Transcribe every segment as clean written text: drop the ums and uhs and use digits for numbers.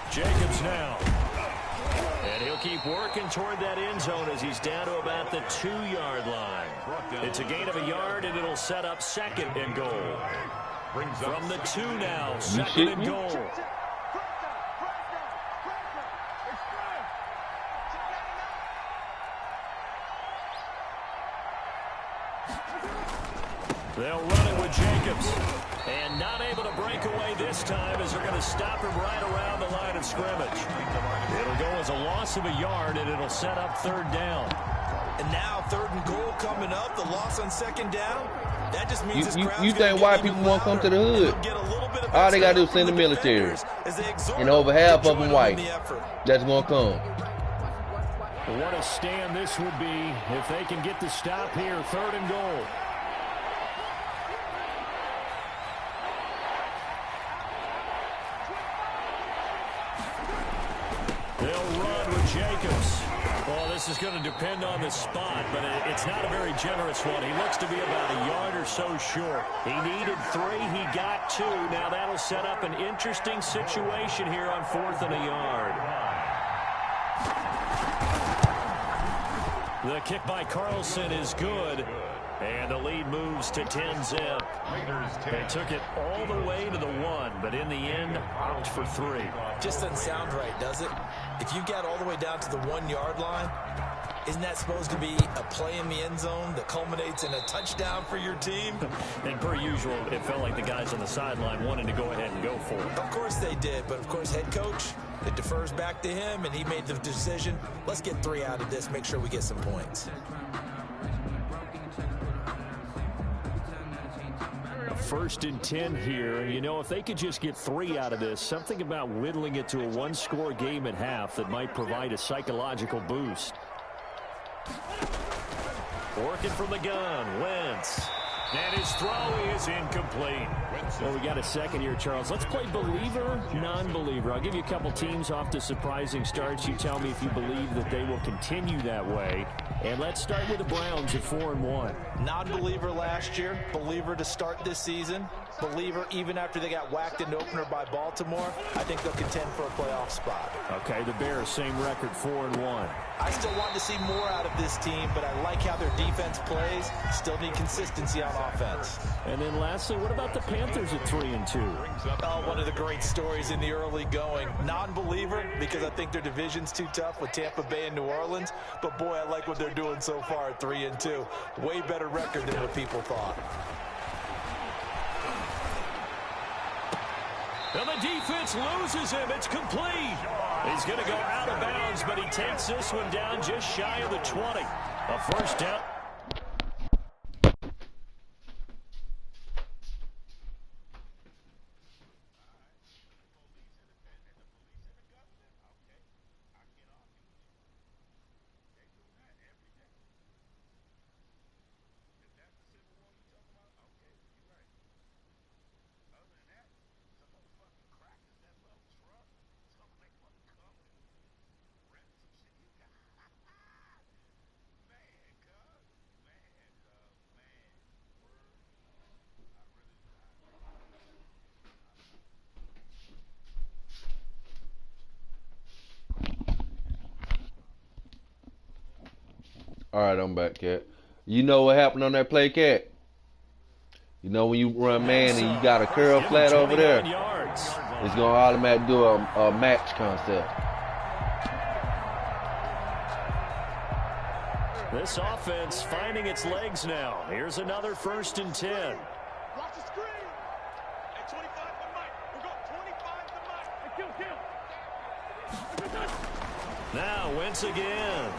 Jacobs now. And he'll keep working toward that end zone as he's down to about the 2-yard line. It's a gain of a yard, and it'll set up second and goal. From the 2 now, second and goal. They'll run it with Jacobs. And not able to break away this time as they're going to stop him right around the line of scrimmage. It'll go as a loss of a yard, and it'll set up 3rd down. And now 3rd and goal coming up. The loss on 2nd down. That just means you think white people won't come to the hood? All they got to do is send the military. And over half of them white. That's going to come. What a stand this would be if they can get the stop here. 3rd and goal. They'll run with Jacobs. Well, this is going to depend on the spot, but it's not a very generous one. He looks to be about a yard or so short. He needed 3. He got 2. Now that'll set up an interesting situation here on 4th and a yard. The kick by Carlson is good. And the lead moves to 10-zip. They took it all the way to the 1, but in the end, opt for 3. Just doesn't sound right, does it? If you got all the way down to the 1-yard line, isn't that supposed to be a play in the end zone that culminates in a touchdown for your team? And per usual, it felt like the guys on the sideline wanted to go ahead and go for it. Of course they did, but of course head coach, it defers back to him, and he made the decision. Let's get 3 out of this, make sure we get some points. 1st and 10 here. And, you know, if they could just get 3 out of this, something about whittling it to a 1-score game at half that might provide a psychological boost. Working from the gun, Wentz. And his throw is incomplete. Well, we got a second here, Charles. Let's play believer, non-believer. I'll give you a couple teams off to surprising starts. You tell me if you believe that they will continue that way. And let's start with the Browns at 4-1. Non-believer last year, believer to start this season, believer even after they got whacked in the opener by Baltimore. I think they'll contend for a playoff spot. Okay, the Bears, same record, 4-1. I still want to see more out of this team, but I like how their defense plays. Still need consistency on offense. And then lastly, what about the Panthers at 3-2? Oh, one of the great stories in the early going. Non-believer because I think their division's too tough with Tampa Bay and New Orleans. But boy, I like what they're doing so far at 3-2. Way better record than what people thought. And the defense loses him. It's complete. He's going to go out of bounds, but he takes this one down just shy of the 20. A 1st down. All right, I'm back, Cat. You know what happened on that play, Cat? You know when you run man and you got a curl flat over there, it's going to automatically do a match concept. This offense finding its legs now. Here's another 1st and 10. Watch the screen. At 25 to Mike. We'll go 25 to Mike. Kill. Now Wentz again.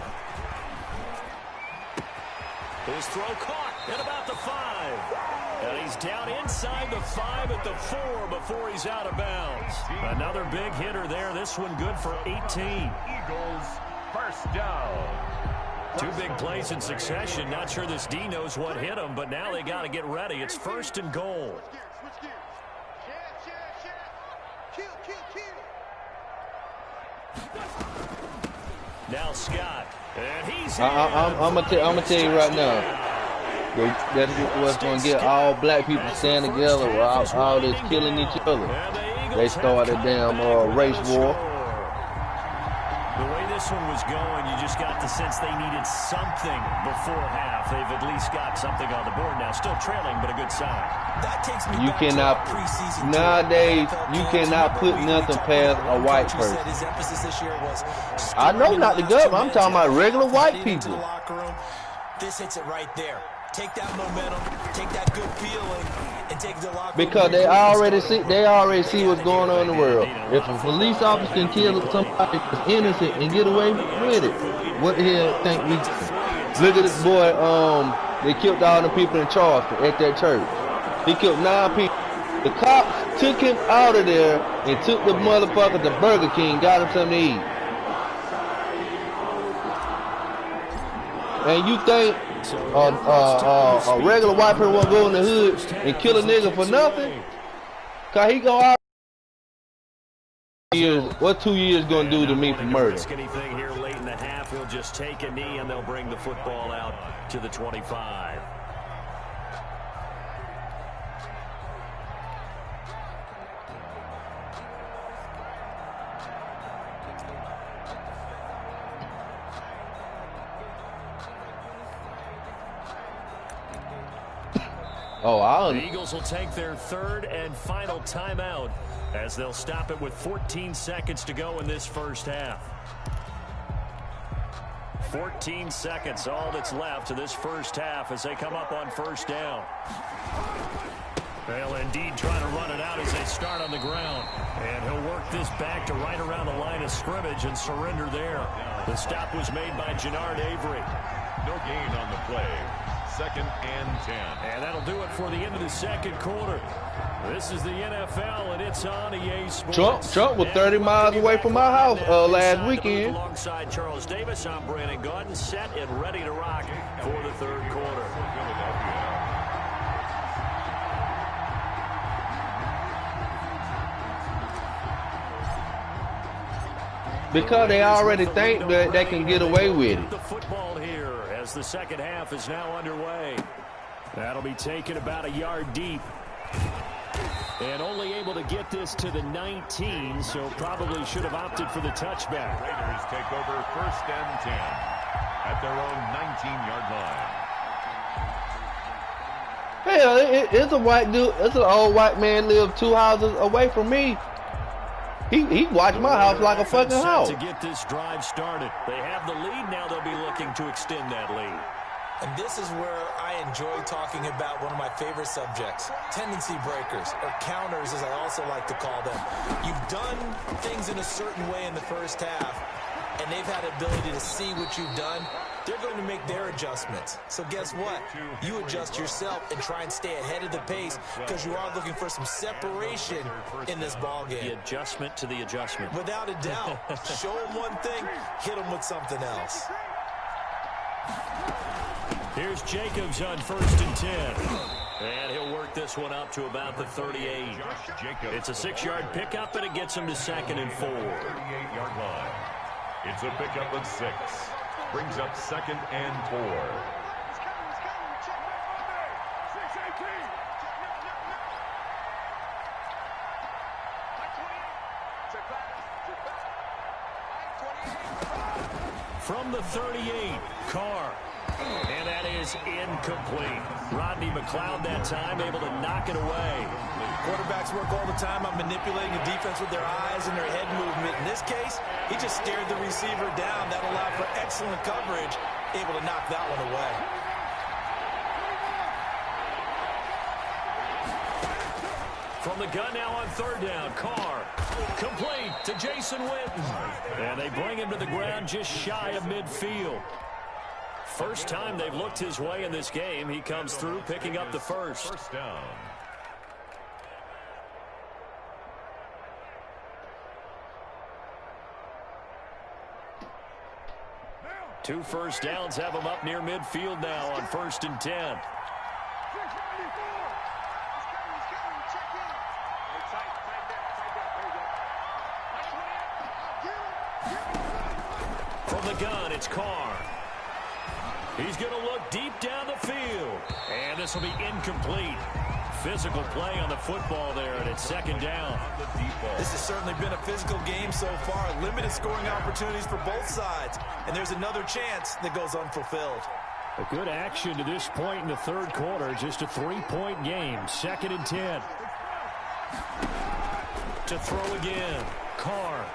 His throw caught at about the 5. And he's down inside the 5 at the 4 before he's out of bounds. Another big hitter there. This one good for 18. Eagles, 1st down. 2 big plays in succession. Not sure this D knows what hit him, but now they got to get ready. It's 1st and goal. Now Scott. And he's I'm gonna tell you right now. That's what's gonna get all black people stand together with all this killing each other. They started a damn race war. The way this one was going, you just got the sense they needed something before half. They've at least got something on the board now. Still trailing, but a good sign. That takes me You back cannot, to preseason nowadays, you cannot put nothing past a white person. I know not the government. I'm talking about regular white people. This hits it right there. Take that momentum, take that good feeling, and take the locker room. Because they already see what's going on in the world. If a police officer can kill somebody that's innocent and get away with it, what the hell think we? Look at this boy. They killed all the people in Charleston at that church. He killed 9 people. The cops took him out of there and took the motherfucker to Burger King, got him something to eat. And you think a regular white person won't go in the hood and kill a nigga for nothing? Cause he gonna what 2 years gonna do to me for murder? Anything here late in the half, he'll just take a knee and they'll bring the football out to the 25. The Eagles will take their third and final timeout as they'll stop it with 14 seconds to go in this first half. 14 seconds, all that's left to this first half as they come up on first down. They'll indeed try to run it out as they start on the ground. And he'll work this back to right around the line of scrimmage and surrender there. The stop was made by Jannard Avery. No gain on the play. 2nd and 10. And that'll do it for the end of the second quarter. This is the NFL, and it's on EA Sports. Trump was 30 miles away from my house last weekend. Alongside Charles Davis, I'm Brandon Gaudin, set and ready to rock for the third quarter. Because they already think that they can get away with it. The football here as the second half is now underway. That'll be taken about a yard deep. And only able to get this to the 19, so probably should have opted for the touchback. Raiders take over 1st and 10 at their own 19-yard line. Hell, it's a white dude. It's an old white man lived 2 houses away from me. He watched my house like a fucking house. To get this drive started, they have the lead. Now they'll be looking to extend that lead. And this is where I enjoy talking about one of my favorite subjects, tendency breakers, or counters as I also like to call them. You've done things in a certain way in the first half, and they've had the ability to see what you've done. They're going to make their adjustments. So guess what? You adjust yourself and try and stay ahead of the pace because you are looking for some separation in this ball game. The adjustment to the adjustment. Without a doubt. Show them one thing, hit them with something else. Here's Jacobs on 1st and 10. And he'll work this one up to about the 38. It's a 6-yard pickup, and it gets him to 2nd and 4. 38-yard line. It's a pickup of 6. Brings up 2nd and 4. From the 38, Carr. And that is incomplete. Rodney McLeod that time able to knock it away. Quarterbacks work all the time on manipulating the defense with their eyes and their head movement. In this case, he just stared the receiver down. That allowed for excellent coverage, able to knock that one away. From the gun now on 3rd down, Carr. Complete to Jason Witten. And they bring him to the ground just shy of midfield. First time they've looked his way in this game. He comes through picking up the first. First down. Two first downs have him up near midfield now on 1st and 10. From the gun, it's Carr. He's going to look deep down the field. And this will be incomplete. Physical play on the football there, and it's second down. This has certainly been a physical game so far. Limited scoring opportunities for both sides. And there's another chance that goes unfulfilled. A good action to this point in the third quarter. Just a 3-point game. 2nd and 10. To throw again. Carr.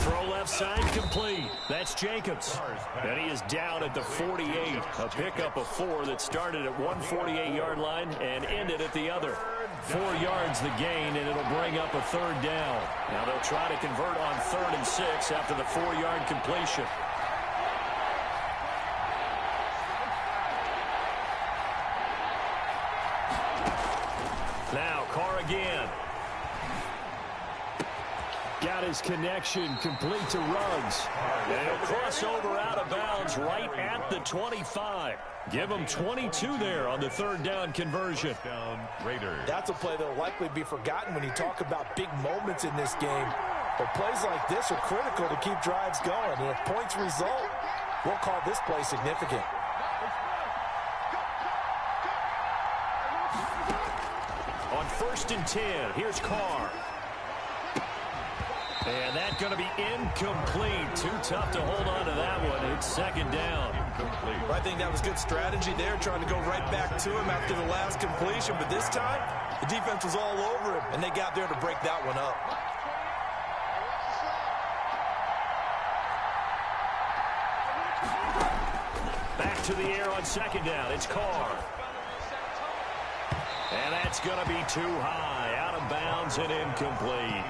Throw left side complete. That's Jacobs. And he is down at the 48. A pickup of 4 that started at 148-yard line and ended at the other. 4 yards the gain, and it'll bring up a 3rd down. Now they'll try to convert on 3rd and 6 after the 4-yard completion. Now Carr again. Got his connection complete to Ruggs. And he'll cross over out of bounds right at the 25. Give him 22 there on the 3rd down conversion. That's a play that will likely be forgotten when you talk about big moments in this game. But plays like this are critical to keep drives going. And if points result, we'll call this play significant. On 1st and 10, here's Carr. And that's going to be incomplete. Too tough to hold on to that one. It's 2nd down. I think that was good strategy there, trying to go right back to him after the last completion. But this time, the defense was all over him, and they got there to break that one up. Back to the air on 2nd down. It's Carr. And that's going to be too high, out of bounds and incomplete.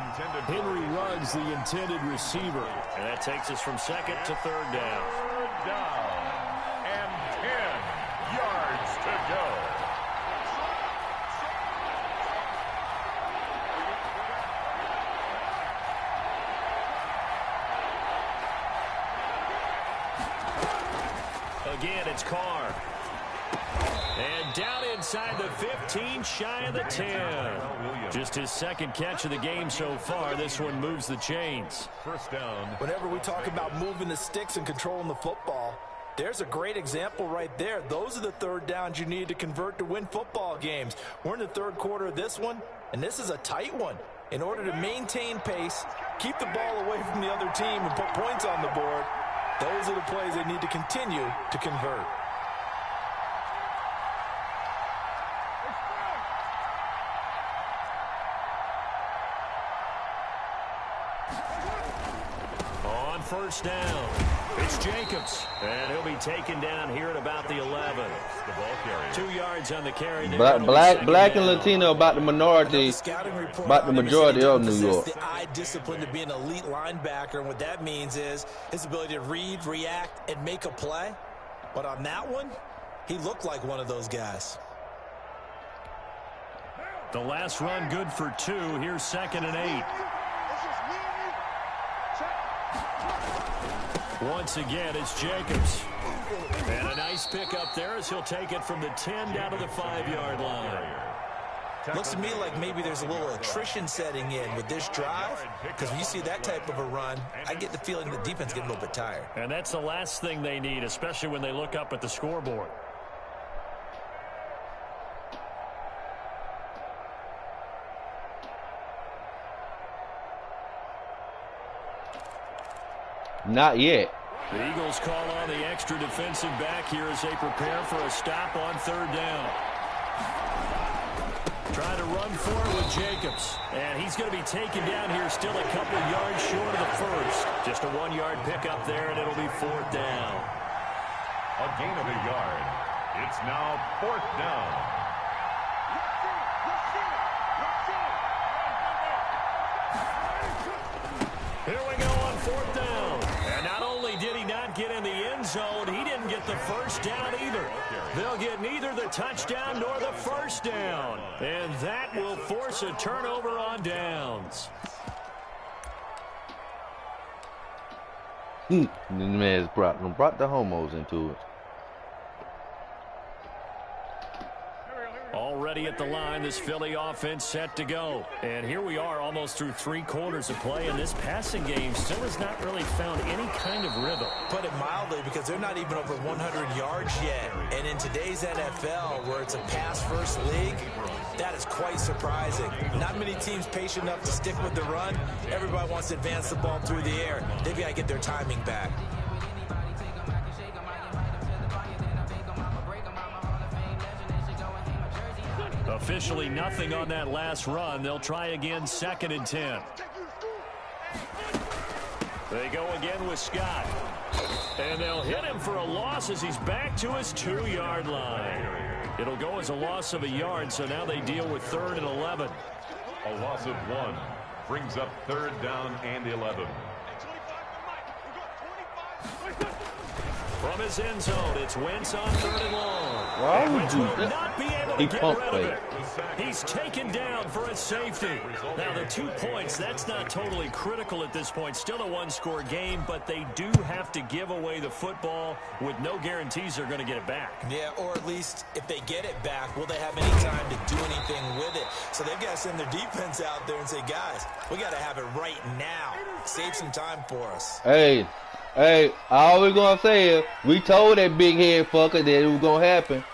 Henry Ruggs, the intended receiver. And that takes us from 2nd to 3rd down. 3rd down and 10 yards to go. Again, it's Carr. And down inside the 15, shy of the 10. Just his 2nd catch of the game so far. This one moves the chains. 1st down. Whenever we talk about moving the sticks and controlling the football, there's a great example right there. Those are the 3rd downs you need to convert to win football games. We're in the 3rd quarter of this one, and this is a tight one. In order to maintain pace, keep the ball away from the other team, and put points on the board, those are the plays they need to continue to convert. On 1st down, it's Jacobs. And he'll be taken down here at about the 11. 2 yards on the carry. Black and Latino about the minority, about the majority of New York. The eye discipline to be an elite linebacker, and what that means is his ability to read, react, and make a play. But on that one, he looked like one of those guys. The last run good for 2. Here's 2nd and 8. Once again, it's Jacobs. And a nice pickup there as he'll take it from the 10 down to the 5-yard line. Looks to me like maybe there's a little attrition setting in with this drive, because when you see that type of a run, I get the feeling the defense getting a little bit tired. And that's the last thing they need, especially when they look up at the scoreboard. Not yet. The Eagles call on the extra defensive back here as they prepare for a stop on 3rd down. Trying to run forward with Jacobs. And he's going to be taken down here still a couple yards short of the 1st. Just a 1-yard pickup there, and it'll be 4th down. A gain of a yard. It's now 4th down. Here we go on 4th down. And not only did he not get in the end zone, he didn't get the 1st down either. They'll get neither the touchdown nor the 1st down. And that will force a turnover on downs. The man's brought the homos into it. Already at the line, this Philly offense set to go. And here we are almost through 3 quarters of play, and this passing game still has not really found any kind of rhythm. Put it mildly, because they're not even over 100 yards yet. And in today's NFL, where it's a pass-first league, that is quite surprising. Not many teams patient enough to stick with the run. Everybody wants to advance the ball through the air. They've got to get their timing back. Officially nothing on that last run. They'll try again, 2nd and 10. They go again with Scott. And they'll hit him for a loss as he's back to his 2-yard line. It'll go as a loss of a yard, so now they deal with 3rd and 11. A loss of 1 brings up 3rd down and 11. From his end zone, it's Wentz on 3rd and long. Why And would Wentz you will not be able to get rid of it. fake. He's taken down for a safety. Now, the 2 points, that's not totally critical at this point. Still a 1-score game, but they do have to give away the football with no guarantees they're going to get it back. Yeah, or at least if they get it back, will they have any time to do anything with it? So they've got to send their defense out there and say, guys, we got to have it right now. Save some time for us. Hey, all we're going to say is we told that big head fucker that it was going to happen.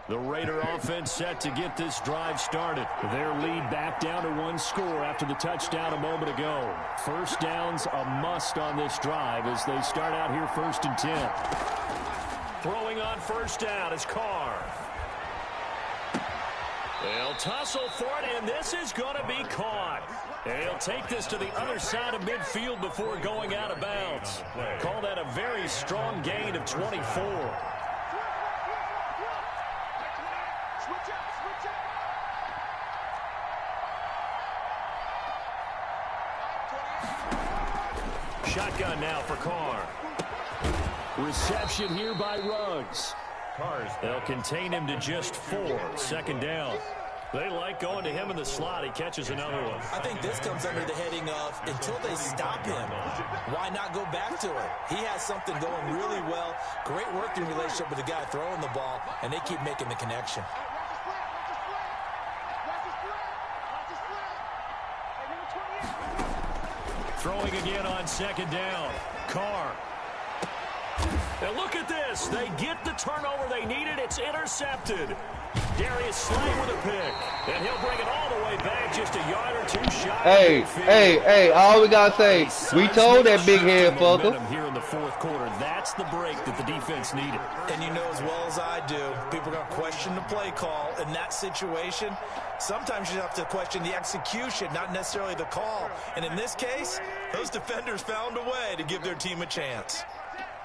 The Raider offense set to get this drive started. Their lead back down to 1 score after the touchdown a moment ago. First down's a must on this drive as they start out here 1st and 10. Throwing on 1st down is Carr. They'll tussle for it, and this is going to be caught. They'll take this to the other side of midfield before going out of bounds. Call that a very strong gain of 24. Shotgun now for Carr. Reception here by Ruggs. They'll contain him to just 4. 2nd down. They like going to him in the slot. He catches another one. I think this comes under the heading of until they stop him, why not go back to it? He has something going really well. Great working relationship with the guy throwing the ball, and they keep making the connection. Throwing again on 2nd down. Carr. Now look at this. They get the turnover they needed. It's intercepted. Darius Slay with a pick. And he'll bring it all the way back just a yard or 2 shy. Hey, all we got to say, we told that big head fucker. Here in the 4th quarter, that's the break that the defense needed. And you know as well as I do, people are going to question the play call in that situation. Sometimes you have to question the execution, not necessarily the call. And in this case, those defenders found a way to give their team a chance.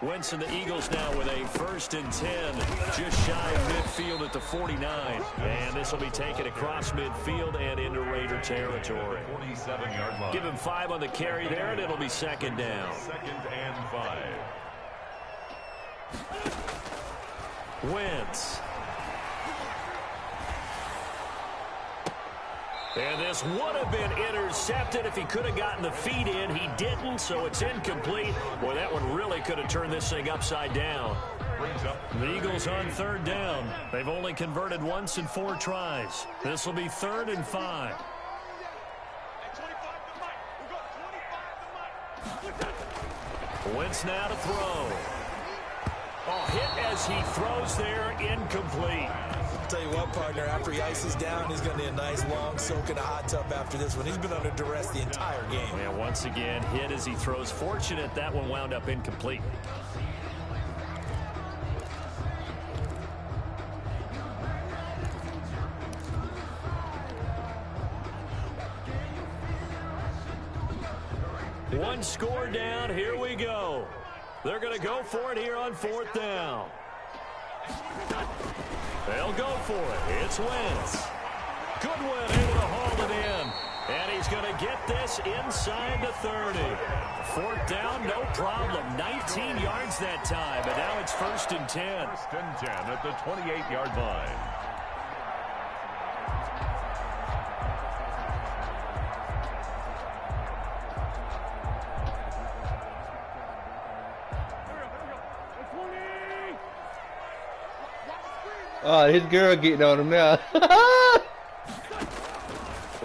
Wentz and the Eagles now with a 1st and 10, just shy of midfield at the 49. And this will be taken across midfield and into Raider territory. 47-yard line. Give him 5 on the carry there, and it'll be 2nd down. 2nd and 5. Wentz. And this would have been intercepted if he could have gotten the feet in. He didn't, so it's incomplete. Boy, that one really could have turned this thing upside down. The Eagles on 3rd down. They've only converted once in 4 tries. This will be 3rd and 5. Wentz now to throw. Oh, hit as he throws there, incomplete. I'll tell you what, partner, after he ices down, he's going to need a nice long soak in a hot tub after this one. He's been under duress the entire game. Yeah, once again, hit as he throws. Fortunate that one wound up incomplete. One score down. Here we go. They're going to go for it here on 4th down. They'll go for it. It's Wentz. Goodwin able to haul it in. And he's going to get this inside the 30. 4th down, no problem. 19 yards that time. But now it's 1st and 10. 1st and 10 at the 28-yard line. Oh, his girl getting on him now.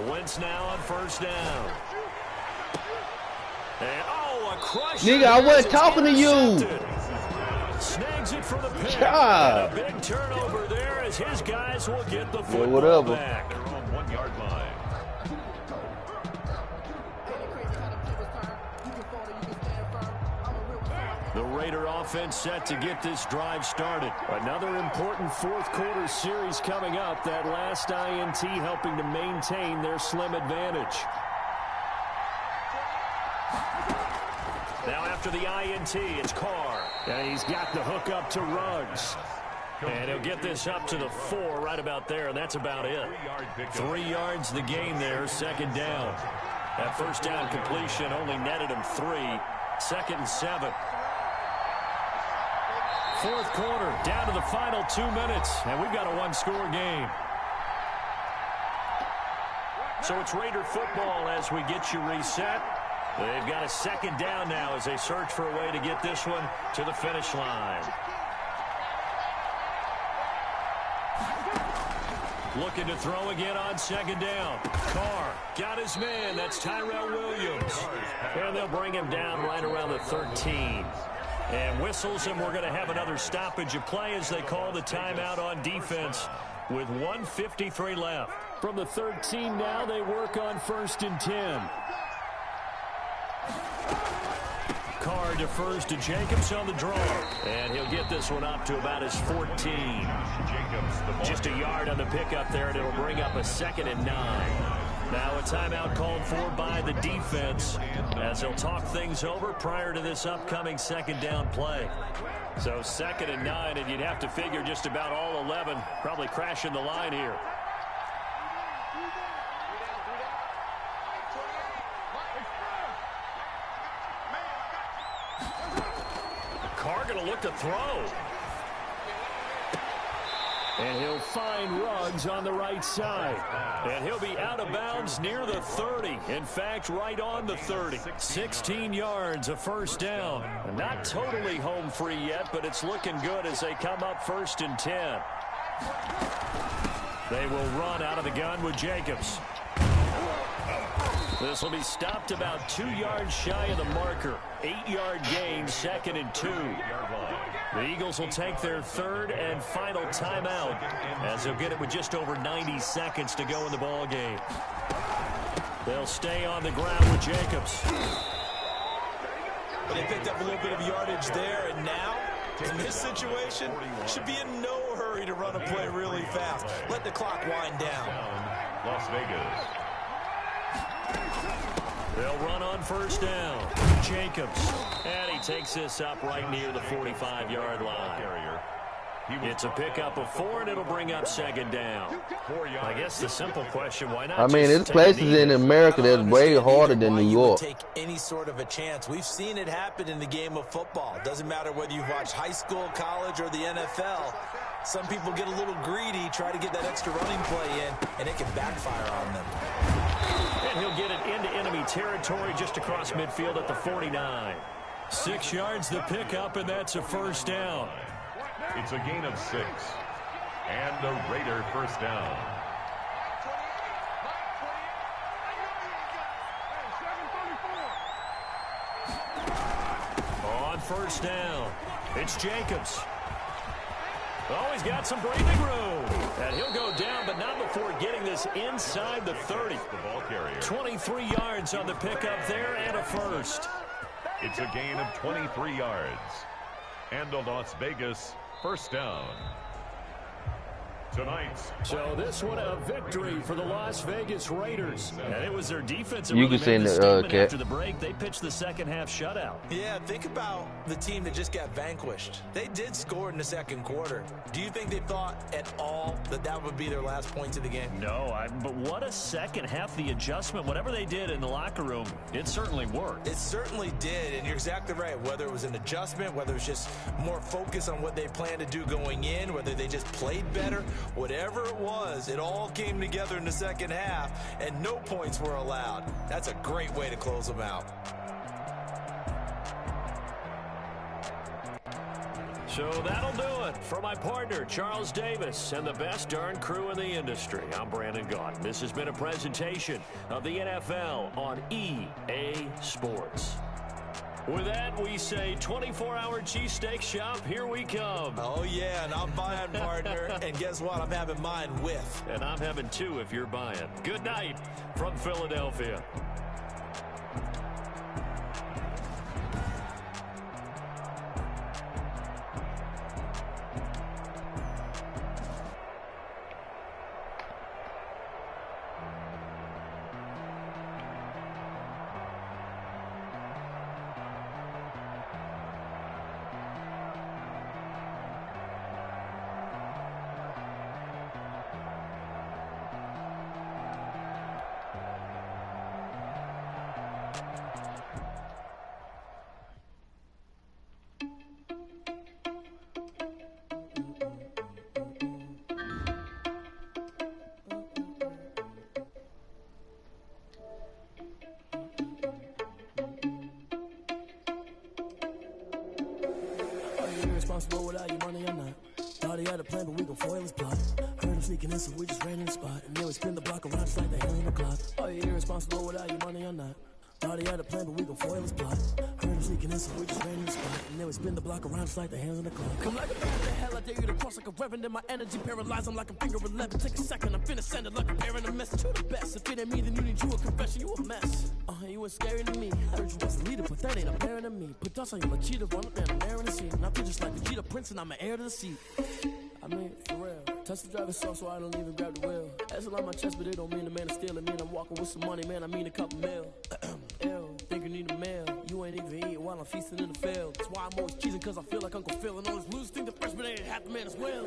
Wentz now on first down. And, oh, a crush. Nigga, I wasn't talking to you. Snags it for the pick. God. And a big turnover there as his guys will get the football whatever. back. On 1 yard line. The Raider offense set to get this drive started. Another important fourth quarter series coming up. That last INT helping to maintain their slim advantage. Now after the INT, it's Carr. And he's got the hook up to Ruggs. And he'll get this up to the 4 right about there, and that's about it. 3 yards the gain there, second down. That first down completion only netted him 3. 2nd and 7. Fourth quarter, down to the final 2 minutes, and we've got a one-score game. So it's Raider football as we get you reset. They've got a second down now as they search for a way to get this one to the finish line. Looking to throw again on second down. Carr got his man. That's Tyrell Williams. And they'll bring him down right around the 13. And whistles, and we're going to have another stoppage of play as they call the timeout on defense with 1:53 left. From the 13 now, they work on 1st and 10. Carr defers to Jacobs on the draw. And he'll get this one up to about his 14. Just a yard on the pickup there, and it'll bring up a 2nd and 9. Now a timeout called for by the defense as they'll talk things over prior to this upcoming second down play. So 2nd and 9, and you'd have to figure just about all 11 probably crashing the line here. Carr going to look to throw. And he'll find Ruggs on the right side. And he'll be out of bounds near the 30. In fact, right on the 30. 16 yards, a first down. Not totally home free yet, but it's looking good as they come up 1st and 10. They will run out of the gun with Jacobs. This will be stopped about 2 yards shy of the marker. 8-yard gain, 2nd and 2. The Eagles will take their 3rd and final timeout as they'll get it with just over 90 seconds to go in the ball game. They'll stay on the ground with Jacobs. But they picked up a little bit of yardage there, and now, in this situation, should be in no hurry to run a play really fast. Let the clock wind down. Las Vegas. They'll run on first down. Jacobs. And he takes this up right near the 45-yard line. It's a pickup of 4, and it'll bring up second down. I guess the simple question, why not? I mean, there's places in America that's way harder than New York. Take any sort of a chance. We've seen it happen in the game of football. Doesn't matter whether you've watched high school, college, or the NFL. Some people get a little greedy, try to get that extra running play in, and it can backfire on them. And he'll get it into enemy territory just across midfield at the 49. 6 yards the pickup, and that's a first down. It's a gain of 6. And a Raider first down. On first down, it's Jacobs. Oh, he's got some breathing room. And he'll go down, but not before getting this inside the 30. The ball carrier. 23 yards on the pickup there and a first. It's a gain of 23 yards. And a Las Vegas first down. Tonight's. So this one a victory for the Las Vegas Raiders. And it was their defense that You really can say made the that, statement Cat. after the break. They pitched the second half shutout. Yeah, think about the team that just got vanquished. They did score in the second quarter. Do you think they thought at all that that would be their last points of the game? No, but what a second half. The adjustment, whatever they did in the locker room, it certainly worked. It certainly did, and you're exactly right. Whether it was an adjustment, whether it was just more focus on what they planned to do going in, whether they just played better, whatever it was, it all came together in the second half, and no points were allowed. That's a great way to close them out. So that'll do it for my partner, Charles Davis, and the best darn crew in the industry. I'm Brandon Gaudin. This has been a presentation of the NFL on EA Sports. With that, we say 24-hour cheesesteak shop, here we come. Oh, yeah, and I'm buying, partner. And guess what? I'm having mine with. And I'm having two if you're buying. Good night from Philadelphia. Responsible without your money or not. Thought he had a plan, but we gon' foil his plot. Heard him sneaking in, so we just ran in the spot. And then we spin the block around just like the hell in the clock. Are you irresponsible without your money or not? Thought he had a plan, but we gon' foil his plot. Heard him sneaking in, so we just ran in the spot. And then we spin the block around just like the hands on the clock. Come like a man in the hell, I dare you to cross like a reverend. In my energy paralyzed, I'm like a finger 11. Take a second, I'm finna send it like a bearing a message to the best. If it ain't me, then you need you a confession, you a mess. You was scary to me. I heard you was a leader, but that ain't apparent to me. Put dust on you like cheetah, run up there, I'm there in the scene. And I feel just like the Vegeta Prince, and I'm an heir to the seat. I mean, for real. Touch the driver's soft, so I don't even grab the wheel. That's a lot on my chest, but it don't mean the man is stealing. Mean I'm walking with some money, man, I mean a couple mil. Ew, think you need a meal. You ain't even eating while I'm feasting in the field. That's why I'm always cheesing, cause I feel like Uncle Phil. And all this lose think the freshman ain't half the man as well.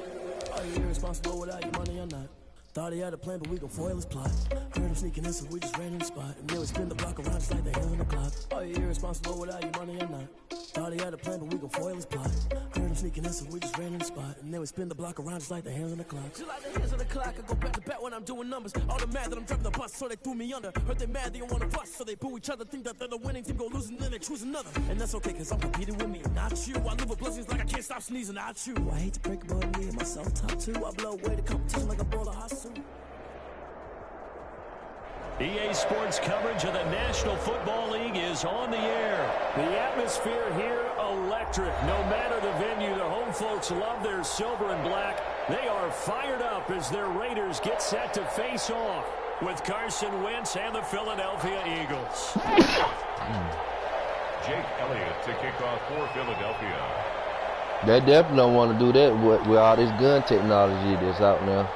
Are you irresponsible without your money or not? Thought he had a plan, but we gon' foil his plot. Heard him sneaking in, so we just ran in the spot. And then we spin the block around just like the hell in the clock. Are you irresponsible without your money or not? Thought he had a plan, but we gon' foil his plot. Heard him sneaking in, so we just ran in the spot. And then we spin the block around just like the hands on the clock. Just like the hands on the clock, I go back to back when I'm doing numbers. All the mad that I'm driving the bus, so they threw me under. Heard they mad, they don't wanna bust, so they boo each other. Think that they're the winning team, go losing, then they choose another. And that's okay, cause I'm competing with me, not you. I live with blessings like I can't stop sneezing, not you. I hate to break it, but me and myself top two. I blow away the competition like a ball of hot soup. EA Sports coverage of the National Football League is on the air. The atmosphere here, electric. No matter the venue, the home folks love their silver and black. They are fired up as their Raiders get set to face off with Carson Wentz and the Philadelphia Eagles. Jake Elliott to kick off for Philadelphia. They definitely don't want to do that with all this gun technology that's out now.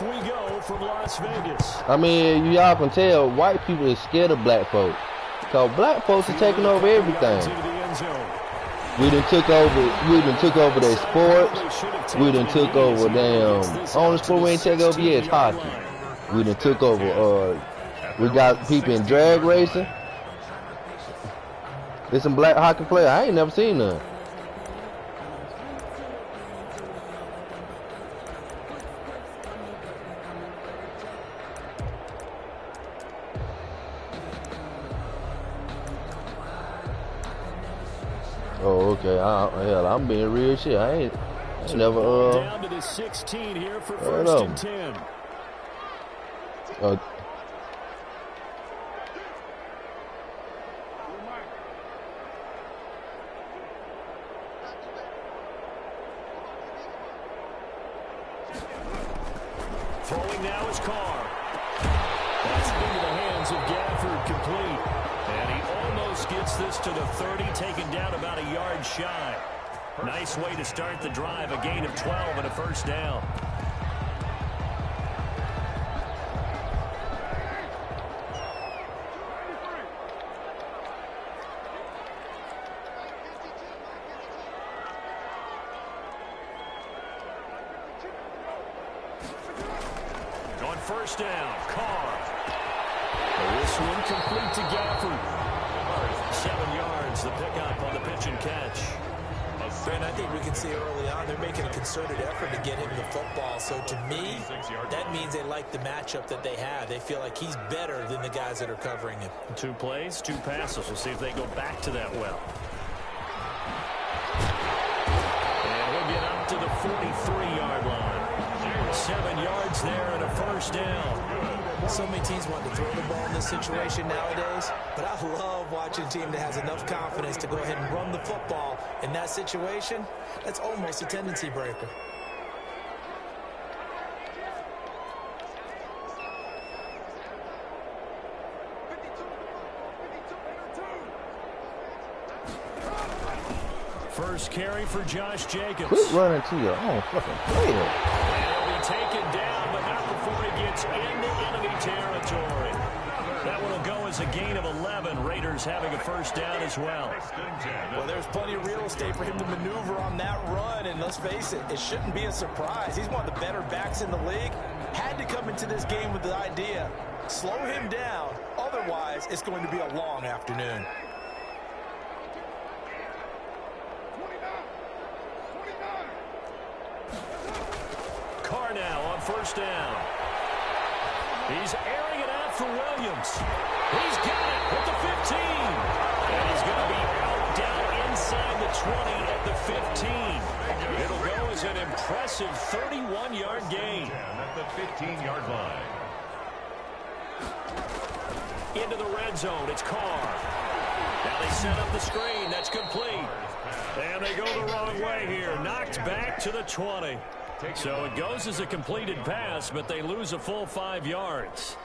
We go from Las Vegas. I mean, y'all can tell white people is scared of black folks. Because black folks are taking over everything. We done took over their sports. We done took over only sport we ain't take over yet is hockey. We done took over we got people in drag racing. There's some black hockey players. I ain't never seen none. Oh, okay. Hell, I'm being real shit. I ain't never down to the 16 here for first and 10. Throwing now is Carr. That's into the hands of Gafford, complete. And he almost gets this to the 30, taken down about a yard shy. Nice way to start the drive, a gain of 12 and a first down. On first down, Carr. This one complete to Gafford. 7 yards, the pickup on the pitch and catch. A And I think we can see early on they're making a concerted effort to get him the football. So to me, that means they like the matchup that they have. They feel like he's better than the guys that are covering him. 2 plays, 2 passes. We'll see if they go back to that well. And we'll get up to the 43-yard line. 7 yards there and a first down. So many teams want to throw the ball in this situation nowadays, but I love watching a team that has enough confidence to go ahead and run the football. In that situation, that's almost a tendency breaker. First carry for Josh Jacobs. Quit running to your own fucking player. And he'll be taken down, but not before he gets into enemy territory. That one will go as a gain of 11. Raiders having a first down as well. Well, there's plenty of real estate for him to maneuver on that run, and let's face it, it shouldn't be a surprise. He's one of the better backs in the league. Had to come into this game with the idea, slow him down, otherwise it's going to be a long afternoon. Carr now on first down. He's airing it out for Williams. He's got it at the 15. And he's going to be out down inside the 20 at the 15. It'll go as an impressive 31-yard gain. At the 15-yard line. Into the red zone. It's Carr. Now they set up the screen. That's complete. And they go the wrong way here. Knocked back to the 20. So it goes as a completed pass, but they lose a full 5 yards.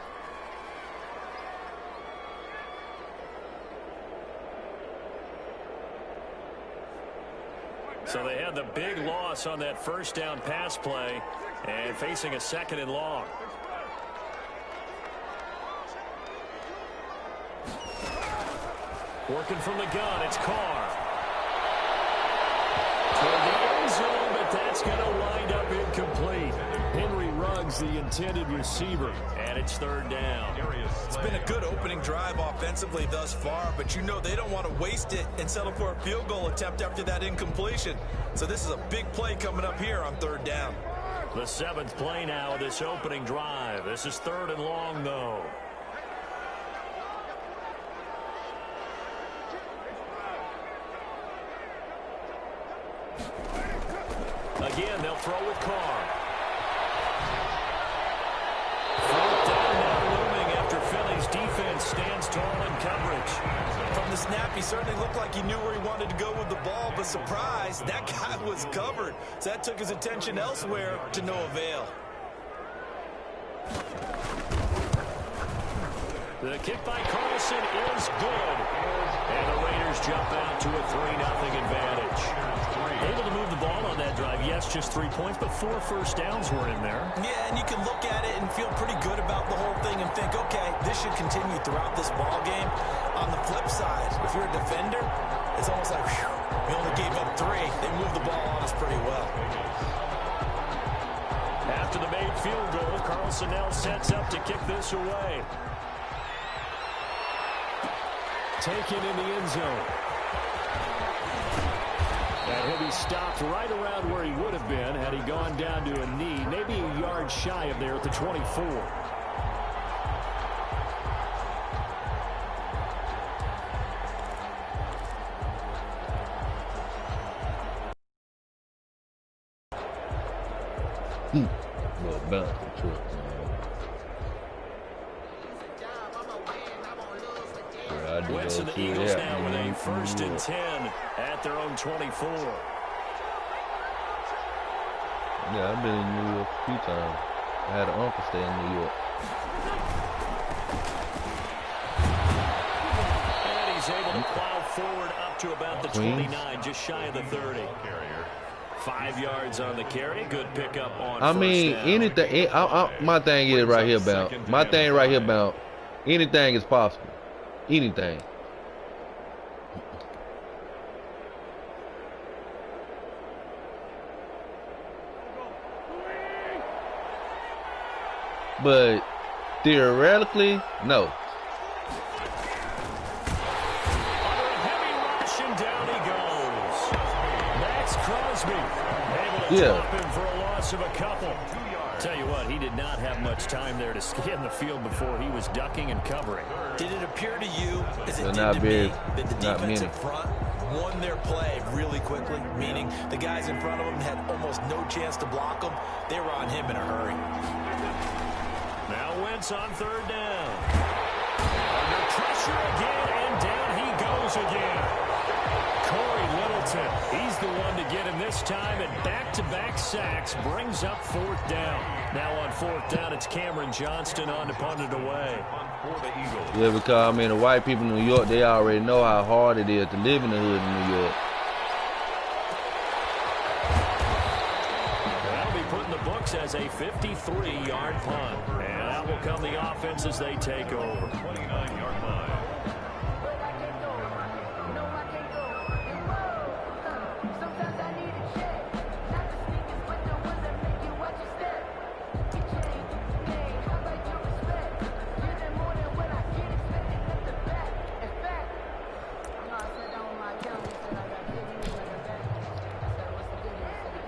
So they had the big loss on that first down pass play and facing a 2nd and long. Working from the gun, it's Carr. Toward the end zone, but that's going to wind up incomplete. Henry Ruggs, the intended receiver, and it's 3rd down. It's been a good opening drive offensively thus far, but you know they don't want to waste it and settle for a field goal attempt after that incompletion. So this is a big play coming up here on 3rd down. The 7th play now of this opening drive. This is 3rd and long, though. Again, they'll throw with Carr. 4th down now looming after Philly's defense stands tall in coverage. From the snap, he certainly looked like he knew where he wanted to go with the ball, but surprise, that guy was covered. So that took his attention elsewhere to no avail. The kick by Carlson is good. And the Raiders jump out to a 3-0 advantage. Able to move the ball on that drive. Yes, just 3 points, but 4 first downs were in there. Yeah, and you can look at it and feel pretty good about the whole thing and think, okay, this should continue throughout this ball game. On the flip side, if you're a defender, it's almost like, whew, we only gave up 3. They moved the ball on us pretty well. After the made field goal, Carlson now sets up to kick this away. Taken in the end zone. And he'll be stopped right around where he would have been had he gone down to a knee, maybe a yard shy of there at the 24. Well, bounce the truck, man. Wentz and the Eagles now with a 1st and 10 at their own 24. Yeah, I've been in New York a few times. I had an uncle stay in New York. And he's able to plow forward up to about the 29, just shy of the 30. 5 yards on the carry. Good pickup on I mean, down. anything. My thing is right here about. My thing right here about. Anything is possible. Anything. But theoretically, no. Under a heavy rush, and down he goes. That's drop him for a loss of a couple. Tell you what, he did not have much time there to scan the field before he was ducking and covering. Did it appear to you, as it did not to big, me, that the not defensive many. front won their play really quickly, meaning the guys in front of them had almost no chance to block them. They were on him in a hurry. Now Wentz on third down. Under pressure again, and down he goes again. Corey Littleton, he's the one to get him this time, and back-to-back sacks brings up fourth down. Now on fourth down, it's Cameron Johnston on to punt it away. Yeah, because, I mean, the white people in New York, they already know how hard it is to live in the hood in New York. That'll be put in the books as a 53-yard punt. And out will come the offense as they take over. 29-yard line.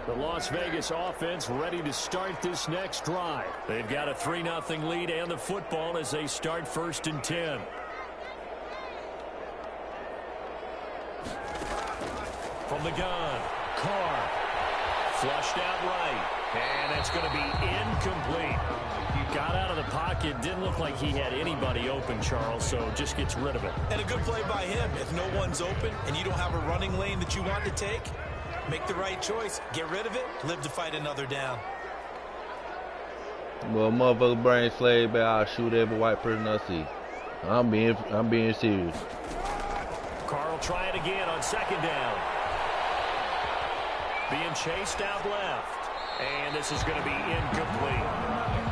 The Las Vegas offense ready to start this next drive. They've got a 3-0 lead and the football as they start 1st and 10. From the gun, Carr. Flushed out right. And it's going to be incomplete. Got out of the pocket. Didn't look like he had anybody open, Charles, so just gets rid of it. And a good play by him. If no one's open and you don't have a running lane that you want to take, make the right choice. Get rid of it. Live to fight another down. Well, motherfucker brain slave, but I'll shoot every white person I see. I'm being serious. Carr will try it again on 2nd down. Being chased out left. And this is going to be incomplete.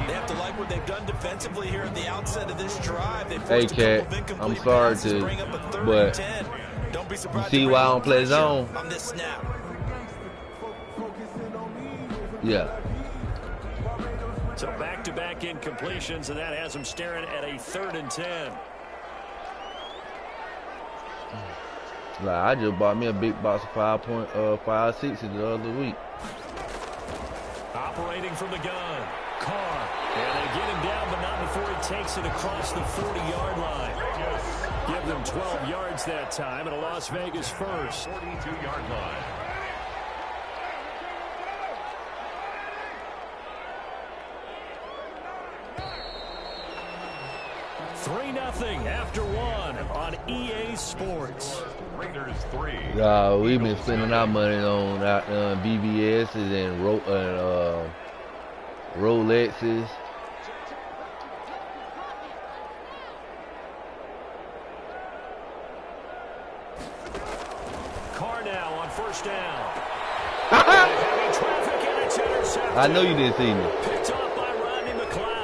They have to like what they've done defensively here at the outset of this drive. They Hey, Cat, I'm sorry to, but you see why I don't play zone? On this snap. Yeah. So back-to-back incompletions, and that has them staring at a 3rd and 10. Like, I just bought me a big box of 5.56 the other week. Operating from the gun, Carr. And they get him down, but not before he takes it across the 40-yard line. Give them 12 yards that time, and a Las Vegas first. 42-yard line. Nothing after one on EA Sports. Raiders 3. We've been spending our money on BBSs and Rolexes. Carr now on 1st down. Heavy traffic and it's intercepted. I know you didn't see me. Picked off by Rodney McLeod.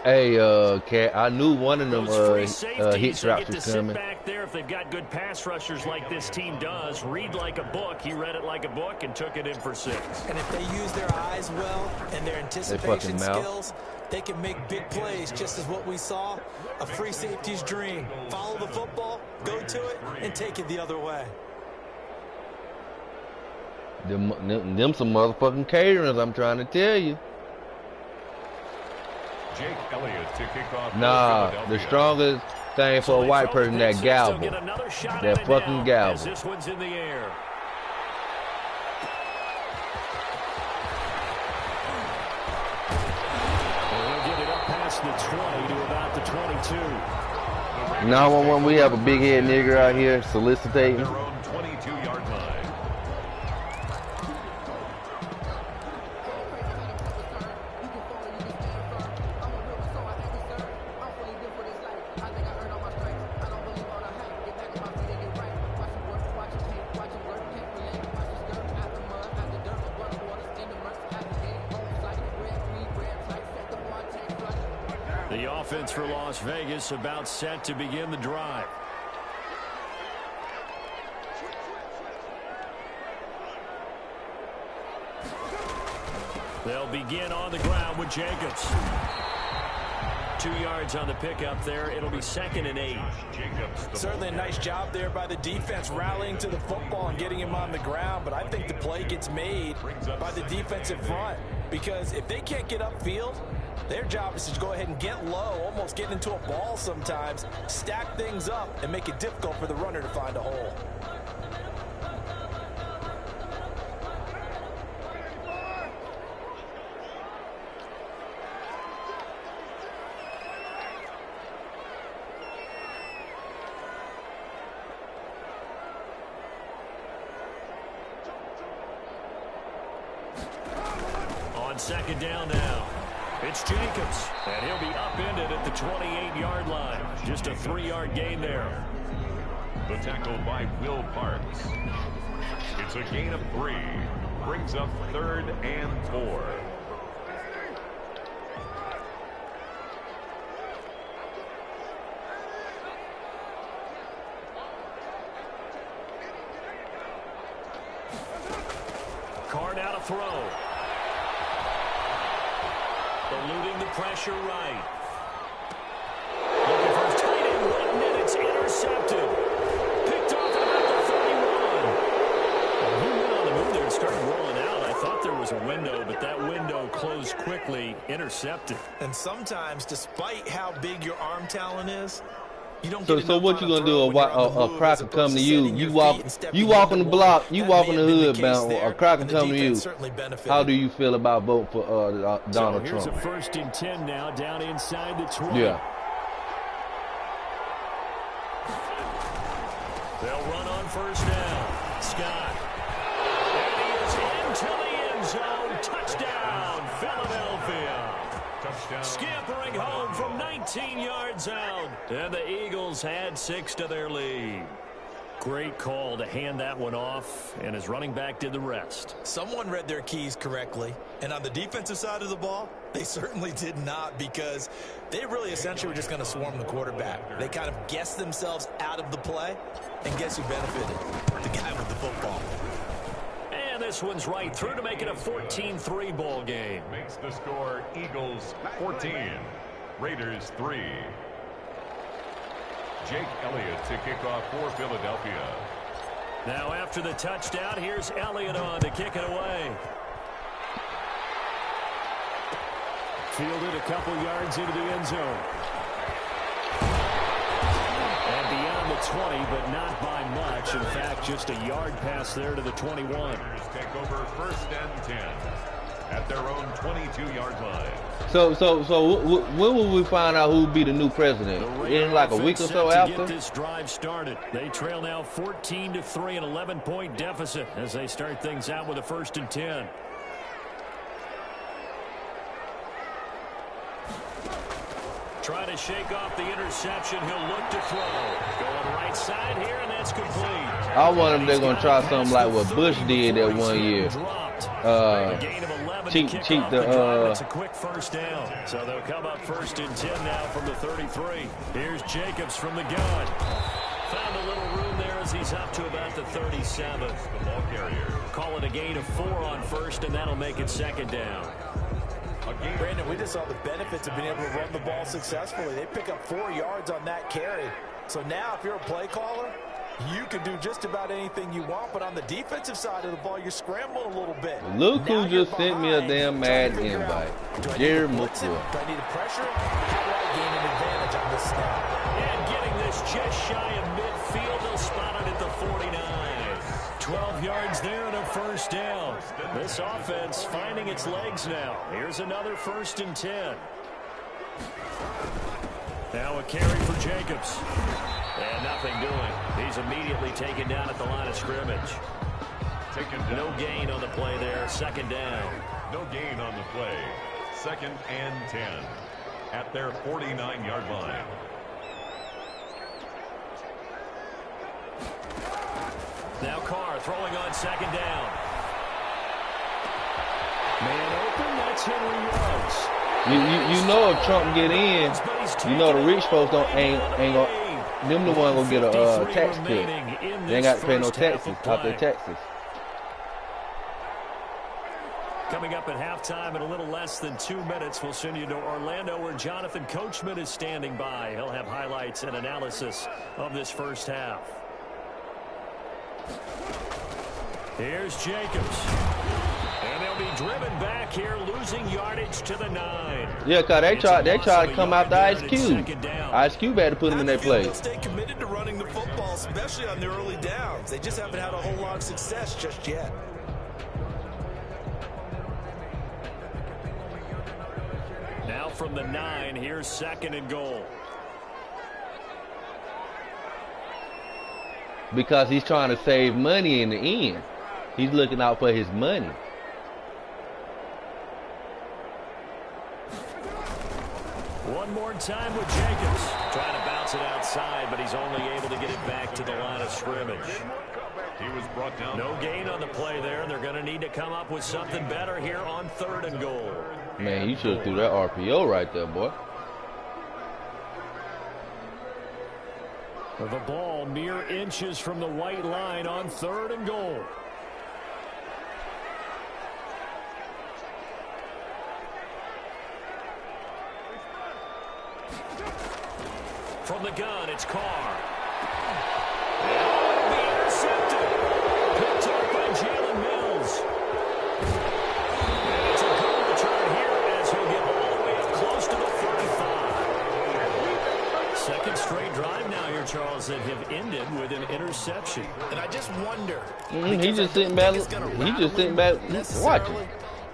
Hey, Cat, I knew one of them hit drops was coming. Back there if they've got good pass rushers like this team does. Read like a book. He read it like a book and took it in for 6. And if they use their eyes well and their anticipation skills, they can make big plays, just as what we saw. A free safety's dream. Follow the football, go to it, and take it the other way. Them some motherfucking caterers, I'm trying to tell you. Jake Elliott to kick off. Nah, the strongest thing for a white person, that gavel. That fucking gavel. This one's in the air. We'll get it up past the 20 to about the 22. Now when we have a big head nigger out here soliciting. Their own 22-yard line. The offense for Las Vegas about set to begin the drive. They'll begin on the ground with Jacobs. 2 2 yards on the pickup there. It'll be 2nd and 8. Certainly a nice job there by the defense rallying to the football and getting him on the ground, but I think the play gets made by the defensive front, because if they can't get upfield, their job is to go ahead and get low, almost get into a ball sometimes, stack things up, and make it difficult for the runner to find a hole. On 2nd down now, it's Jacobs, and he'll be upended at the 28-yard line. Just a 3-yard gain there. The tackle by Will Parks. It's a gain of 3. Brings up 3rd and 4. Carr now to throw. Eluding the pressure right. Looking for his tight end button, and it's intercepted. Picked off at about the 31. He went on the move there and started rolling out. I thought there was a window, but that window closed quickly. Intercepted. And sometimes, despite how big your arm talent is, you don't So what you gonna do? A cracker come to you. You walk on the block. You walk on the hood bound. A cracker come to you. How do you feel about voting for Donald Trump? Here's a 1st and 10 now, down inside the 20. Yeah. They'll run on 1st down. Scott. And he is into the end zone. Touchdown, Philadelphia. Touchdown. Scampering home from 19 yards out. And the Eagles had 6 to their lead. Great call to hand that one off, and his running back did the rest. Someone read their keys correctly, and on the defensive side of the ball, they certainly did not, because they really essentially were just going to swarm the quarterback. They kind of guessed themselves out of the play, and guess who benefited? The guy with the football. And this one's right through to make it a 14-3 ball game. Makes the score Eagles 14, Raiders 3. Jake Elliott to kick off for Philadelphia. Now after the touchdown, here's Elliott on to kick it away. Fielded a couple yards into the end zone. And beyond the 20, but not by much. In fact, just a yard pass there to the 21. Raiders take over 1st and 10 at their own 22-yard line. So when will we find out who'll be the new president? In like a week or so after? Get this drive started. They trail now 14-3, an 11-point deficit as they start things out with a 1st and 10. Trying to shake off the interception. He'll look to throw. Going right side here, and that's complete. I wonder if they're going to try something like what Bush did that one year. Cheat It's a quick 1st down. So they'll come up 1st and 10 now from the 33. Here's Jacobs from the gun. Found a little room there as he's up to about the 37. The ball carrier. Call it a gain of 4 on 1st, and that'll make it 2nd down. Brandon, we just saw the benefits of being able to run the ball successfully. They pick up 4 yards on that carry. So now if you're a play caller, you can do just about anything you want, but on the defensive side of the ball, you're scrambling a little bit. Look who just sent me a damn mad invite. Jerry McCoy. Do I need a pressure? How do I gain an advantage on this snap? And getting this just shy of midfield, they'll spot it at the 49. 12 yards there and a 1st down. This offense finding its legs now. Here's another 1st and 10. Now a carry for Jacobs. And nothing doing. He's immediately taken down at the line of scrimmage. No gain on the play there. 2nd down. No gain on the play. 2nd and 10 at their 49-yard line. Now Carr throwing on 2nd down. Man open, that's Henry Ruggs. You know if Trump get in, you know the rich folks ain't gonna, them the one gonna get a tax cut. They ain't got to pay no taxes out their taxes. Coming up at halftime in a little less than 2 minutes, we'll send you to Orlando where Jonathan Coachman is standing by. He'll have highlights and analysis of this first half. Here's Jacobs. And they'll be driven back here, losing yardage to the 9. Yeah, because they try to come after Ice Cube. Ice Cube had to put him in their place. They'll stay committed to running the football, especially on the early downs. They just haven't had a whole lot of success just yet. Now from the 9, here's 2nd and goal. Because he's trying to save money in the end. He's looking out for his money. One more time with Jacobs. Trying to bounce it outside, but he's only able to get it back to the line of scrimmage. He was brought down. No gain on the play there, and they're going to need to come up with something better here on 3rd and goal. Man, you should have threw that RPO right there, boy. The ball mere inches from the white line on 3rd and goal. From the gun, it's Carr. And be intercepted. Picked up by Jalen Mills. And it's a good return here as he'll get all the way up close to the 35. Second straight drive now here, Charles, that have ended with an interception. And I just wonder. He's just sitting back. He's just sitting back watching.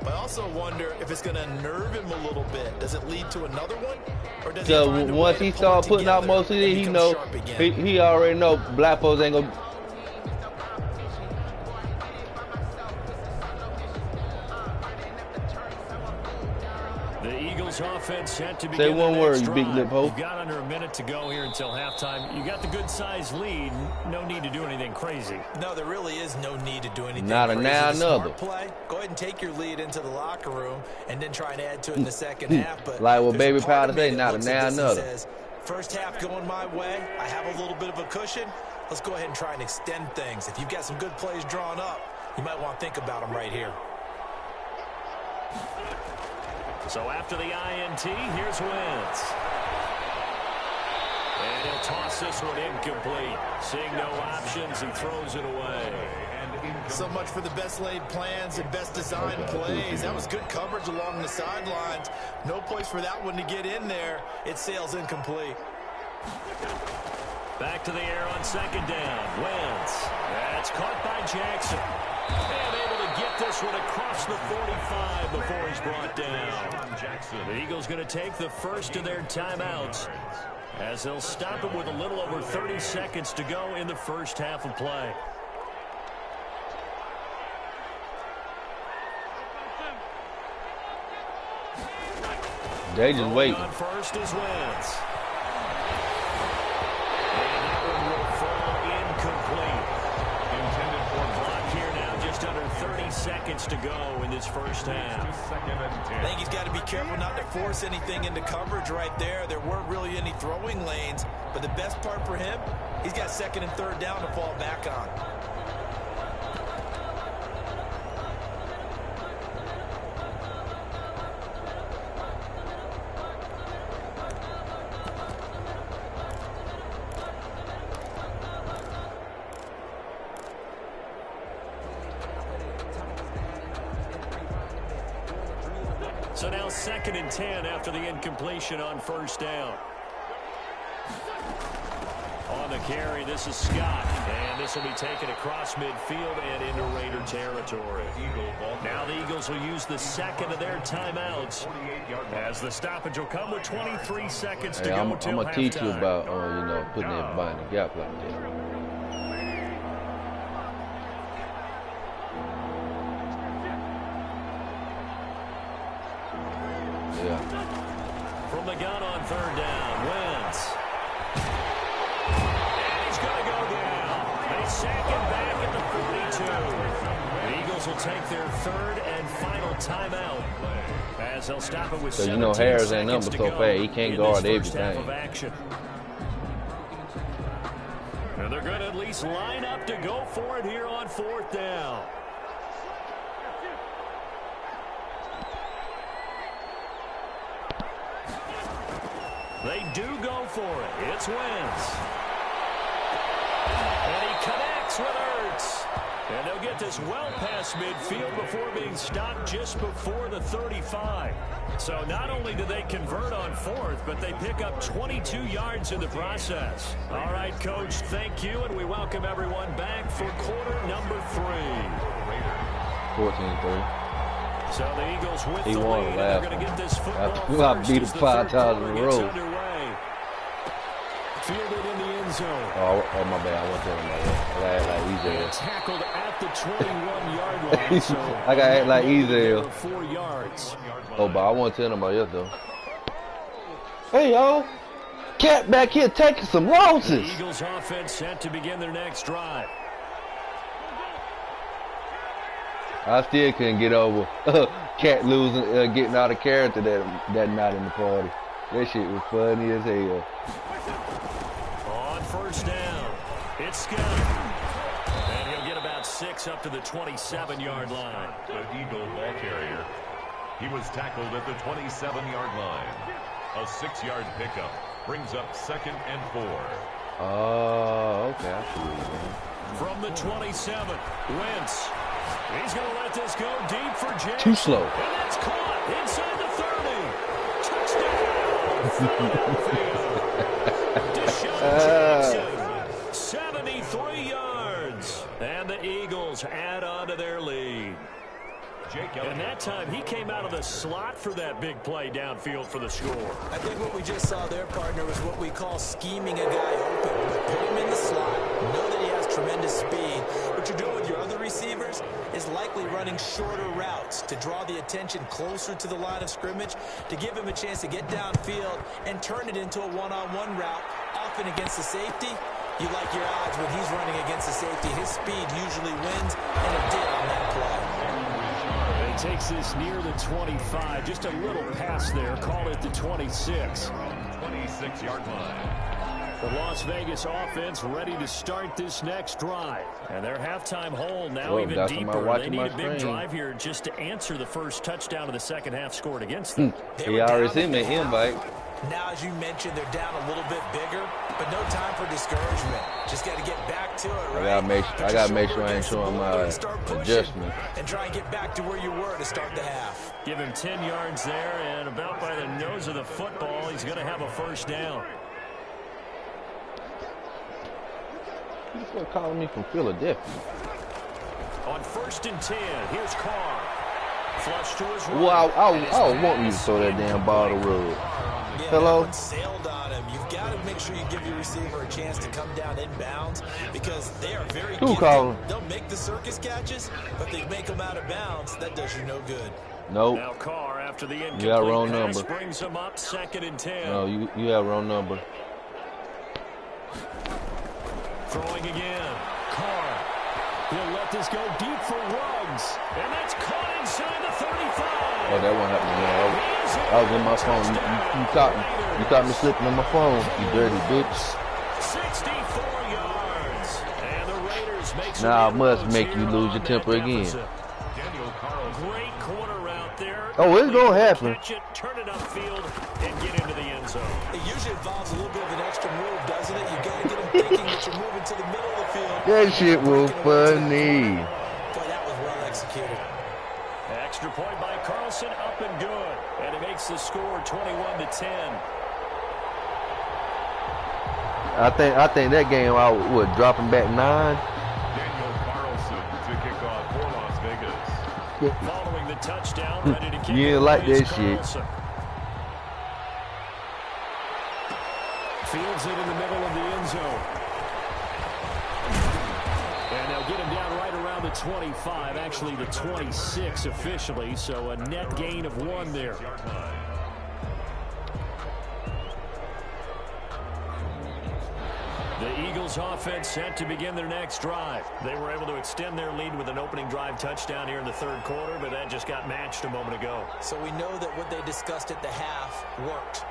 I also wonder if it's going to nerve him a little bit. Does it lead to another one? Or does he So find a once way he to start pull it putting out together most of it, and he become know sharp again? he already know black folks ain't gonna. The Eagles offense set to begin. Say one the word, next you big drive. lip hole. You've got under a minute to go here until halftime. You got the good size lead. No need to do anything crazy. No, there really is no need to do anything Not a crazy. now, The smart another. play, go ahead and take your lead into the locker room and then try and add to it in the second half. But Like what there's Baby a part of Powder me say, that not a looks at now, this and another. says, first half going my way, I have a little bit of a cushion. Let's go ahead and try and extend things. If you've got some good plays drawn up, you might want to think about them right here. So after the INT, here's Wentz. And he'll toss this one incomplete. Seeing no options, he throws it away. So much for the best laid plans and best designed plays. That was good coverage along the sidelines. No place for that one to get in there. It sails incomplete. Back to the air on 2nd down. Wentz. That's caught by Jackson. And able to get this one across the 45 before he's brought down. The Eagles going to take the first of their timeouts as they'll stop it with a little over 30 seconds to go in the first half of play. They just waiting. On first is Wentz. And that one will fall incomplete. Intended for a block here now. Just under 30 seconds to go in this first half. I think he's got to be careful not to force anything into coverage right there. There weren't really any throwing lanes. But the best part for him, he's got 2nd and 3rd down to fall back on. So now 2nd and 10 after the incompletion on first down. On the carry, this is Scott. And this will be taken across midfield and into Raider territory. Now the Eagles will use the 2nd of their timeouts as the stoppage will come with 23 seconds to Hey, go I'm till gonna teach you halftime. about putting everybody in the gap like that. Yeah. From the gun on 3rd down, Wentz. And he's going to go down. They sack him back at the 42. The Eagles will take their 3rd and final timeout as they'll stop it with 17 you know Harris ain't seconds number to so go fast, he can't in guard this first half everything. of action. And they're going to at least line up to go for it here on 4th down. They do go for it. It's Wentz. And he connects with Ertz. And they'll get this well past midfield before being stopped just before the 35. So not only do they convert on fourth, but they pick up 22 yards in the process. All right, Coach, thank you, and we welcome everyone back for quarter number 3. 14-3. So the Eagles with He the won lead, and last they're going to get this one. football I first beat him as the 5 third times in quarter a gets row. underway. Fielded in the end zone. Oh, my bad. I wasn't telling about that. I got like Ezel. Tackled at the 21-yard line. So I got act like Ezel. 4 yards. Oh, but I wasn't telling about it though. Hey, yo. Cat back here taking some losses. The Eagles offense set to begin their next drive. I still couldn't get over Cat losing, getting out of character that night in the party. That shit was funny as hell. On first down, it's Scott. And he'll get about 6 up to the 27-yard line. The Eagle ball carrier. He was tackled at the 27-yard line. A 6-yard pickup brings up 2nd and 4. Oh, okay. I see what you're doing. From the 27, Wentz. He's going to let this go deep for Jackson. Too slow. And that's caught inside the 30. Touchdown. Deshaun Jackson. 73 yards. And the Eagles add on to their lead. And that time, he came out of the slot for that big play downfield for the score. I think what we just saw there, partner, was what we call scheming a guy open. Put him in the slot. Know that he has tremendous speed. What you're doing with your other receivers is likely running shorter routes to draw the attention closer to the line of scrimmage, to give him a chance to get downfield and turn it into a one-on-one route, often against the safety. You like your odds when he's running against the safety. His speed usually wins, and it did on that play. He takes this near the 25. Just a little pass there. Call it the 26. 26-yard line. The Las Vegas offense ready to start this next drive. And their halftime hole now even deeper. They need a big drive here just to answer the first touchdown of the second half scored against them. He already sent me an invite. Now, as you mentioned, they're down a little bit bigger, but no time for discouragement. Just got to get back to it, right? I gotta make sure I ain't showing my adjustment. And try and get back to where you were to start the half. Give him 10 yards there, and about by the nose of the football, he's going to have a first down. He's gonna call me from Philadelphia. On 1st and 10, here's Carr. Flush to his right. Well, I want you to throw that damn ball to Ruggs. Yeah, Hello? that one sailed on him. You've got to make sure you give your receiver a chance to come down inbounds because they are very Who gifted. called? They'll make the circus catches, but they make them out of bounds. That does you no good. Nope. Now Carr, after the incomplete You got wrong pass, number. brings him up 2nd and 10. No, you have wrong number. Throwing again. Carr. He'll let this go deep for Ruggs. And that's caught inside the 35. Oh, that won't happen to me. I was in my phone. You caught me slipping on my phone, you dirty bitch. 64 yards. And the Raiders make some Now I must inroads make you here lose on your temper that again. deficit. Great corner route there. Oh, it's gonna happen. Catch it, turn it upfield, and get into the end zone. It usually involves a little bit of an extra move, doesn't it? You've got to get them thinking that you're moving to the middle of the field. That shit was funny. Boy, that was well executed. Extra point by Carlson, up and good. And it makes the score 21-10. I think that game I would dropping back 9. Daniel Carlson to kick off for Las Vegas. Following the touchdown, ready to kick You ain't it like is that shit. Carlson. Fields it in the middle of the end zone. And they'll get him down right around the 25, actually the 26 officially, so a net gain of 1 there. The Eagles offense set to begin their next drive. They were able to extend their lead with an opening drive touchdown here in the 3rd quarter, but that just got matched a moment ago. So we know that what they discussed at the half worked.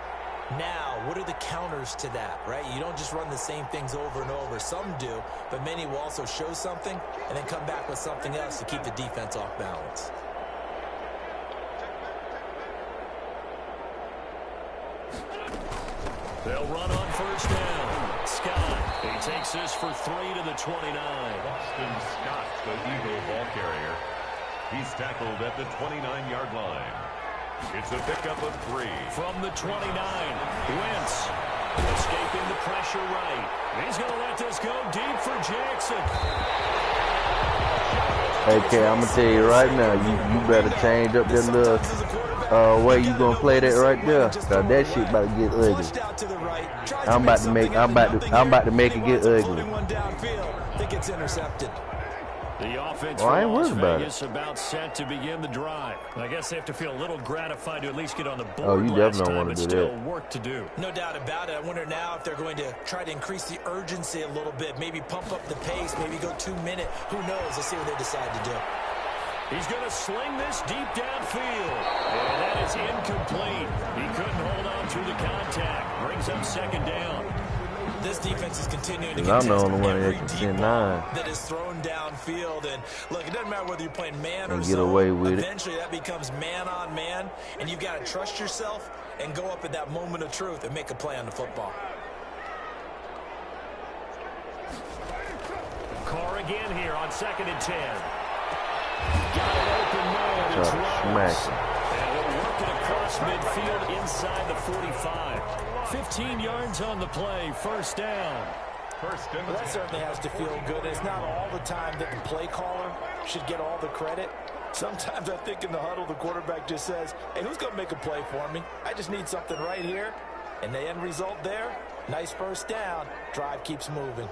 Now, what are the counters to that, right? You don't just run the same things over and over. Some do, but many will also show something and then come back with something else to keep the defense off balance. They'll run on first down. Scott, he takes this for 3 to the 29. Boston Scott, the Eagle ball carrier. He's tackled at the 29-yard line. It's a pickup of 3. From the 29, Wentz escaping the pressure right. He's going to let this go deep for Jackson. Hey, K, I'm going to tell you right now, you better change up that little way you going to play that right there. Cause that shit about to get ugly. I'm about to make it get ugly. Think it's intercepted. The offense I ain't for worried Las about Vegas about set to begin the drive. I guess they have to feel a little gratified to at least get on the board. Oh, you last definitely time, want but to do still that. work to do. No doubt about it. I wonder now if they're going to try to increase the urgency a little bit, maybe pump up the pace, maybe go 2-minute. Who knows? Let's see what they decide to do. He's going to sling this deep downfield. And that is incomplete. He couldn't hold on through the contact. Brings up second down. This defense is continuing to I'm the contest only one every that can deep send ball 9. that is thrown downfield. And look, it doesn't matter whether you're playing man or And get zone. away with it. Eventually, that becomes man on man, and you've got to trust yourself and go up at that moment of truth and make a play on the football. Carr again here on 2nd and 10. Got an open man. It's Rose. And we're working across midfield inside the 45. 15 yards on the play, first down. Well, that certainly has to feel good. It's not all the time that the play caller should get all the credit. Sometimes I think in the huddle, the quarterback just says, hey, who's going to make a play for me? I just need something right here. And the end result there, nice first down. Drive keeps moving.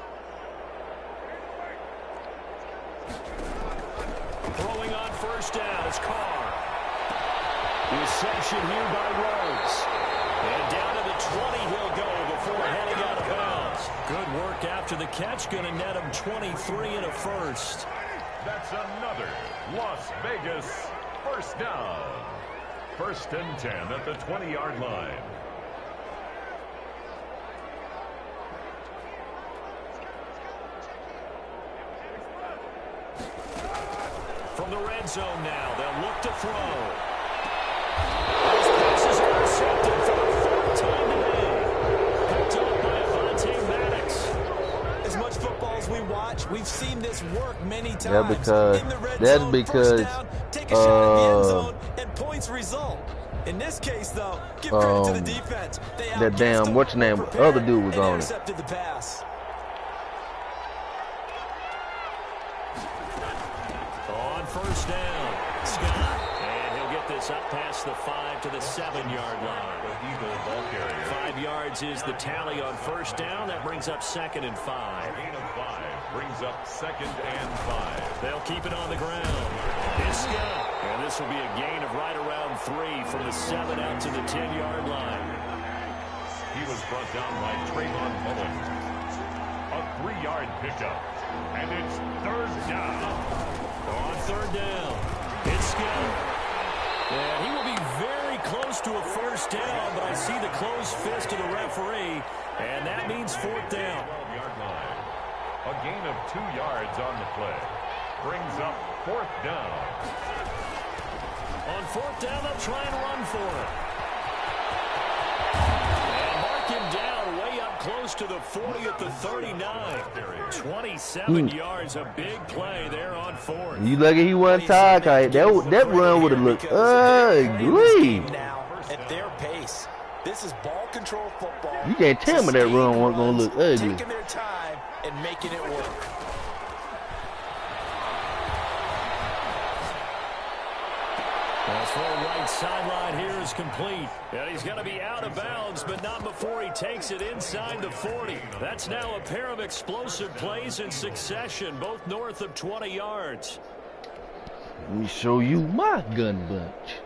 Throwing on first down is Carr. Reception here by Rose. And down to the 20 he'll go before heading out of bounds. Good work after the catch. Going to net him 23 and a first. That's another Las Vegas first down. 1st and 10 at the 20-yard line. From the red zone now, they'll look to throw. This pass is intercepted for the 4th time today. Picked up by Avonte Maddox. As much football as we watch, we've seen this work many times. Yeah, because in the red that's zone, because first down, take a shot at the end zone, and points result. In this case, though, give credit to the defense. They that damn what's your name other dude was on it. Intercepted the pass. On first down, Scott. And he'll get this up past the 5 to the 7-yard line. Eagle ball carrier. 5 yards is the tally on first down. That brings up 2nd and 5. Gain of 5 brings up 2nd and 5. They'll keep it on the ground. It's Scott. And this will be a gain of right around 3 from the 7 out to the 10-yard line. He was brought down by Trayvon Mullen. A 3-yard pickup. And it's 3rd down. On 3rd down, it's Scott. And he will be very close to a first down, but I see the closed fist of the referee, and that means 4th down. 12-yard line. A gain of 2 yards on the play. Brings up 4th down. On 4th down, they'll try and run for it. And mark him down way up close to the 40 at the 39. 27 yards, a big play there on 4th. You lucky he wasn't tired. That run would have looked ugly. Now at their pace. This is ball control football. You can't tell me that run wasn't gonna look ugly. Taking their time and making it work. As for right sideline here is complete. And he's going to be out of bounds, but not before he takes it inside the 40. That's now a pair of explosive plays in succession, both north of 20 yards. Let me show you my gun bunch.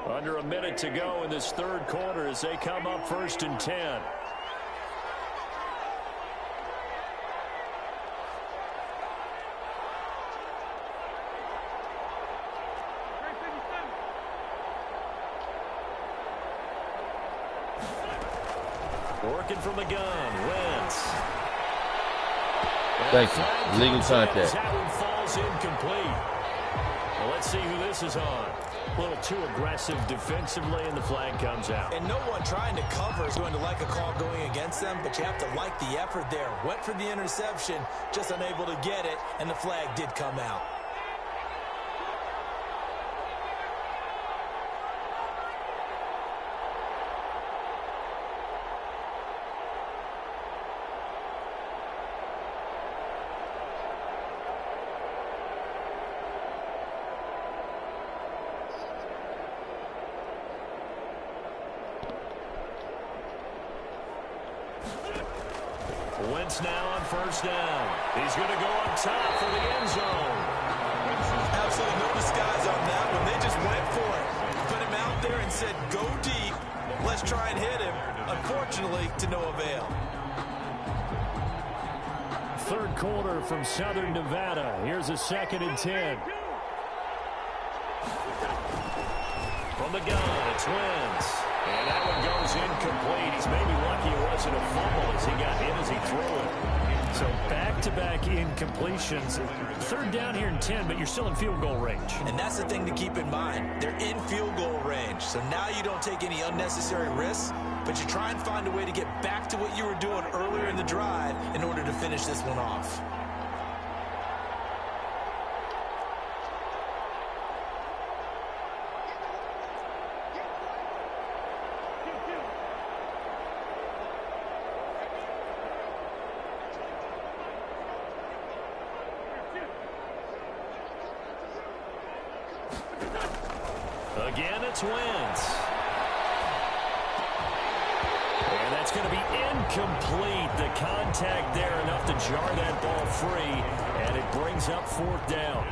Under a minute to go in this 3rd quarter as they come up 1st and 10. Working from the gun, Wentz. Thank you. Legal contact. That one falls incomplete. Well, let's see who this is on. A little too aggressive defensively, and the flag comes out. And no one trying to cover is going to like a call going against them, but you have to like the effort there. Went for the interception, just unable to get it, and the flag did come out. Wentz now on first down. He's going to go up top for the end zone. Absolutely no disguise on that one. They just went for it. Put him out there and said, go deep. Let's try and hit him. Unfortunately, to no avail. Third quarter from Southern Nevada. Here's a 2nd and 10. From the gun, it's Wentz. And that one goes incomplete. He's maybe lucky it wasn't a fumble as he got hit as he threw it. So back-to-back incompletions. 3rd down here and 10, but you're still in field goal range. And that's the thing to keep in mind. They're in field goal range. So now you don't take any unnecessary risks, but you try and find a way to get back to what you were doing earlier in the drive in order to finish this one off. Again, it's Wentz. And that's going to be incomplete. The contact there enough to jar that ball free, and it brings up 4th down.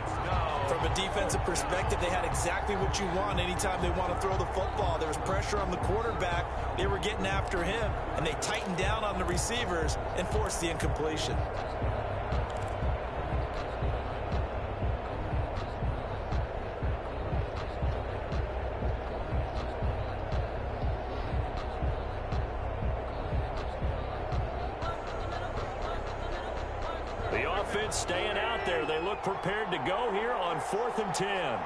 From a defensive perspective, they had exactly what you want anytime they want to throw the football. There was pressure on the quarterback. They were getting after him, and they tightened down on the receivers and forced the incompletion. The offense staying out there. They look prepared to go here on 4th and 10.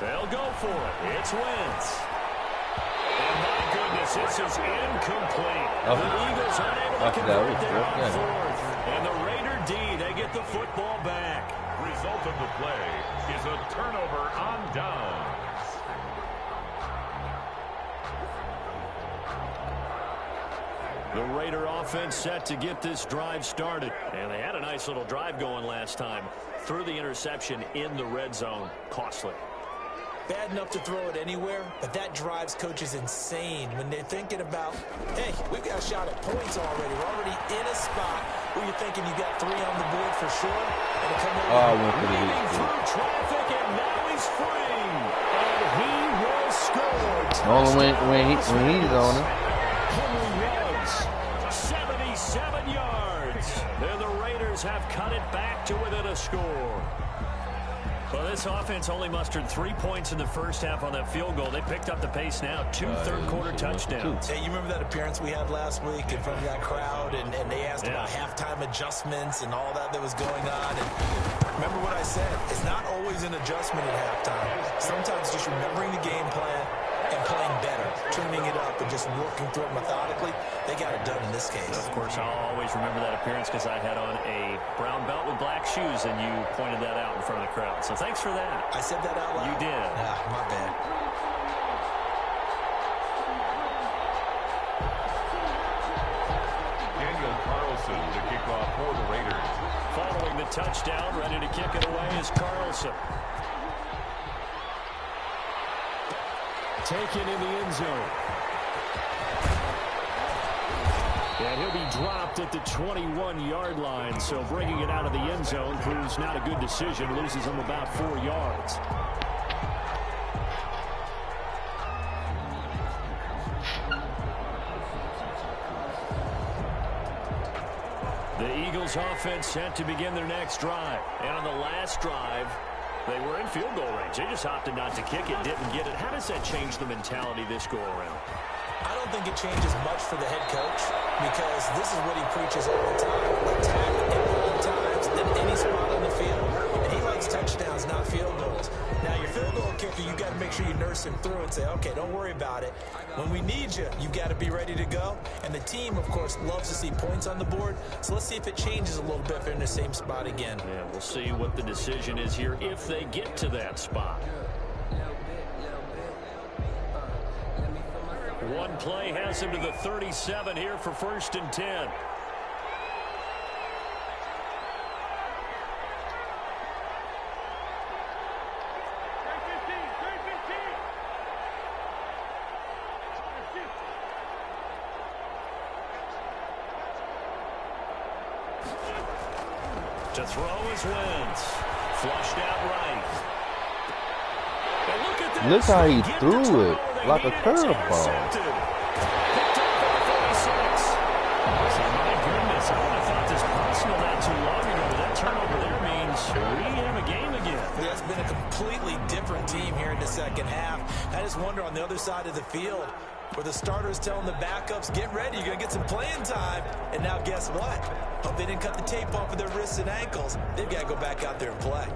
They'll go for it. It's Wentz. And my goodness, this is incomplete. The Eagles unable to convert there on 4th. And the Raider D, they get the football back. Result of the play is a turnover on downs. The Raider offense set to get this drive started. And they had a nice little drive going last time. Threw the interception in the red zone. Costly. Bad enough to throw it anywhere, but that drives coaches insane when they're thinking about, hey, we've got a shot at points already. We're already in a spot where you're thinking you got 3 on the board for sure. And it come over weaving through traffic, and now he's free. And he will score. Only when he's on it. Henry Ruggs, 77 yards. And the Raiders have cut it back to within a score. Well, this offense only mustered 3 points in the first half on that field goal. They picked up the pace now. 2 third-quarter touchdowns. Hey, you remember that appearance we had last week in front of that crowd, and they asked about halftime adjustments and all that was going on. And remember what I said, it's not always an adjustment at halftime. Sometimes just remembering the game plan and playing better, tuning it up and just working through it methodically. They got it done in this case. Of course, I'll always remember that appearance because I had on a brown belt with black shoes, and you pointed that out in front of the crowd. So thanks for that. I said that out loud? You did. My bad. Daniel Carlson to kick off for the Raiders. Following the touchdown, ready to kick it away is Carlson. Taken in the end zone. And he'll be dropped at the 21-yard line, so bringing it out of the end zone proves not a good decision. Loses him about 4 yards. The Eagles offense set to begin their next drive. And on the last drive, They were in field goal range. They just opted not to kick it, didn't get it. How does that change the mentality this go around? I don't think it changes much for the head coach because this is what he preaches all the time. Attack at all times in any spot on the field. And he likes touchdowns, not field goals. Now, your field goal kicker, you got to make sure you nurse him through and say, okay, don't worry about it. When we need you, you got to be ready to go. And the team, of course, loves to see points on the board. So let's see if it changes a little bit if they're in the same spot again. Yeah, we'll see what the decision is here if they get to that spot. One play has him to the 37 here for 1st and 10. To throw is Wentz. Flushed out right. And look at this. Look how he threw it, like a curveball. Picked up at the 46. So, my goodness, I would have thought this personal not too long ago, but that turnover there means we have a game again. Yeah, it's been a completely different team here in the second half. I just wonder on the other side of the field, where the starters telling the backups, get ready, you're going to get some playing time. And now guess what? Hope they didn't cut the tape off of their wrists and ankles. They've got to go back out there and play.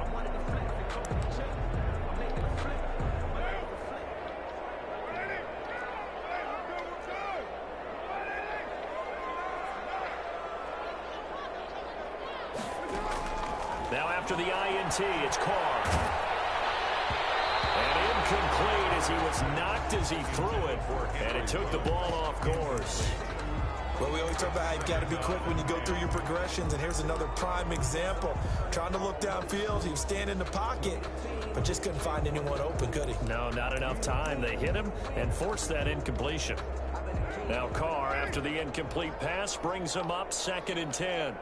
Now after the INT, it's Carr. And incomplete as he was knocked as he threw it. And it took the ball off course. Well, we always talk about how you've got to be quick when you go through your progressions, and here's another prime example. Trying to look downfield, he was standing in the pocket, but just couldn't find anyone open, could he? No, not enough time. They hit him and forced that incompletion. Now Carr, after the incomplete pass, brings him up 2nd and 10.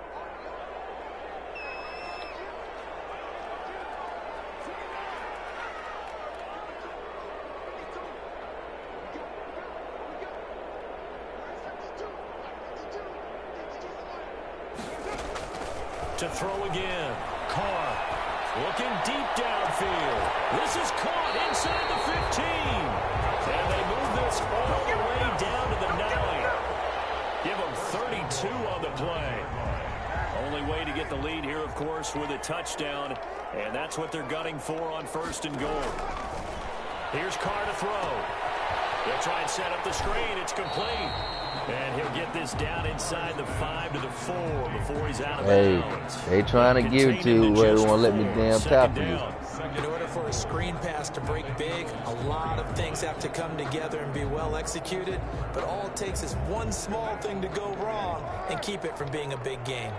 To throw again. Carr looking deep downfield. This is caught inside the 15. And they move this all the way down to the 9. Give them 32 on the play. Only way to get the lead here, of course, with a touchdown. And that's what they're gunning for on 1st and goal. Here's Carr to throw. They'll try and set up the screen. It's complete. And he'll get this down inside the 5 to the 4 before he's out of bounds. They trying to give it to where they won't let me damn tackle you. In order for a screen pass to break big, a lot of things have to come together and be well executed. But all it takes is one small thing to go wrong and keep it from being a big game.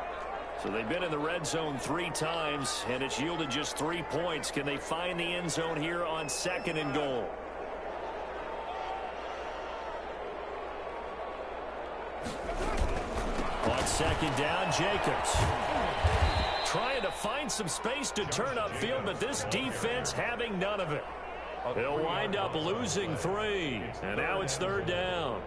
So they've been in the red zone 3 times, and it's yielded just 3 points. Can they find the end zone here on 2nd and goal? On 2nd down, Jacobs. Trying to find some space to turn upfield, but this defense having none of it. They'll wind up losing 3, and now it's 3rd down.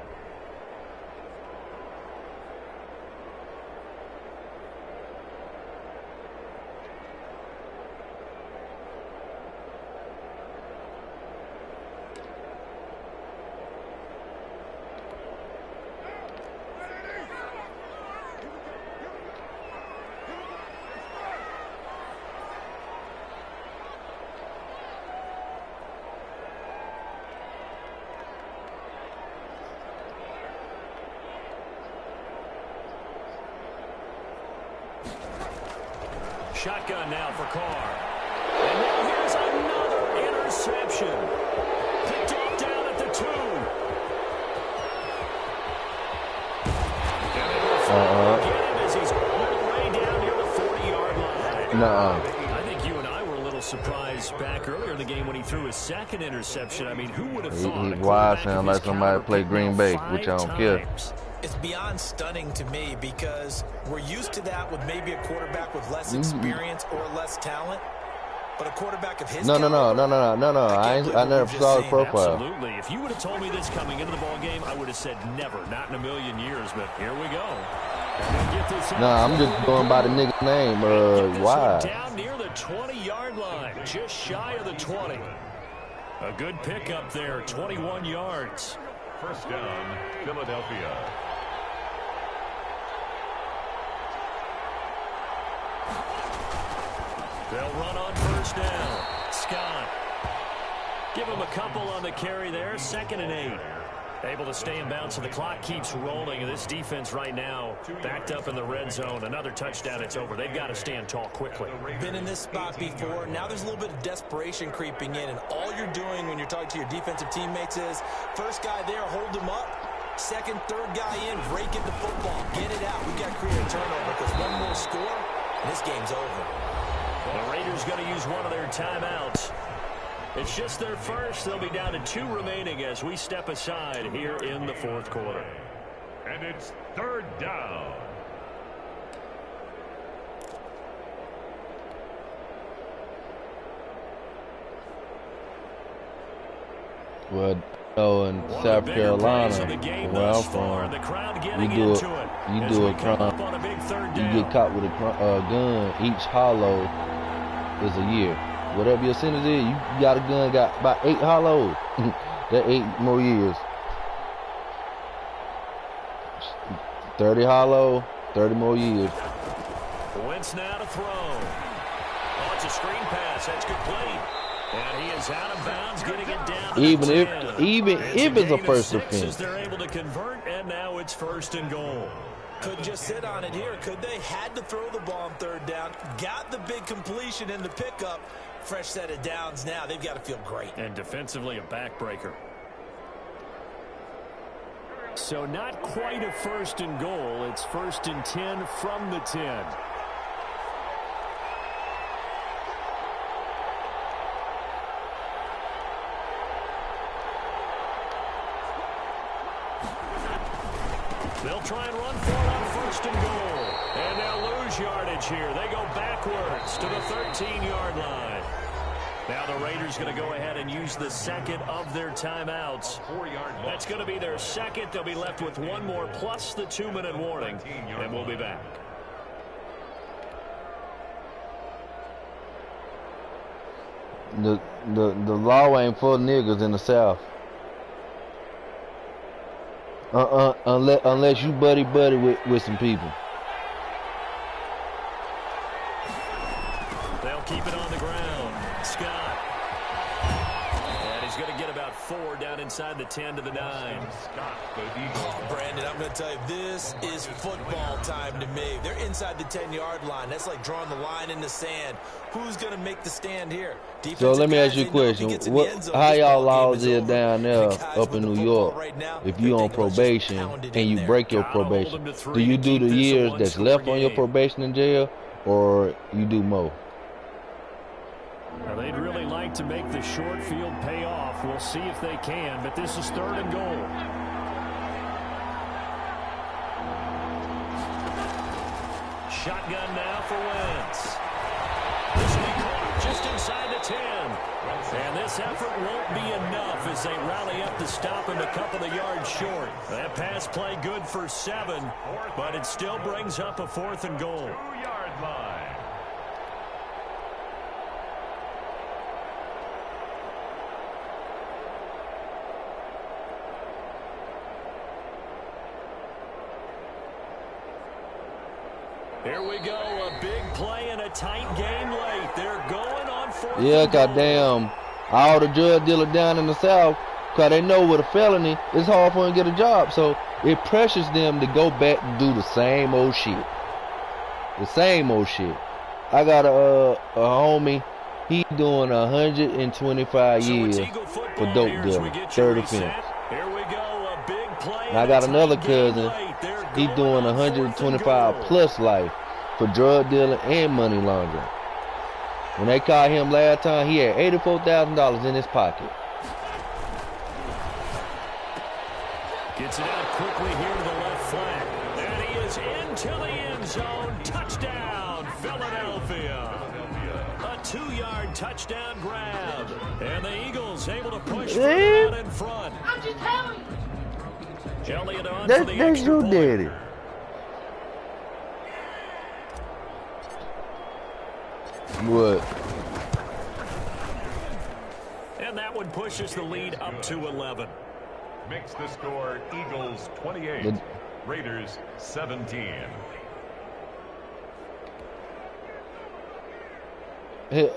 Shotgun now for Carr. And now here's another interception. Picked off down at the 2. And they will finally get him as he's all the way down near the 40-yard line. I think you and I were a little surprised back earlier in the game when he threw his 2nd interception. I mean, who would have thought? He's wide, sound like somebody played Green Bay, which I don't care. It's beyond stunning to me because we're used to that with maybe a quarterback with less experience or less talent. But a quarterback of his No. I never saw the profile. Absolutely. If you would have told me this coming into the ball game, I would have said never, not in a million years. But here we go. Nah, I'm just going by the nigga's name. Why? Down near the 20-yard line, just shy of the 20. A good pickup there, 21 yards. First down, Philadelphia. They'll run on first down. Scott. Give him a couple on the carry there. 2nd and 8. Able to stay in bounds, so the clock keeps rolling. This defense right now backed up in the red zone. Another touchdown, it's over. They've got to stand tall quickly. Been in this spot before. Now there's a little bit of desperation creeping in, and all you're doing when you're talking to your defensive teammates is first guy there, hold him up. Second, third guy in, rake at the football. Get it out. We got to create a turnover because one more score, and this game's over. The Raiders going to use one of their timeouts. It's just their first. They'll be down to 2 remaining as we step aside here in the 4th quarter. And it's 3rd down. Well, in South Carolina, where I'm from, you do a crime. You get caught with a gun. Each hollow is a year. Whatever your sentence is, you got a gun, got about 8 hollows. That 8 more years. 30 hollow, 30 more years. Wentz now to throw. Oh, it's a screen pass. That's complete. And he is out of bounds, getting it down to even if it's a first offense. They're able to convert, and now it's 1st and goal. Couldn't just sit on it here, could they? Had to throw the ball on 3rd down. Got the big completion in the pickup. Fresh set of downs now. They've got to feel great. And defensively, a backbreaker. So not quite a 1st and goal. It's 1st and 10 from the 10. They'll try and run for it on 1st and goal. And they'll lose yardage here. They go backwards to the 13-yard line. Now the Raiders going to go ahead and use the 2nd of their timeouts. That's going to be their 2nd. They'll be left with 1 more plus the 2-minute warning. And we'll be back. The law ain't for niggas in the South. Unless you buddy with some people. They'll keep it on the ground. Scott. And he's going to get about 4 down inside the 10 to the 9. Brandon, I'm going to tell you, this is football time to me. They're inside the 10-yard line. That's like drawing the line in the sand. Who's going to make the stand here? So let me ask you a question. How y'all laws is down there up in New York? If you on probation and you break your probation, do you do the years that's left on your probation in jail, or you do more? Now they'd really like to make the short field pay off. We'll see if they can, but this is 3rd and goal. Shotgun now for Wentz. This will be caught just inside the 10. And this effort won't be enough as they rally up to stop him a couple of yards short. That pass play good for 7, but it still brings up a 4th and goal. 2-yard line. Here we go, a big play in a tight game late. They're going on 4th. Yeah, goddamn. All the drug dealers down in the South, because they know with a felony, it's hard for them to get a job. So it pressures them to go back and do the same old shit. The same old shit. I got a homie, he doing 125 years for dope dealing, 3rd offense. Here we go, a big play. And I got another cousin, he doing 125 plus life for drug dealing and money laundering. When they caught him last time, he had $84,000 in his pocket. Gets it out quickly here to the left flank. And he is into the end zone. Touchdown, Philadelphia. A 2-yard touchdown grab. And the Eagles able to push out in front. I'm just telling you. Elliott on That's for the extra your point. daddy. What? And that one pushes the lead up to 11. Makes the score Eagles 28, Raiders 17. Hey.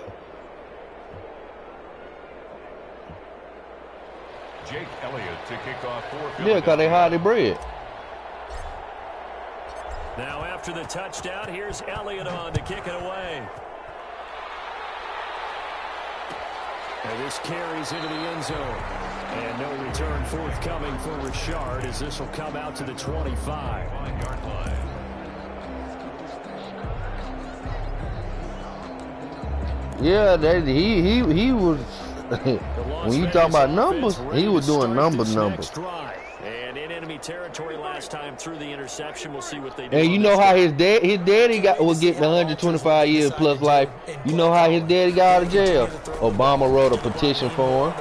Jake Elliott to kick off for Philadelphia. Yeah, because they highly bred. Now after the touchdown, here's Elliott on to kick it away. And this carries into the end zone. And no return forthcoming for Richard as this will come out to the 25. 5-yard line. Yeah, he was. When you talk about numbers, he was doing numbers. And in enemy territory last time through the interception. We'll see what they do. And you know how his daddy was getting 125 years plus life. You know how his daddy got out of jail? Obama wrote a petition for him.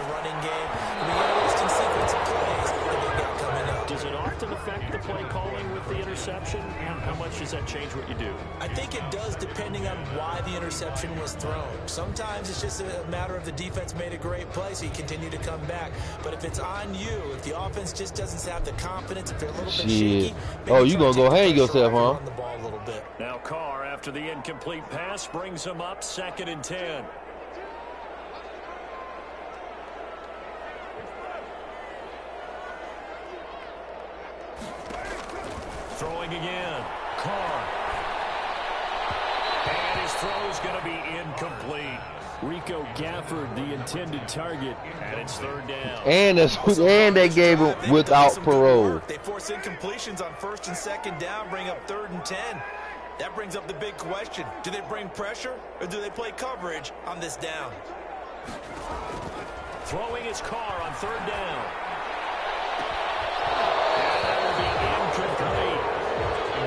Does it often affect the play calling with the interception? How much does that change what you do? I think it does, depending on why the interception was thrown. Sometimes it's just a matter of the defense made a great play, so you continue to come back. But if it's on you, if the offense just doesn't have the confidence, if they're a little bit shaky, oh, you gonna go hang yourself, huh? Run the ball a little bit. Now Carr, after the incomplete pass, brings him up 2nd and 10. Throwing again. Carr. And his throw is going to be incomplete. Rico Gafford, the intended target, and it's 3rd down. And they gave him without parole. They force incompletions on 1st and 2nd down, bring up 3rd and 10. That brings up the big question. Do they bring pressure, or do they play coverage on this down? Throwing his Carr on 3rd down. And that will be incomplete.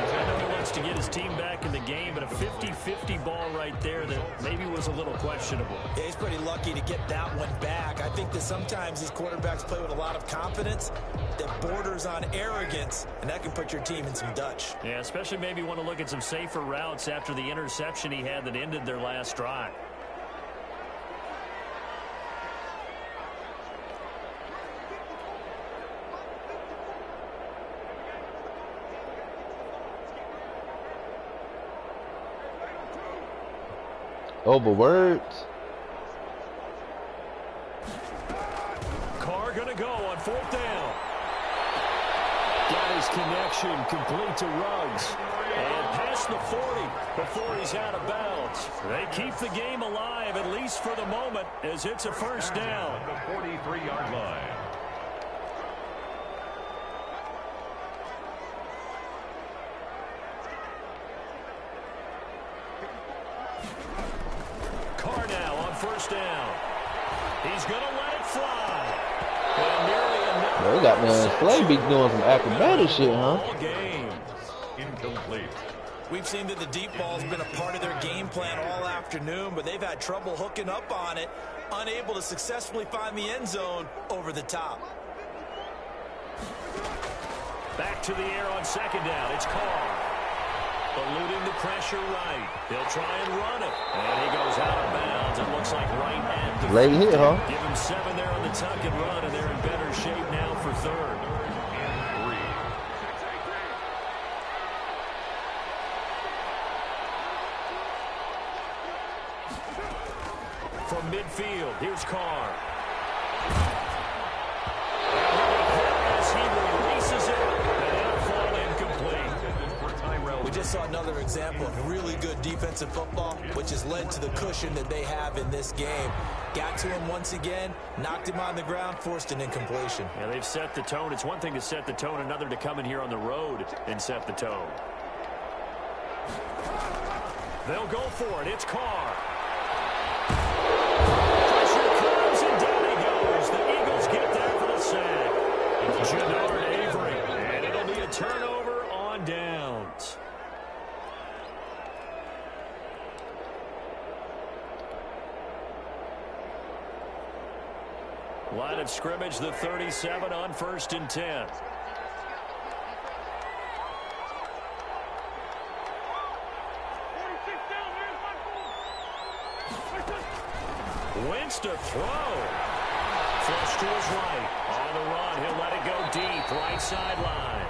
I know he wants to get his team back in the game, but a 50-50 ball right there that maybe was a little questionable. Yeah, he's pretty lucky to get that one back. I think that sometimes these quarterbacks play with a lot of confidence that borders on arrogance, and that can put your team in some Dutch. Yeah, especially maybe want to look at some safer routes after the interception he had that ended their last drive. Over words. Carr going to go on 4th down. Got his connection complete to Ruggs. And past the 40 before he's out of bounds. They keep the game alive, at least for the moment, as it's a 1st down. The 43-yard line. Carr now on 1st down. He's going to let it fly. And nearly another. They got man Slay be doing some acrobatic shit, huh? Game. Incomplete. We've seen that the deep ball has been a part of their game plan all afternoon, but they've had trouble hooking up on it, unable to successfully find the end zone over the top. Back to the air on 2nd down. It's Carr. Eluding the pressure right. They'll try and run it. And he goes out of bounds. It looks like right at the Late hit, huh? Give him 7 there on the tuck and run, and they're in better shape now for 3rd. And 3. From midfield, here's Carr. As he releases it, and it'll fall incomplete. We just saw another example of really good defensive football, which has led to the cushion that they have in this game. Got to him once again, knocked him on the ground, forced an incompletion. Yeah, they've set the tone. It's one thing to set the tone, another to come in here on the road and set the tone. They'll go for it. It's Carr. Pressure comes, and down he goes. The Eagles get there for the sack. Jannard Avery, and it'll be a turnover on downs. Line of scrimmage, the 37 on 1st and 10. Wentz to throw. Flush to his right. On the run, he'll let it go deep. Right sideline.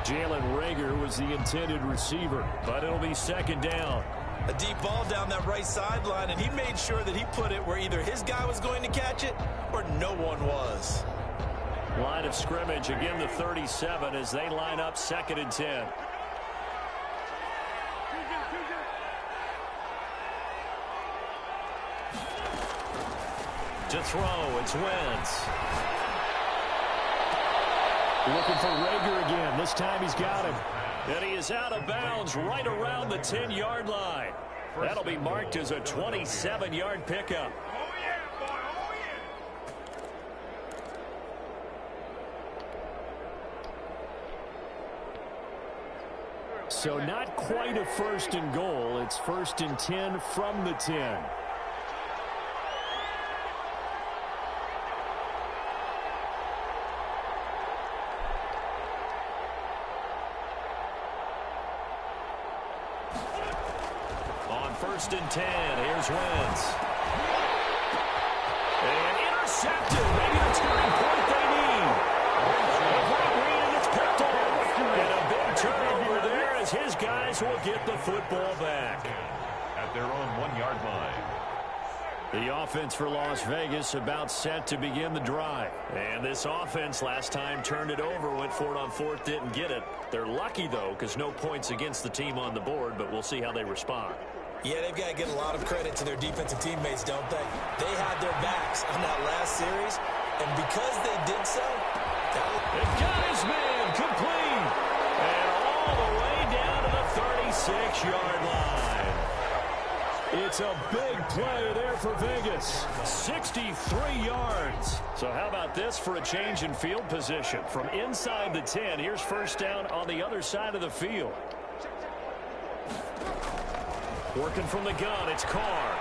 Jalen Reagor was the intended receiver, but it'll be second down. A deep ball down that right sideline, and he made sure that he put it where either his guy was going to catch it or no one was. Line of scrimmage, again the 37 as they line up 2nd and 10. To throw, it's Wentz. Looking for Reagor again. This time he's got him. And he is out of bounds right around the 10-yard line. That'll be marked as a 27-yard pickup. So not quite a 1st and goal. It's 1st and 10 from the 10. On 1st and 10, here's Wentz. And intercepted. Maybe the turning point they need. And it's picked off. And a big turnover there as his guys will get the football back. At their own 1-yard line. The offense for Las Vegas about set to begin the drive. And this offense last time turned it over, went for it on 4th, didn't get it. They're lucky, though, because no points against the team on the board, but we'll see how they respond. Yeah, they've got to give a lot of credit to their defensive teammates, don't they? They had their backs on that last series, and because they did so, they've got his man complete. And all the way down to the 36-yard line. It's a big play there for Vegas. 63 yards. So how about this for a change in field position? From inside the 10, here's 1st down on the other side of the field. Working from the gun, it's Carr.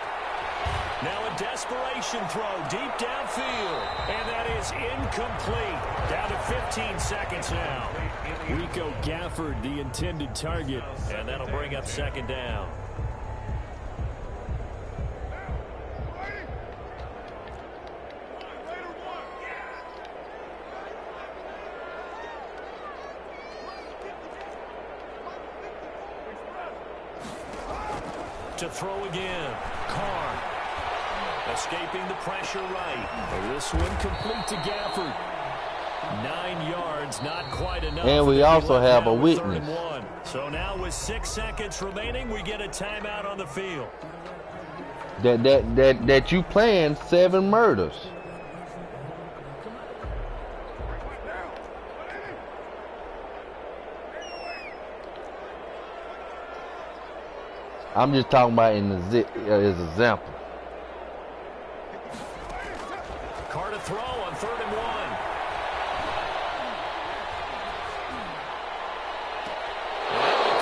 Now a desperation throw deep downfield. And that is incomplete. Down to 15 seconds now. Rico Gafford, the intended target. And that'll bring up 2nd down. To throw again. Carr. Escaping the pressure right. This one complete to Gafford. 9 yards, not quite enough. And we also have a witness. So now with 6 seconds remaining, we get a timeout on the field. That you planned 7 murders. I'm just talking about in as example. Carr to throw on 3rd and 1.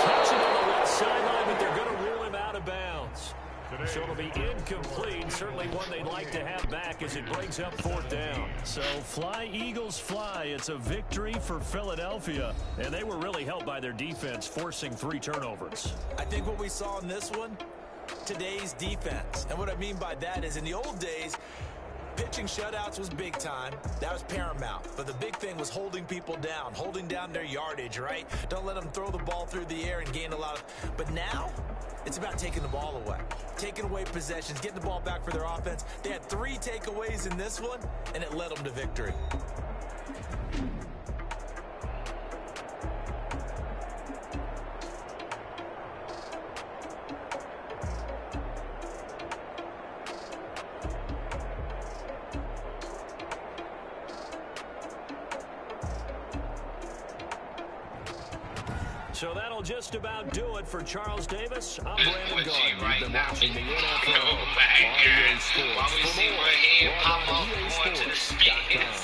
Catch it on the left sideline, but they're going to rule him out of bounds. So it'll be incomplete. Certainly one they'd like to have back as it brings up 4th down. So fly, Eagles, fly. It's a victory for Philadelphia. And they were really helped by their defense, forcing 3 turnovers. I think what we saw in this one, today's defense. And what I mean by that is in the old days, pitching shutouts was big time. That was paramount. But the big thing was holding people down, holding down their yardage, right? Don't let them throw the ball through the air and gain a lot of... But now, it's about taking the ball away. Taking away possessions, getting the ball back for their offense. They had 3 takeaways in this one, and it led them to victory. So that'll just about do it for Charles Davis. I'm Brandon Gardner. You've right been now. watching the NFL Oh my on EA God. Sports. While we For see more, my head log pop on off to going to the EASports.com. speakers.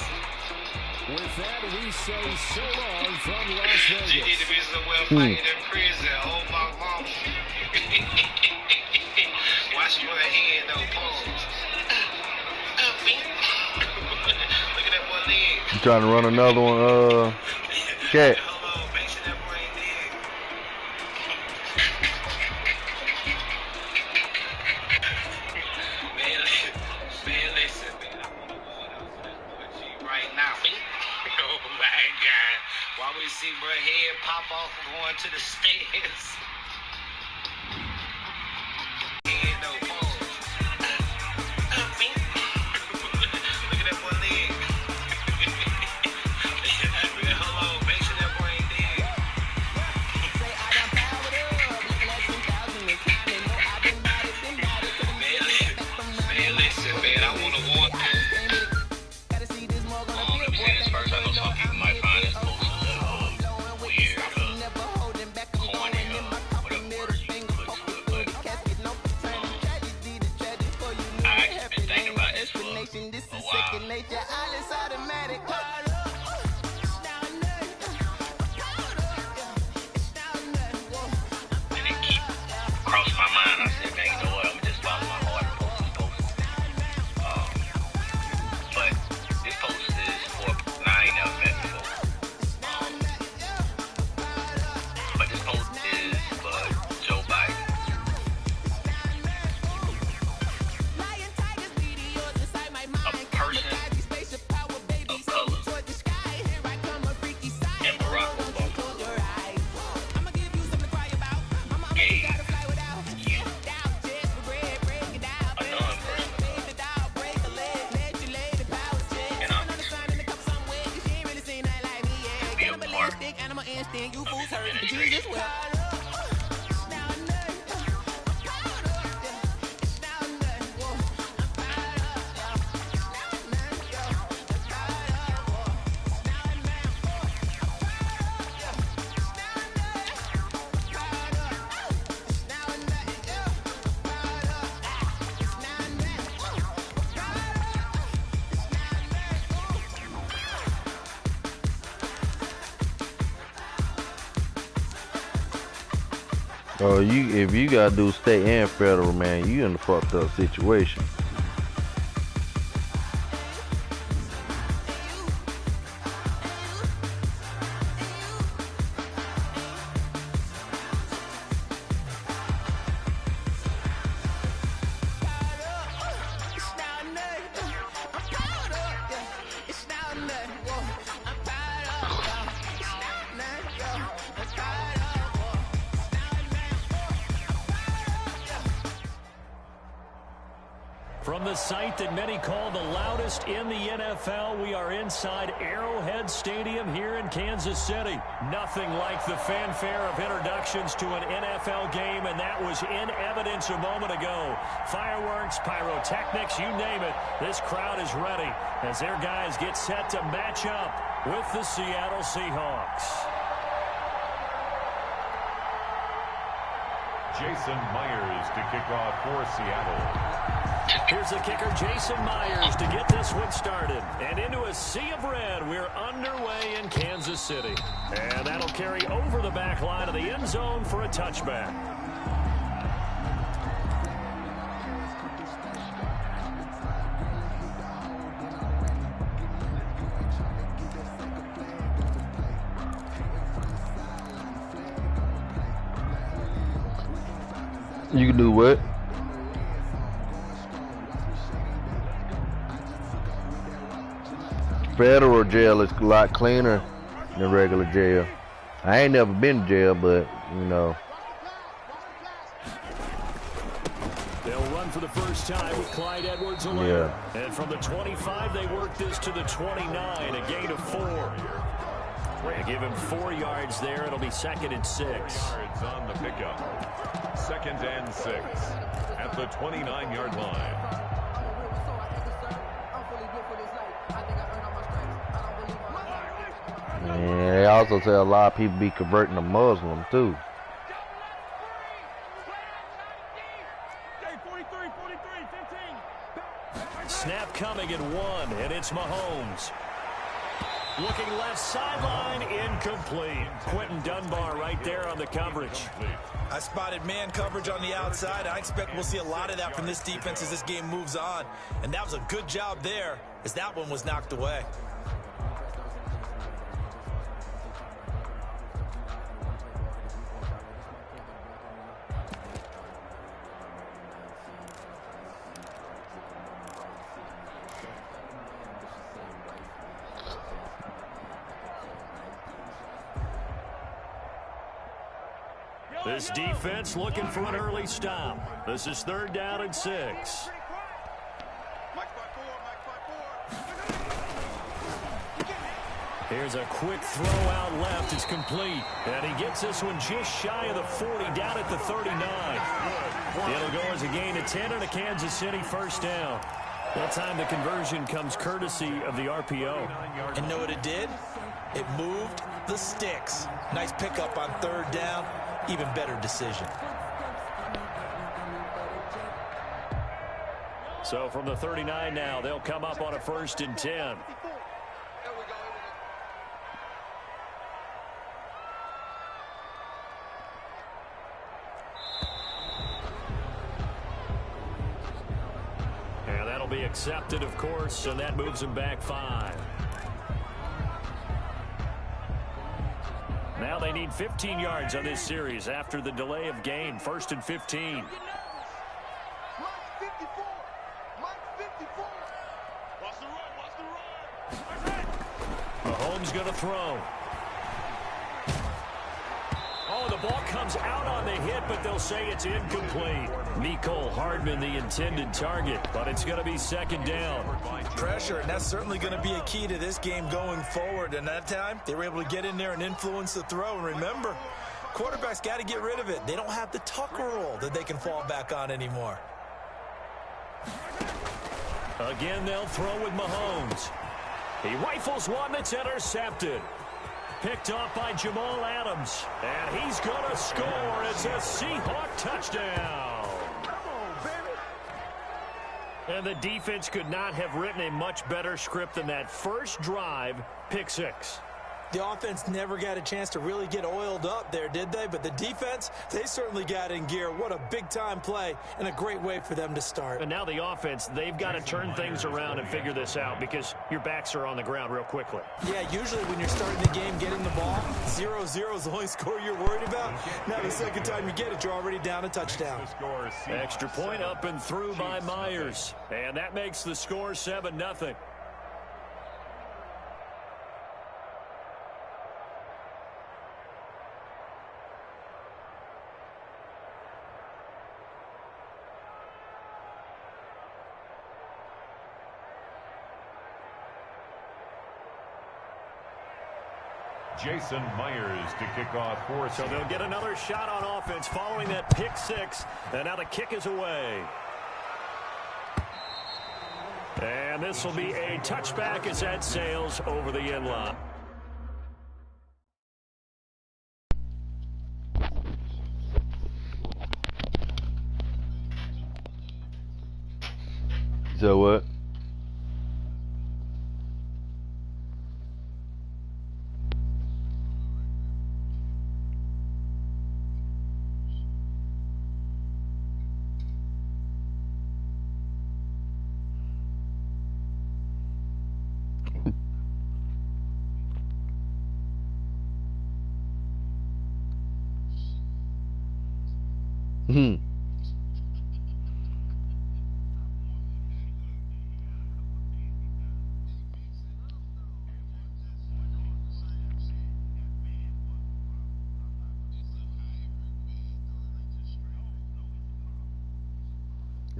With that, we say so long from Las She Vegas. need to be somewhere fighting in prison. Oh my mom. Watch your head though, pause. Look at that one leg. You trying to run another one, cat? Hold on, make sure that boy ain't dead. Man, see bro head pop off going to the stairs. Head no pause. Look at that boy leg. Hold on, make sure that boy ain't dead. Man, listen, man, I want to walk. Let me say this first. I know some people might find this post a little weird, corny, whatever word you put to it, but I actually been thinking about this for a while. And it keep crossing my mind. I said, man, you know what? I'm gonna just follow my heart and post this post. But this post is for I ain't never met before. But this post is for Joe Biden. A person of color and Barack Obama gave you, a non-person an opportunity to be a part of his administration. Oh, if you gotta do state and federal, man, you in the fucked up situation. From the site that many call the loudest in the NFL, we are inside Arrowhead Stadium here in Kansas City. Nothing like the fanfare of introductions to an NFL game, and that was in evidence a moment ago. Fireworks, pyrotechnics, you name it. This crowd is ready as their guys get set to match up with the Seattle Seahawks. Jason Myers to kick off for Seattle. Here's the kicker, Jason Myers, to get this one started. And into a sea of red, we're underway in Kansas City. And that'll carry over the back line of the end zone for a touchback. You can do what? Federal jail is a lot cleaner than regular jail. I ain't never been to jail, but you know. They'll run for the first time with Clyde Edwards-Helaire. Yeah. And from the 25, they work this to the 29, a gain of 4. They give him 4 yards there. It'll be 2nd and 6. Yards on the pickup. 2nd and 6 at the 29-yard line. And they also say a lot of people be converting to Muslim too. Snap coming at 1, and it's Mahomes. Looking left sideline, incomplete. Quentin Dunbar right there on the coverage. I spotted man coverage on the outside. I expect we'll see a lot of that from this defense as this game moves on. And that was a good job there as that one was knocked away. This defense looking for an early stop. This is 3rd down and 6. Here's a quick throw out left. It's complete. And he gets this one just shy of the 40, down at the 39. It'll go as a gain of 10 and a Kansas City first down. That time the conversion comes courtesy of the RPO. And know what it did? It moved the sticks. Nice pickup on 3rd down. Even better decision. So from the 39 now, they'll come up on a 1st and 10. And that'll be accepted, of course, and that moves them back 5. Now they need 15 yards on this series after the delay of game. 1st and 15. Mahomes going to throw. Oh, the ball comes out on the hit, but they'll say it's incomplete. Mecole Hardman, the intended target, but it's going to be 2nd down. Pressure, and that's certainly going to be a key to this game going forward. And that time, they were able to get in there and influence the throw. And remember, quarterbacks got to get rid of it. They don't have the Tucker rule that they can fall back on anymore. Again, they'll throw with Mahomes. He rifles one that's intercepted. Picked off by Jamal Adams. And he's going to score. It's a Seahawk touchdown. And the defense could not have written a much better script than that first drive, pick 6. The offense never got a chance to really get oiled up there, did they? But the defense, they certainly got in gear. What a big-time play and a great way for them to start. And now the offense, they've got to turn things around and figure this out because your backs are on the ground real quickly. Yeah, usually when you're starting the game, getting the ball, 0-0 is the only score you're worried about. Now the second time you get it, you're already down a touchdown. Extra point up and through by Myers. And that makes the score 7-0. Jason Myers to kick off for. So they'll get another shot on offense following that pick 6. And now the kick is away. And this will be a touchback as that sails over the end line. So what?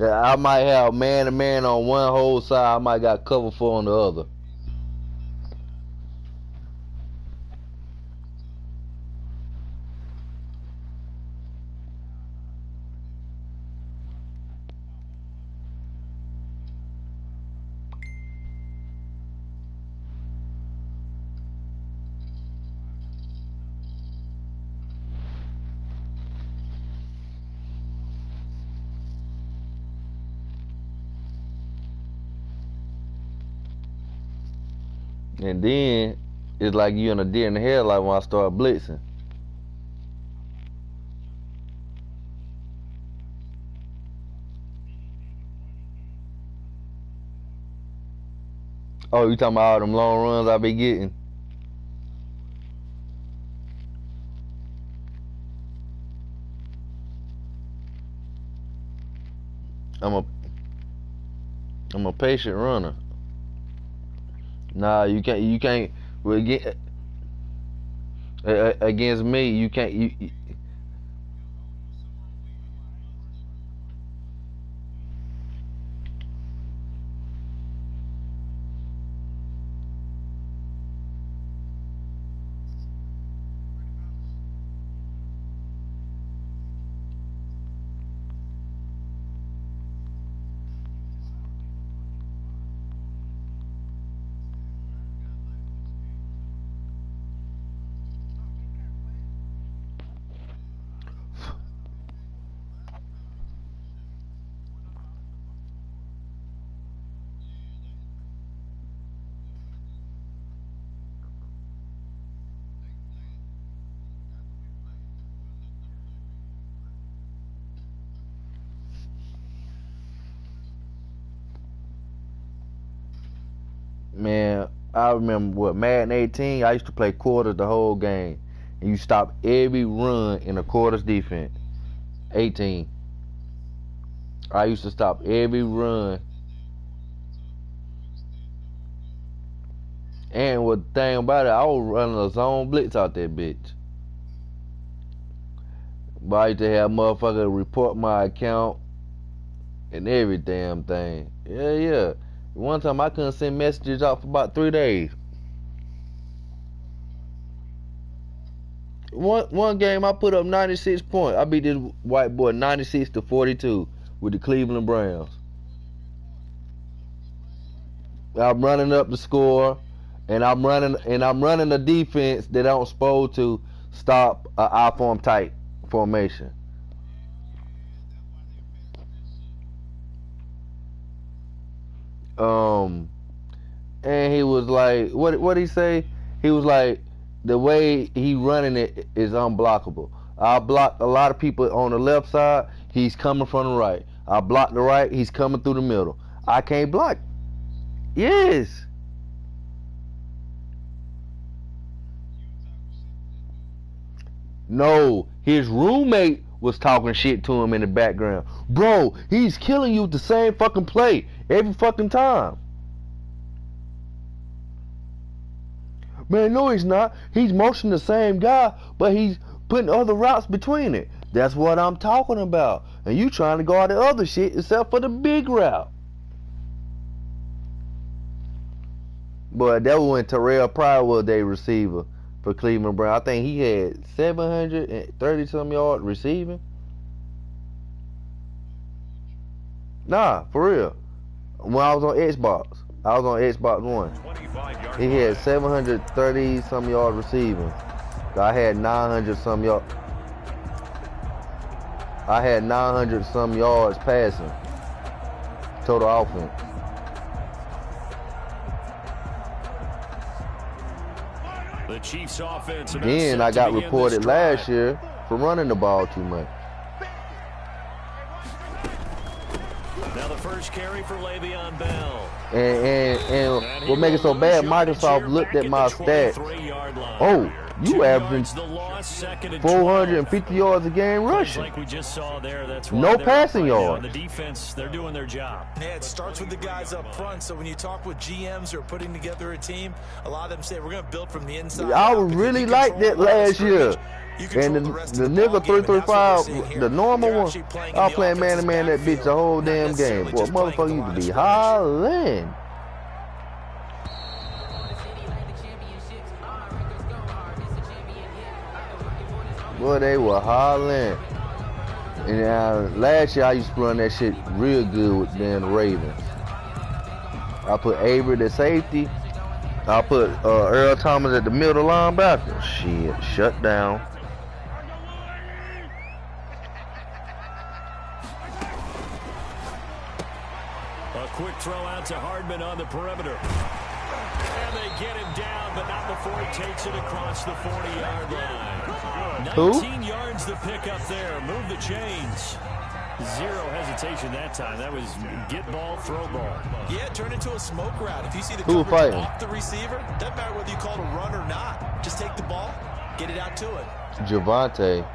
Yeah, I might have man-to-man on one whole side. I might got cover 4 on the other. And then it's like you in a deer in the headlight when I start blitzing. Oh, you talking about all them long runs I be getting? I'm a patient runner. Nah, you can't. Well, against me, you can't. Man, I remember what Madden 18. I used to play quarters the whole game, and you stop every run in a quarters defense. 18. I used to stop every run. And what the thing about it, I was running a zone blitz out that bitch. But I used to have motherfuckers report my account and every damn thing. Yeah. One time I couldn't send messages out for about 3 days. One game I put up 96 points. I beat this white boy 96-42 with the Cleveland Browns. I'm running up the score, and I'm running a defense that I'm supposed to stop an I-form tight formation. And he was like, what he say? He was like, the way he running it is unblockable. I blocked a lot of people on the left side. He's coming from the right. I blocked the right. He's coming through the middle. I can't block. Yes. No, his roommate was talking shit to him in the background. Bro, he's killing you with the same fucking play every fucking time. Man, no, he's not. He's motioning the same guy, but he's putting other routes between it. That's what I'm talking about. And you trying to go out the other shit except for the big route. But that was when Terrell Pryor was their receiver for Cleveland Brown. I think he had 730-some yards receiving. Nah, for real. When I was on Xbox. I was on Xbox One. He had 730-some yards receiving. I had 900-some yards. I had 900-some yards passing. Total offense. The Chiefs offense. Then I got reported last year for running the ball too much. Now the first carry for Le'Veon Bell. And what makes it so bad, Microsoft looked at my stats. Oh, you averaging 450 yards a game rushing. Like we just saw there, that's no passing yards. The defense, they're doing their job. Yeah, it starts with the guys up front. So when you talk with GMs who are putting together a team, a lot of them say we're going to build from the inside. I was really like that last year. And the nigga 335, the normal one, I was playing man-to-man that bitch the whole damn game. Boy, motherfucker used to be hollering. Boy, they were hollering. And last year I used to run that shit real good with the Ravens. I put Avery at safety. I put Earl Thomas at the middle linebacker. Shit, shut down. Quick throw out to Hardman on the perimeter. And they get him down, but not before he takes it across the 40-yard line. 19 yards to pick up there. Move the chains. Zero hesitation that time. That was get ball, throw ball. Yeah, turn into a smoke route. If you see the coverage off the receiver, doesn't matter whether you call it a run or not. Just take the ball, get it out to it. Javante.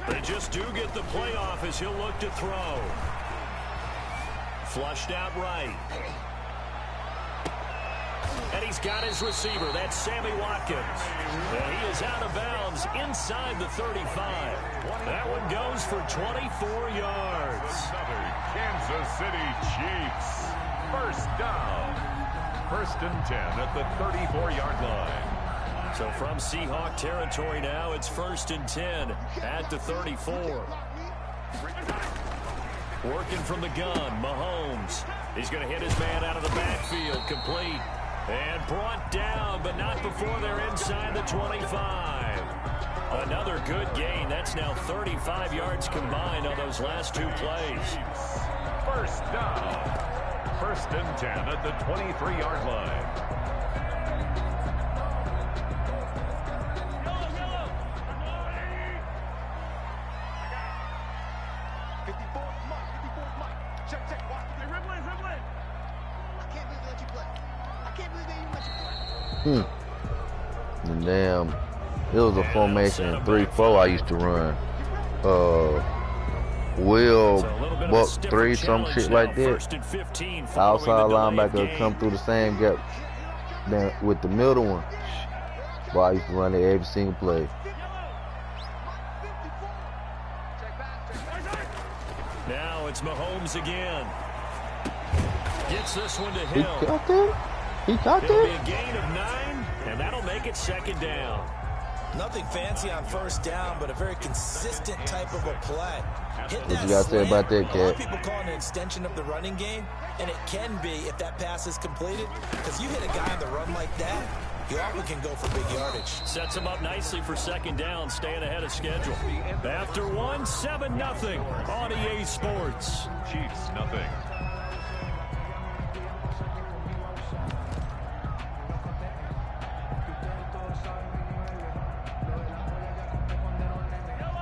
They just do get the playoff as he'll look to throw. Flushed out right. And he's got his receiver. That's Sammy Watkins. And he is out of bounds inside the 35. That one goes for 24 yards. Another Kansas City Chiefs. First down. 1st and 10 at the 34-yard line. So from Seahawk territory now, it's 1st and 10 at the 34. Working from the gun, Mahomes. He's going to hit his man out of the backfield, complete. And brought down, but not before they're inside the 25. Another good gain. That's now 35 yards combined on those last two plays. First down. 1st and 10 at the 23-yard line. And damn, it was a formation 3-4 I used to run. Will buck 3, some shit like that. Outside linebacker would come through the same gap with the middle one. Boy, I used to run it every single play. Now it's Mahomes again. Gets this one to Hill. He got that? He got It'll be that? a gain of 9, and that'll make it 2nd down. Nothing fancy on 1st down, but a very consistent type of a play. What you got to say about that, A lot of Cat? people call it an extension of the running game, and it can be if that pass is completed. Because you hit a guy on the run like that, he often can go for big yardage. Sets him up nicely for 2nd down, staying ahead of schedule. After 1, 7-0 on EA Sports. Chiefs, nothing.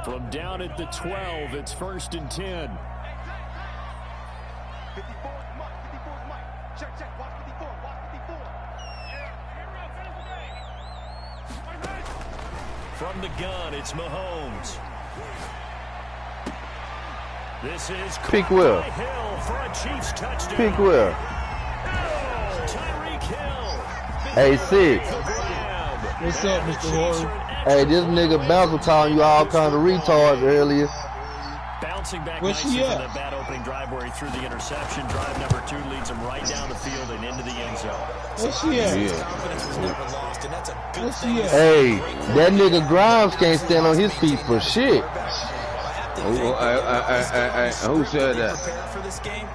From down at the 12, it's 1st and 10. 54 is Mike. 54 is Mike. Check, check. Watch 54. Watch 54. From the gun, it's Mahomes. This is Pick Will. Hill for a Chiefs touchdown. Pick Will. Tyreek Hill. Hey, Sig. What's up, Mr. Horry? Hey, this nigga Bounce was calling you all kinds of retards earlier. Bouncing back Where's nicely he from at? that bad opening drive where he threw the interception. Drive number 2 leads him right down the field and into the end zone. Where's he at? Confidence was never lost, and that's a good Where's thing. he at? Hey, that nigga Grimes can't stand on his feet for shit. Who said that? Prepared for this game,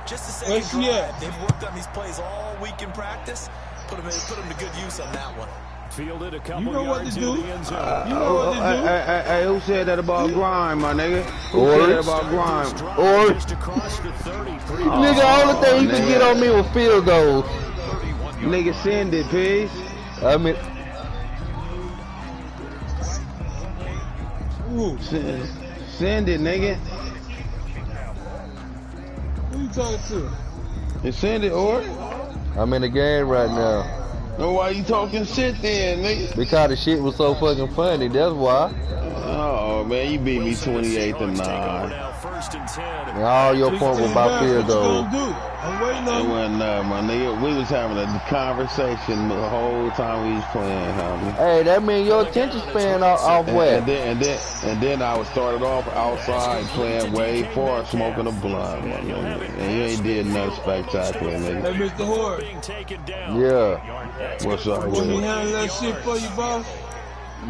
just to say Where's he at? they've worked on these plays all week in practice. Put them to good use on that one. Fielded a couple You know what yards to into do. the end zone. You know what to do? Hey, who said that about Grime, my nigga? Who said that about Grime? Or, Just across the 30. nigga, all the thing he can get on me was field goals. Nigga, send it, please. I mean, Ooh, Send it, nigga. who you talking to? And send it, or? I'm in the game right now. No, why you talking shit then, nigga? Because the shit was so fucking funny, that's why. Oh, man, you beat me 28-9. Now 1st and 10. And all your points were about field What you goals. gonna do? I'm waiting It on you. wasn't my nigga. We was having a conversation the whole time we was playing, homie. Hey, that mean your attention span off where? And then I was started off outside playing way far, smoking a blunt, my nigga. And you ain't did nothing spectacular, Hey, nigga. Mr. Horry, Being taken down. Yeah, What's up can with we it? handle that shit for you, boss?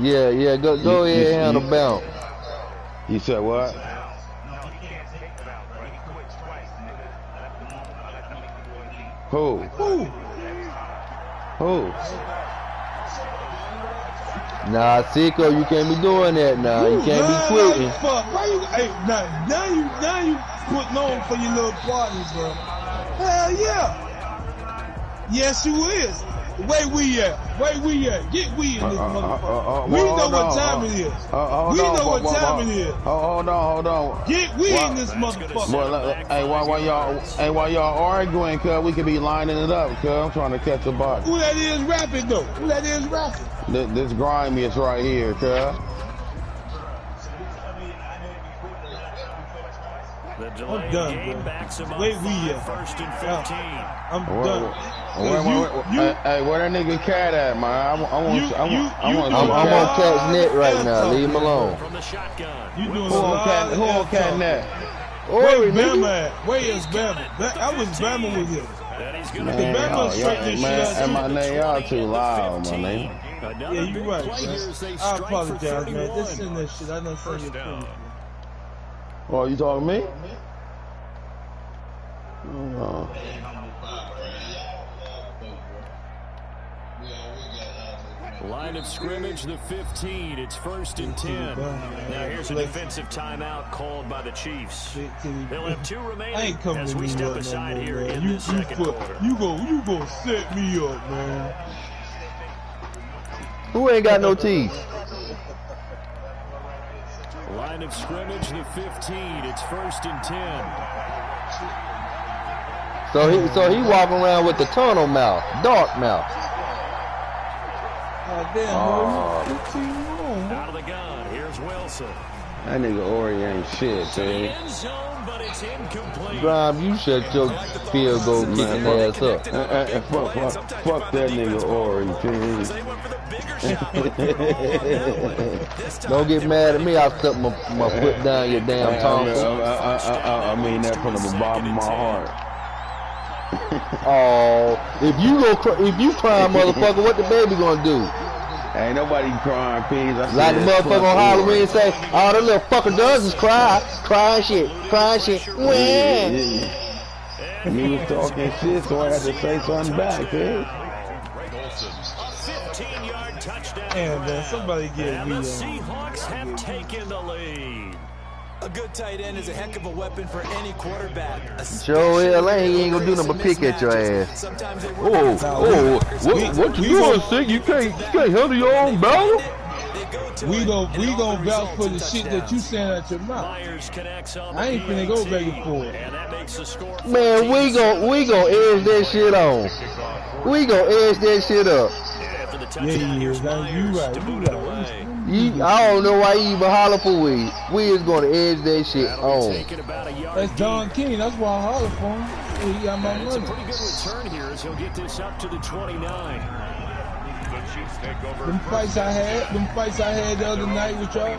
yeah, go ahead and handle bounce. You said what? Who? Nah, Sicko, you can't be doing that now. You can't be quitting. Fuck. Why you? Hey, now you putting on for your little partners, bro. Hell yeah. Yes, you is. Where we at? Get we in this motherfucker. We know what time it is. We know what time it is. Hold on. Get we in this motherfucker. Boy, hey, while y'all arguing, cuz we could be lining it up, cuz I'm trying to catch a body. Who that is rapping though? Who that is rapping? This grimy is right here, cuz. The delay done, game bro. backs him up. Wait, we 1st and 15. I'm done. Hey, where that nigga Cat at, man? I want I'm on Cat's net right now. Leave him alone. From the shotgun. You doing Who a on lot Cat? of Who on ass Cat talk. net? Oi, Where nigga. Bama at? Where is Bama? I wish Bama was here. And he's going Man, to Bama y'all, straight this man, shit and out. my name, y'all too loud, my name. Another Yeah, you big right, play man. here as they I strike for apologize, man. 31. This and this shit. I know some of First you down. Oh, you talking to me? Oh. Line of scrimmage, the 15. It's 1st and 10. Now here's a defensive timeout called by the Chiefs. They'll have 2 I remaining ain't coming as to we New step York no aside more, here man. in You the second quarter. you gonna set me up, man. Who ain't got no teeth? Line of scrimmage, the 15. It's 1st and 10. So he walking around with the tunnel mouth, dark mouth. Out of the gun. Here's Wilson. That nigga Ori ain't shit, man. End zone, but it's incomplete. Grimes, you shut your field goal kicking ass up. Fuck that nigga Ori, man. Don't get mad at me. I'll stuck my foot down your damn tongue. I mean that from the bottom of my heart. Oh, if you cry, motherfucker, what the baby gonna do? Ain't nobody crying, please. Like the motherfucker on Halloween say, all the little fucker does is cry shit. When? You was talking shit, so I had to say something back, man. 15-yard touchdown. Yeah, man, somebody get And me the Seahawks have taken the lead. A good tight end is a heck of a weapon for any quarterback. Joe L.A. ain't gonna do nothing but pick at your ass. What you doing, Sick? You can't handle your own battle? We gon' vouch for the shit that you saying out your mouth. I ain't finna go back and forth. Man, we gon' edge that shit on. We gon' edge that shit up. Yeah, you right. I don't know why you even holler for we. We is gonna edge that shit on. That's Don King. That's why I holler for him. He got my It's a money. pretty good return here as he'll get this up to the 29. Them fights I had the other night with y'all.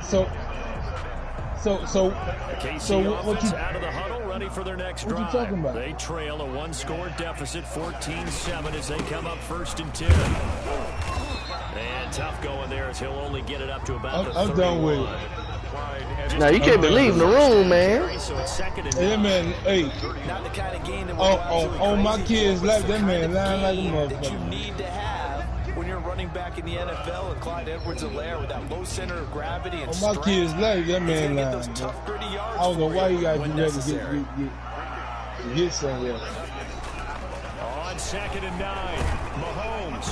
So what you out of the huddle, ready for their next drive. What you talking about? They trail a one-score deficit, 14-7 as they come up 1st and 10. And tough going there as he'll only get it up to about the 31. I'm done with it. Now you can't be leaving the room, man. Hey, man, hey. On my kids' life, that man lying like a motherfucker. You need to have when you're running back in the NFL and Clyde Edwards-Helaire with that low center of gravity and On my kids' life, that man lying. those tough, gritty yards I don't know why you gotta when do that necessary. to get somewhere. On 2nd and 9, Mahomes.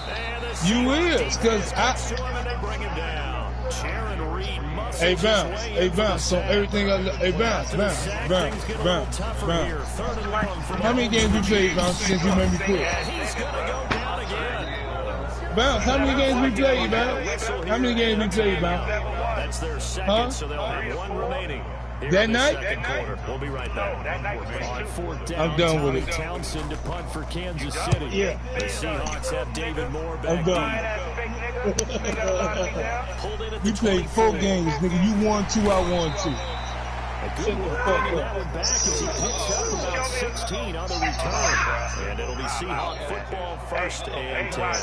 And the You Seahawks is, cause I. to him and they bring him down. Sharon Reed muscles Hey, his bounce. way Hey, in for the bounce. So sack. everything. Hey, bounce. After the sack, things get a little tougher here. 3rd and long for How many games you played, bounce, since you made me quit? He's going to go down again. Bounce. How many games we played, bounce? How many games we played, bounce? That's their second, so they'll have one remaining. Here That in the night? second quarter. We'll be right back. On 4th down, I'm done with Tommy it. Townsend to punt for Kansas City. Yeah. The Seahawks have David Moore I'm back done. Pulled in at We the played 4 23. games, nigga. You won 2, I won 2. A good one bringing that one back as he picks up about 16 on the return. And it'll be Seahawk football 1st and 10.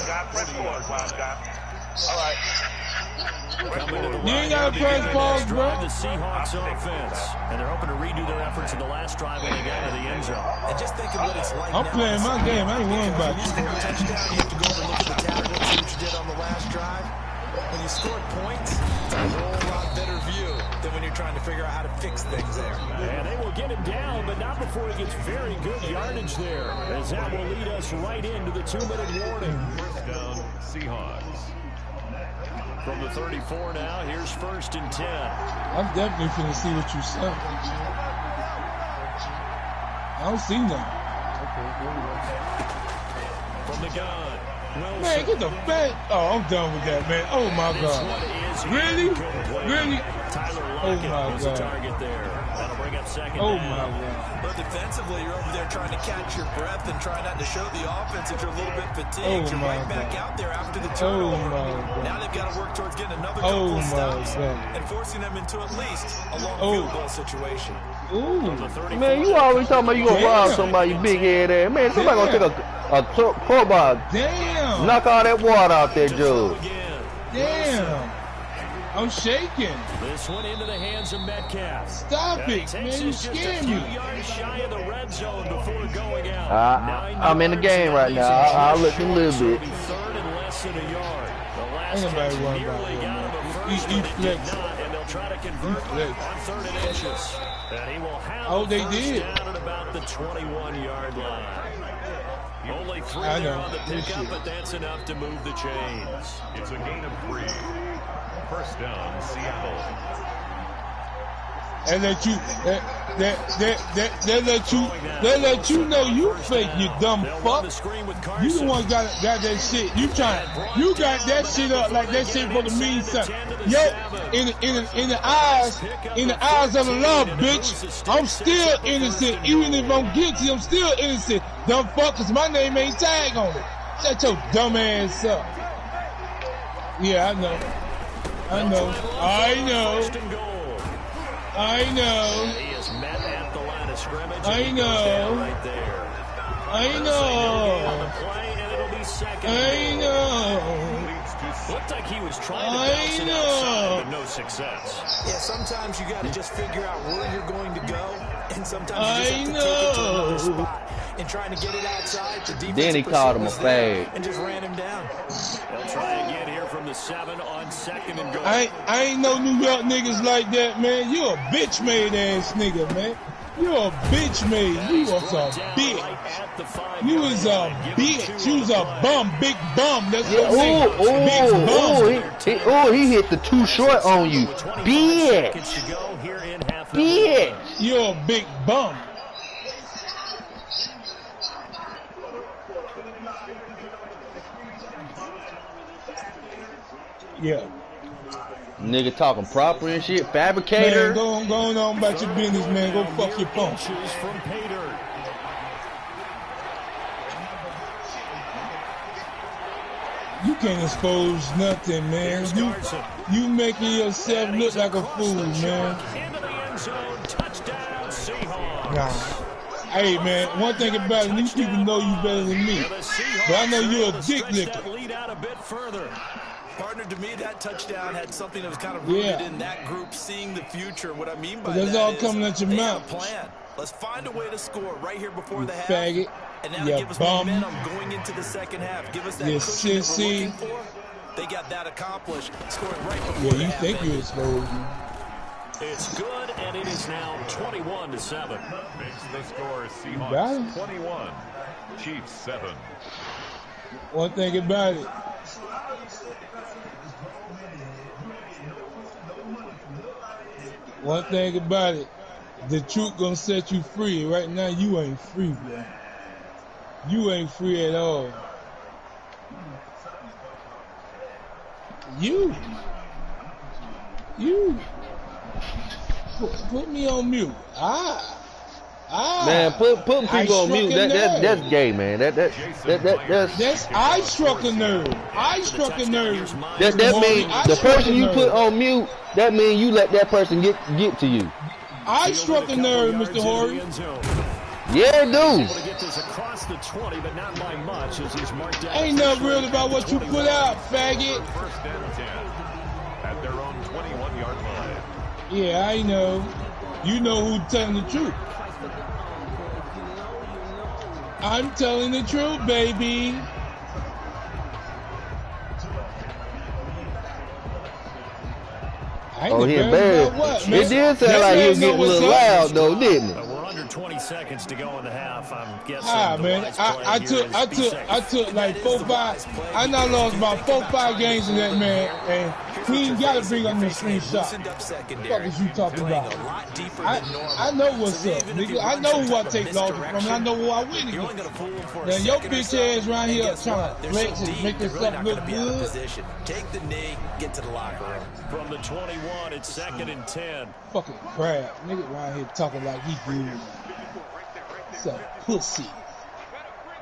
Coming to the You ain't line gotta here, press beginning pause, next bro. drive, the Seahawks offense. And they're hoping to redo their efforts in the last drive when they got to the end zone. And just think of what it's like I'm now. playing my game. I ain't worrying about When you you. score a touchdown, you have to go over and look at the tackle, see what you did on the last drive. When you scored points, it's a whole lot better view than when you're trying to figure out how to fix things there. And they will get him down, but not before he gets very good yardage there, as that will lead us right into the 2-minute warning. 1st down, Seahawks. From the 34 now, here's 1st and 10. I'm definitely finna see what you said. I don't see nothing. From the gun, Wilson. Man, get the back. Oh, I'm done with that, man. Oh, my This God. one is Really? incomplete. Really? Tyler Oh, Lockett my was the God. target there. That'll bring up 2nd Oh, down. my God. But defensively, you're over there trying to catch your breath and try not to show the offense that you're a little bit fatigued. Oh, You're my right back God. out there after the Oh, turnover. my God. Now they've got to work towards getting another Oh, couple of my stops God. and forcing them into at least a long Oh. field goal situation. Ooh. Man, you always talking about you gonna rob somebody, you big head ass. Man, somebody gonna take a crowbar, Damn. knock all that water out that jug. Damn. I'm shaking. This one into the hands of Metcalf. Stop And he it, takes man. us You just a scared few me. yards shy of the red zone before going out. I'm in the game right now. I'll let them live It'll it. be 3rd and less than a yard. The last Ain't nobody catch worried nearly about that, got man. him a He first, but it did flexing. not, and they'll try to convert on 3rd and inches. And he will have they first did. down at about the 21-yard line. Only 3 there on the pickup, but that's enough to move the chains. It's a gain of 3. First down, Seattle. And let you, they let you know you fake, you dumb fuck. You the one got that shit. You got that shit up like that shit for the mean something. Yo, in the eyes of the law, bitch, I'm still innocent. Even if I'm guilty, I'm still innocent. Dumb fuck, 'cause my name ain't tag on it. Shut your dumb ass up. Yeah, I know. I know. He is met at the line of scrimmage. I know. Right there. I know. On the play, and it'll be second. I know. Looked like he was trying to bounce it outside, but no success. Yeah, sometimes you got to just figure out where you're going to go, and sometimes you I just have to take it to another know. spot. And trying to get it outside, the defense Then he called him a fag. and just ran him down. They'll try again here from the 7 on 2nd and goal. I ain't no New York niggas like that, man. You a bitch made ass nigga, man. You a bitch made. You was a bitch. You was a bitch. You was a bum, big bum. That's what Big bum. He hit the too short on you. Bitch. You're a big bum. Yeah. Nigga talking proper and shit. Fabricator. Man, go on about your business, man. Go fuck your punk. From Pater. You can't expose nothing, man. You making yourself look like a fool, man. Into the end zone. Touchdown, Seahawks. Nah. Hey, man, one thing about it, these people know you better than me. But I know you're a dick licker. Lead out a bit further. Partner, to me, that touchdown had something that was kind of rooted in that group seeing the future. What I mean by that's that all is coming at your they mouth. have a plan. Let's find a way to score right here before the half. Faggot. And now You give us bum. momentum going into the second half. Give us that You cushion that we're sissy. looking for. They got that accomplished, scoring right before Yeah, the you half think you ended. exposed you. It's good, and it is now 21-7. Makes the score got Seahawks it. 21, Chiefs 7. One thing about it. One thing about it. The truth gonna set you free. Right now, you ain't free, bro. You ain't free at all. You. Put me on mute. Man, put people on mute. That's gay, man. That's I struck a nerve. I struck a nerve. That means the person you put on mute, that means you let that person get to you. I struck a nerve, Mr. Horry. Yeah, dude. Able to get this across the 20, but not by much as he's marked down. Ain't nothing real about what you put out, faggot. First and 10 at their own 21-yard line. Yeah, I know. You know who's telling the truth. I'm telling the truth, baby. Oh, he embarrassed. It did sound like he was getting a little loud, though, didn't it? We're under 20 seconds to go in the half. I'm guessing. Man, I took like 4-5. I now lost about 4-5 games in that man, and he ain't got to bring up no screenshot. What is you talking about? I know what's up, nigga. I know who I take losses from, and I know who I win against. Now your bitch ass right here trying to flex and make yourself look good. Take the knee, get to the locker room. From the 21, it's 2nd and 10. Fucking crap. Nigga around here talking like he good. It's a pussy.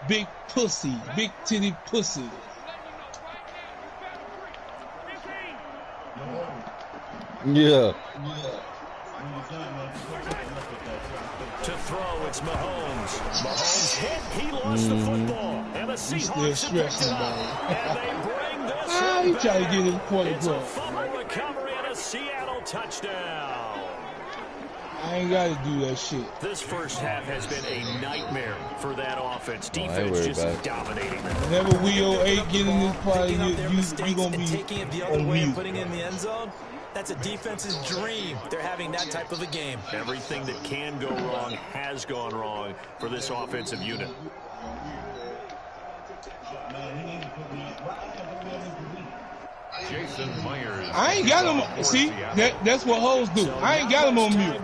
Big pussy. Big titty pussy. Yeah. To throw, it's Mahomes. Mahomes hit. He lost the football. And the Still Seahawks stressing about and they bring this he trying to get his quarter It's a point. fumble recovery and a Seattle touchdown. I ain't got to do that shit. This first half has been a nightmare for that offense. I ain't Defense worried just about it. dominating them. Whenever we 08 get in this party, you gonna be Taking it the other on way and mute. putting it in the end zone. That's a defense's dream. They're having that type of a game. Everything that can go wrong has gone wrong for this offensive unit. Jason Myers. I ain't got him. See, that's what hoes do. I ain't got him on mute.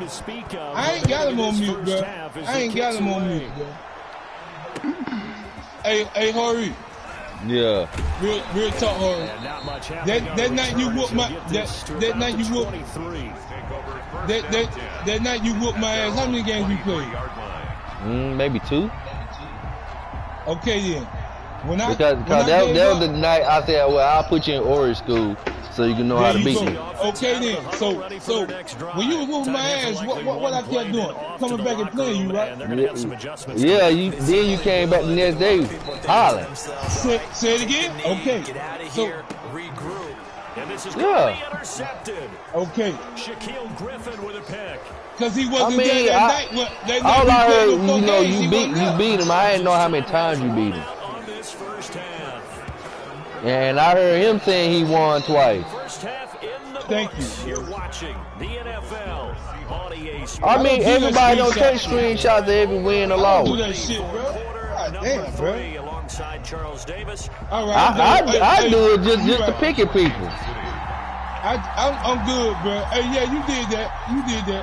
I ain't got him on mute, bro. I ain't got him on mute, bro. Hey, Horry. Yeah. Real talk, Horry. That night you whooped my that night you whooped that night you whooped my ass. How many games we played? Maybe 2. Okay then. Because that was the night I said, well, I'll put you in Ori school so you can know how to beat me. Okay then. So when you was whooping my ass, what I kept doing? Coming back and playing you, right? Yeah, then you came back the next day hollering. Say it again? Okay. So regroup. And this is going to be intercepted. Okay. Shaquille Griffin with a pick. Because he wasn't there that night. All I heard, you know, you beat him. I didn't know how many times you beat him. And I heard him saying he won twice. Thank you. You're watching the NFL on EA Sports. I mean, everybody don't take screenshots of every win or loss. Do that shit, bro. God damn, bro. Alongside Charles Davis. All right, I do it just to pick at people. I'm good, bro. Hey, yeah, you did that. You did that.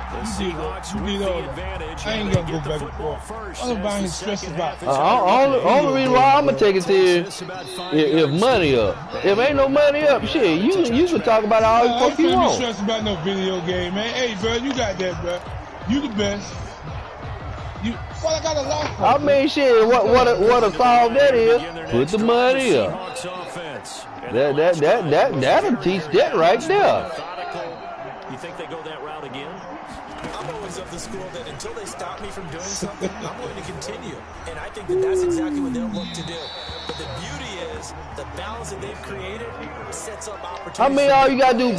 You did all that. I ain't gonna go back and forth. I'm about to stress about it. Only reason why I'm gonna take it serious if money up. If ain't no money up, shit, you can talk about all the fuck you want. I ain't stressed about no video game, man. Hey, bro, you got that, bro. You the best. Well, I got a lot. I mean, shit. What a solve that is. Put the money up. That'll teach that right there. You think they go that route again? I'm always of the school that until they stop me from doing something, I'm going to continue. And I think that's exactly what they'll look to do. But the beauty is the balance that they've created sets up opportunities. I mean, all you gotta do,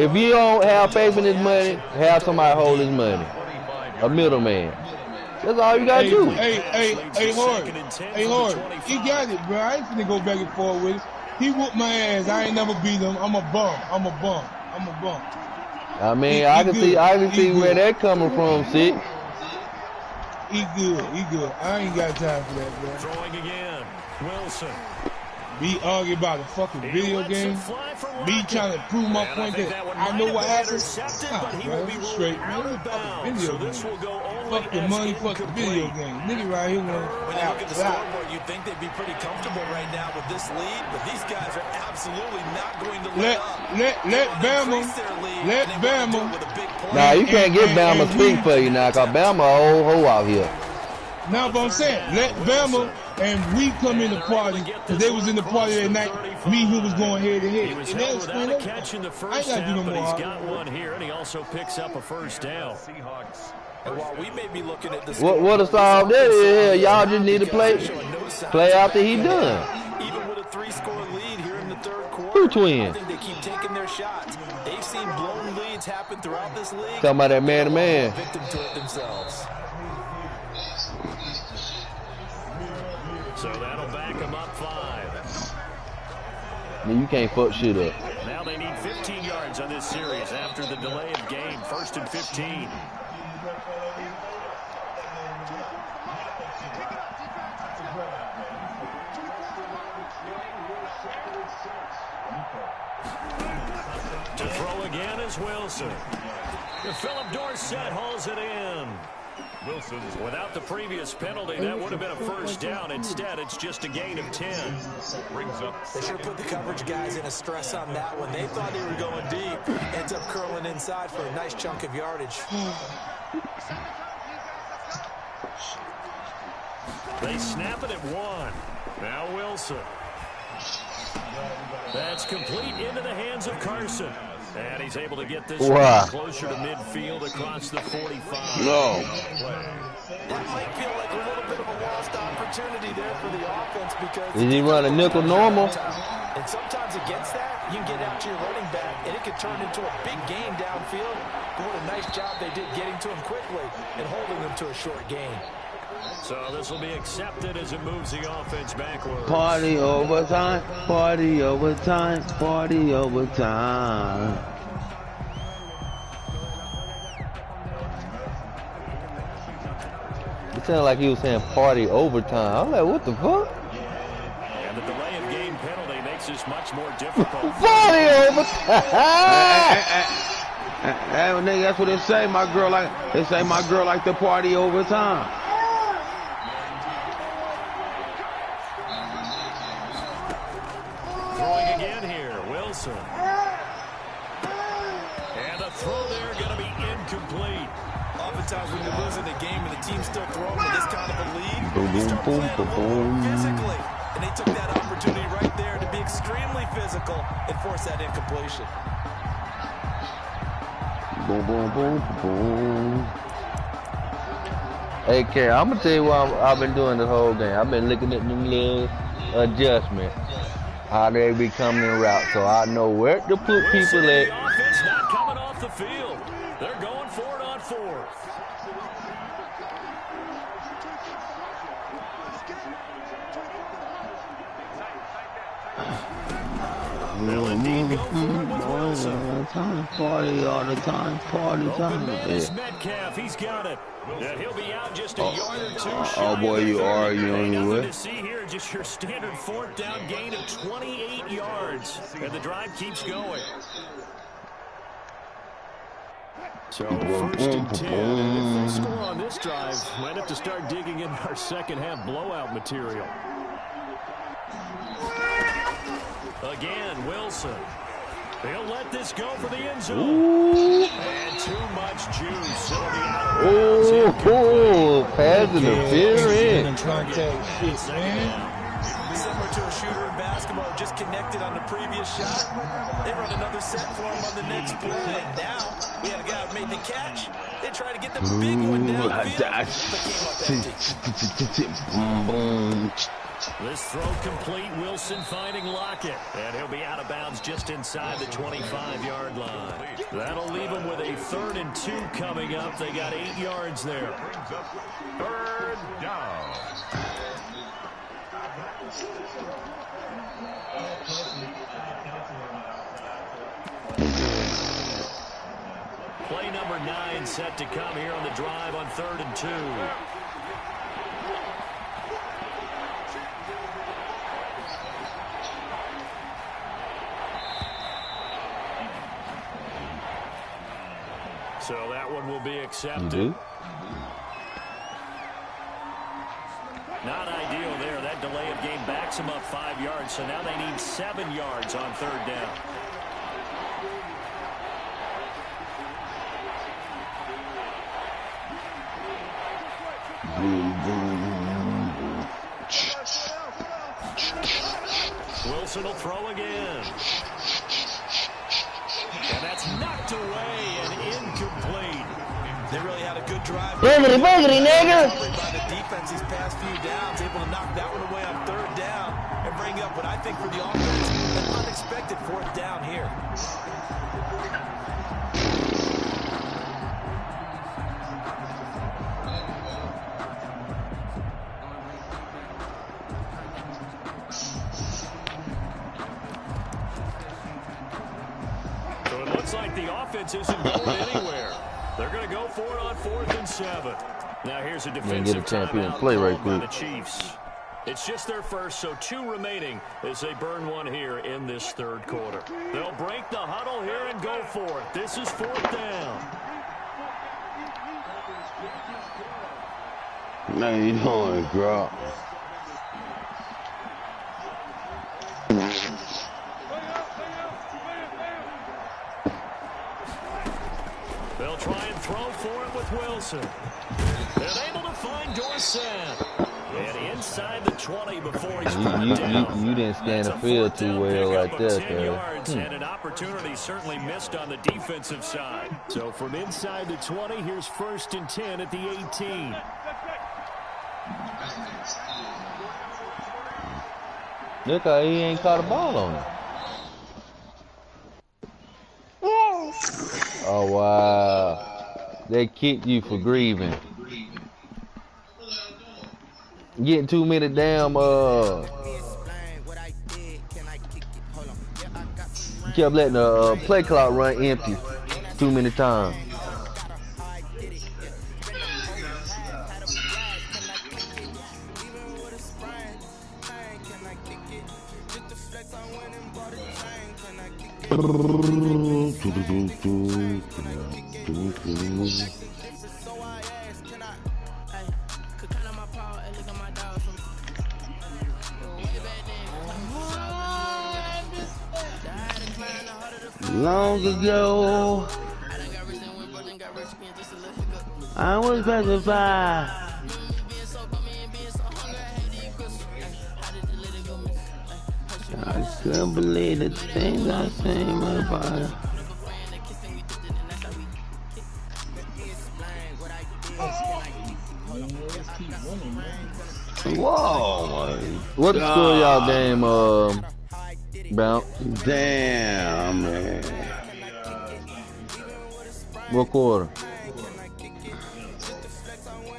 if you don't have faith in his money, have somebody hold his money. A middleman. That's all you gotta do. Hey, Horry. Hey, Horry. He got it, bro. I ain't finna go back and forth with it. He whooped my ass. I ain't never beat him. I'm a bum. I mean, I can see where that coming from, Sid. He good. I ain't got time for that, bro. Throwing again. Wilson. Me arguing about a fucking video game. Me trying to prove my point that I know what happens. Nah, bro. Straight, man. Fucking video game. Fuck the money, fuck the video game. Nigga right here when you look at the scoreboard, you'd think they'd be pretty comfortable right now with this lead, but these guys are absolutely not going to let Bama. Nah, you can't get Bama speak for you now, cause Bama a whole hoe out here. Now, but I'm saying, let Bama and we come in the party, because they was in the party that night, me who was going head to head. And they was playing up. I ain't got to do no more. He's got one here, and he also picks up a first down. And while we may be looking at this, what a solve that is, y'all just need to play after he done. Even with a 3-score lead here in the third quarter, Who twin? I think they keep taking their shots. They've seen blown leads happen throughout this league. Talking about that man-to-man. Victim to it themselves. So that'll back them up 5. Man, you can't fuck shit up. Now they need 15 yards on this series after the delay of game. 1st and 15. To throw again is Wilson. Philip Dorsett hauls it in. Wilson's without the previous penalty, that would have been a first down. Instead, it's just a gain of 10. Brings up. They should have put the coverage guys in a stress on that one. They thought they were going deep. Ends up curling inside for a nice chunk of yardage. They snap it at 1. Now Wilson. That's complete into the hands of Carson. And he's able to get this closer to midfield across the 45. No. That might feel like a little bit of a lost opportunity there for the offense because... Is he running nickel normal? And sometimes against that, you can get out to your running back, and it could turn into a big game downfield. But what a nice job they did getting to him quickly and holding them to a short gain. So this will be accepted as it moves the offense backwards. Party overtime, party overtime, party overtime. sounded like he was saying party overtime. I'm like, what the fuck? And the delay of game penalty makes this much more difficult. Party overtime! Hey, nigga, that's what they say. My girl like to party overtime. Throwing again here, Wilson. And a throw there going to be incomplete. Oftentimes when you're losing the game and the team's still throwing with this kind of a lead, Boom, you start boom, playing a boom, little more boom. physically. And they took that opportunity right there to be extremely physical and force that incompletion. Boom, boom, boom, boom. Hey, K, I'm gonna tell you what I've been doing this whole game. I've been looking at them little adjustments, how they be coming in route, so I know where to put people The at. offense not coming off the field. They're going for it on fourth. They'll indeed go for it with Wilson. Party all the time, party Open time. man is Yeah. Metcalf. He's got it. And he'll be out just a yard or two Oh shy boy, of you the 30. arguing Nothing with? to see here, just your standard fourth down gain of 28 yards. And the drive keeps going. So first and 10, and if they score on this drive, might have to start digging in our second half blowout material. Again, Wilson. He'll let this go for the end zone. Ooh, And too much juice. It'll be out of bounds. ooh, pass interference. Contact shit, man. Similar to a shooter in basketball, just connected on the previous shot. They run another set for him on the next play. And now we have a guy who made the catch. They try to get the big one downfield, but came up empty. This throw complete. Wilson finding Lockett. And he'll be out of bounds just inside the 25-yard line. That'll leave him with a 3rd and 2 coming up. They got 8 yards there. Third down. Play number 9 set to come here on the drive on 3rd and 2. So that one will be accepted. Not ideal there. That delay of game backs them up 5 yards. So now they need 7 yards on 3rd down. Wilson will throw again. And that's knocked away and incomplete. They really had a good drive. Boogity, boogity, nigga. By the defense these past few downs, able to knock that one away on 3rd down and bring up what I think for the offense, an unexpected 4th down here. So it looks like the offense isn't going anywhere. They're going to go for it on 4th and 7. Now here's a defensive champion timeout play right called by the quick. Chiefs. It's just their first, so 2 remaining as they burn one here in this 3rd quarter. They'll break the huddle here and go for it. This is 4th down. How you doing, girl? They'll try and throw for it with Wilson. They're able to find Dorsett. And inside the 20 before he's brought down. You didn't scan the That's a field 4th too down well pickup right of there, 10 cuz. yards and an opportunity certainly missed on the defensive side. So from inside the 20, here's 1st and 10 at the 18. Look how he ain't caught a ball on him. Oh, wow. They kicked you for grieving. Getting 2 minutes down, you kept letting the play clock run empty too many times. Long ago, I was pacified. I couldn't believe the things I seen about it. Whoa! What the score y'all game, Bounce? Damn, man. What quarter?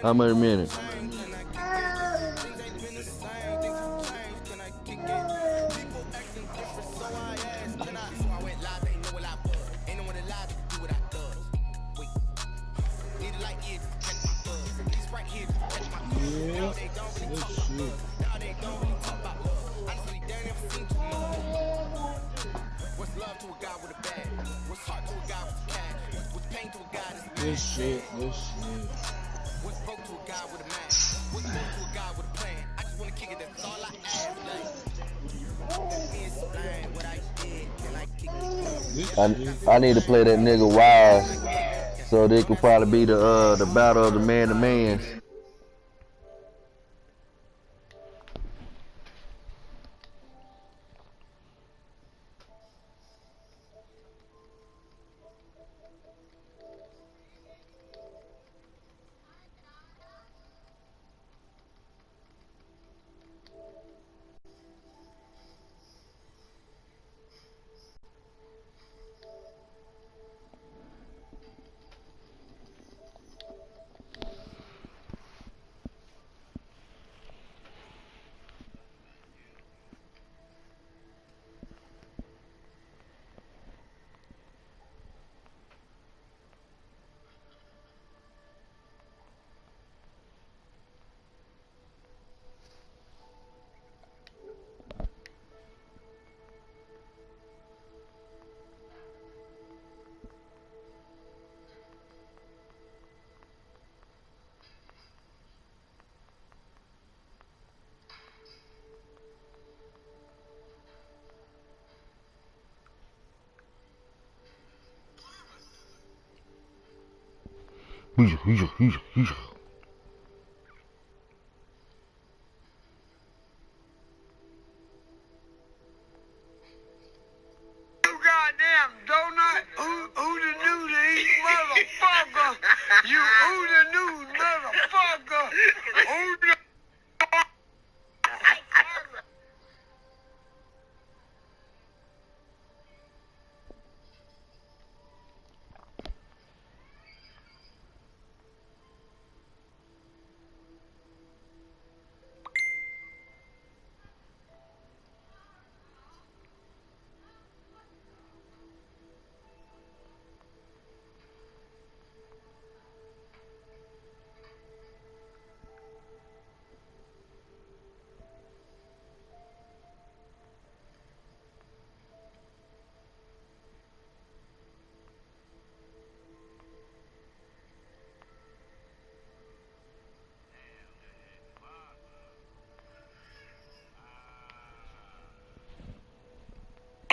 How many minutes? This shit. I need to play that nigga Wise, so they could probably be the battle of the man to man.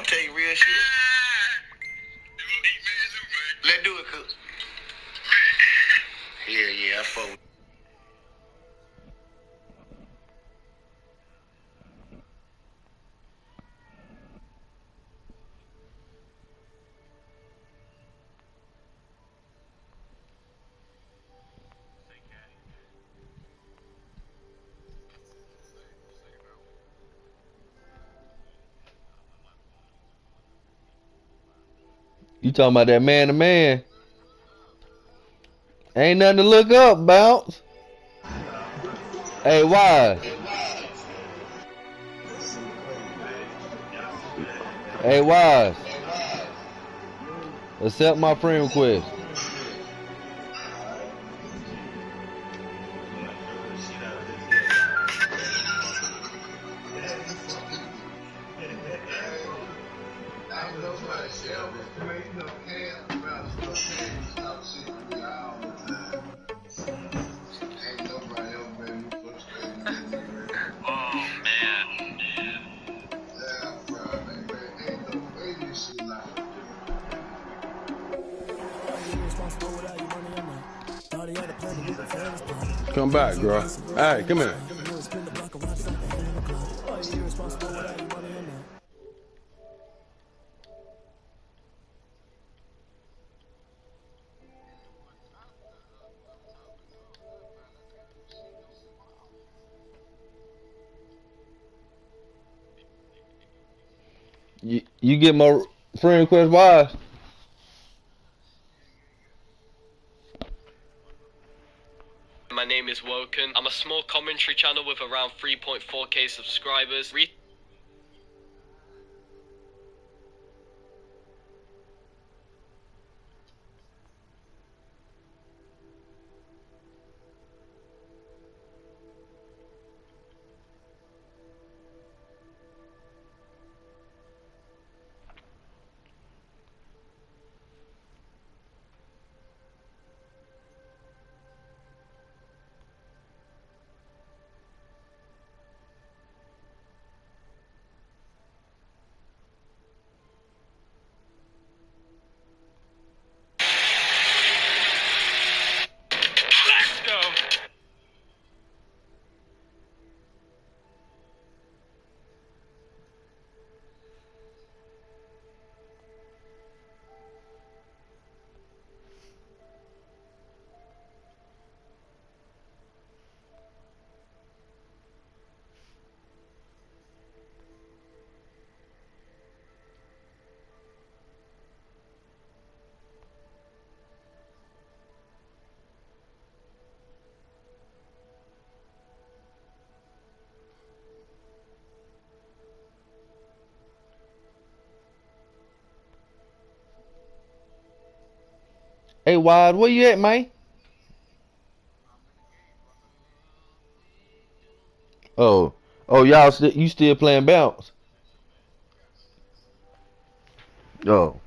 Tell you real shit. Let's do it, cook. Yeah, I fuck with. You talking about that man to man? Ain't nothing to look up, Bounce. Hey, Wise. Hey, Wise. Accept my friend request. Oh, man. Come back, girl. Hey, come here. You get my friend request wise. My name is Woken. I'm a small commentary channel with around 3.4k subscribers. Let's go! Hey, Wide, where you at, man? Oh, y'all you still playing bounce? Oh,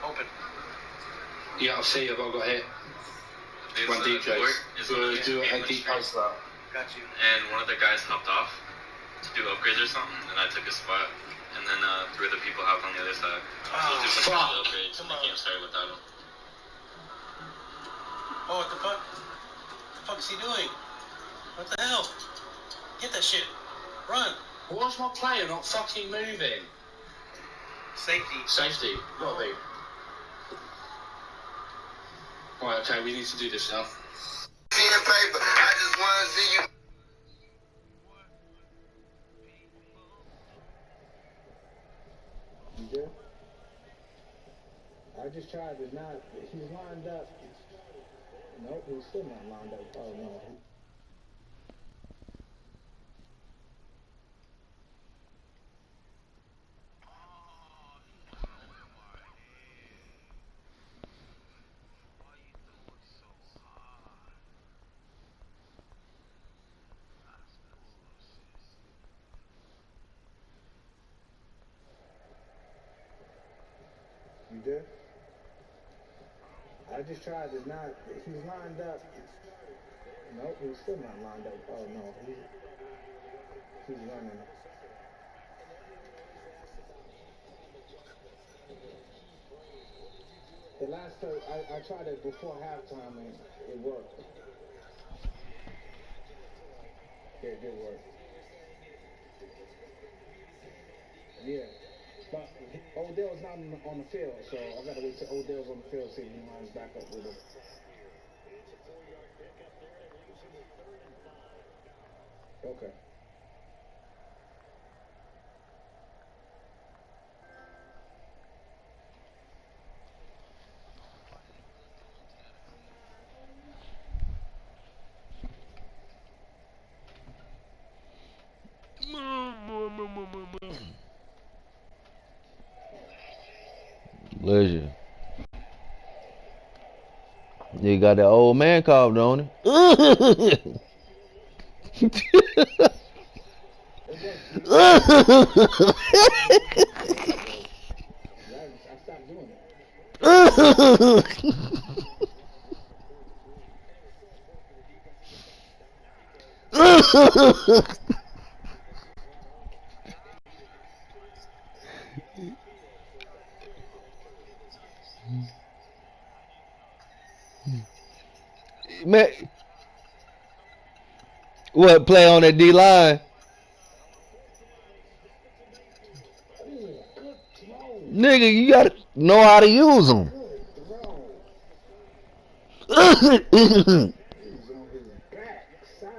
Open. Yeah, I'll see if I've got hit. Run deep, Jace. Do a deep post route. Got you. And one of the guys hopped off to do upgrades or something, and I took his spot. And then 3 other people hopped on the other side. So let's do some upgrades, and the game started without him. Oh, what the fuck? What the fuck is he doing? What the hell? Get that shit. Run. Why's my player not fucking moving? Safety. Safety. Gotta be. Right, okay, we need to do this now. Paper. I just want to see you. You good? I just tried to not. He's lined up. Nope, he's still not lined up. Oh no. You good? I just tried to not. He's lined up. Nope, he's still not lined up. Oh no, he's running. The last time I tried it before halftime and it worked. Yeah, it did work. Yeah. But Odell's not on the field, so I gotta wait till Odell's on the field so he lines back up with him. Okay. pleasure. You got that old man cough, don't it? I stopped doing it. Man, what play on that D line? Nigga, you gotta know how to use them. He's on his back side.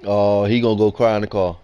Oh, he gonna go cry in the car.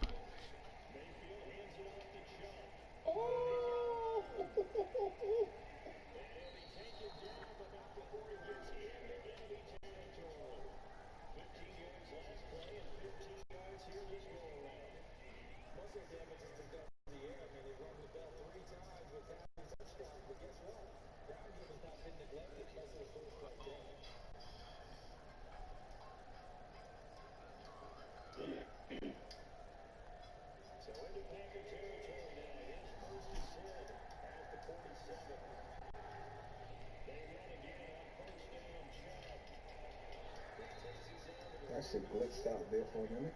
That shit glitched out there for a minute.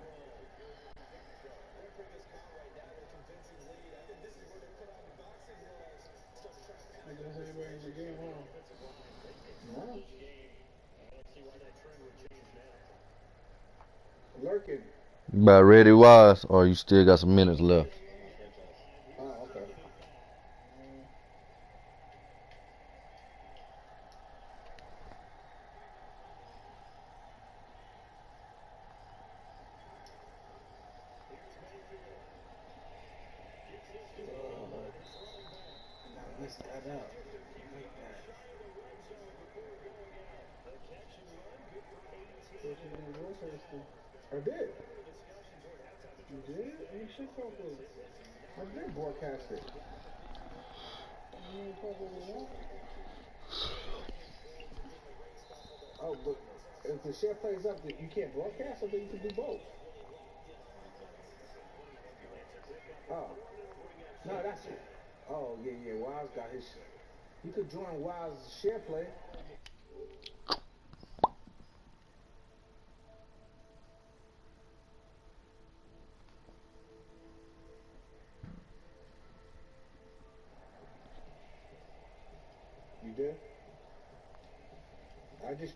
I guess everybody in the game, huh? No. Lurking. About ready wise, or you still got some minutes left? Oh, okay. Let's that up. Make that. I did. You did? You should talk with. I did broadcast it. Oh, but if the share plays up, you can't broadcast, or you can do both. Oh. No, that's it. Oh, yeah. Wiles got his. You could join Wiles' share play. You did? I just.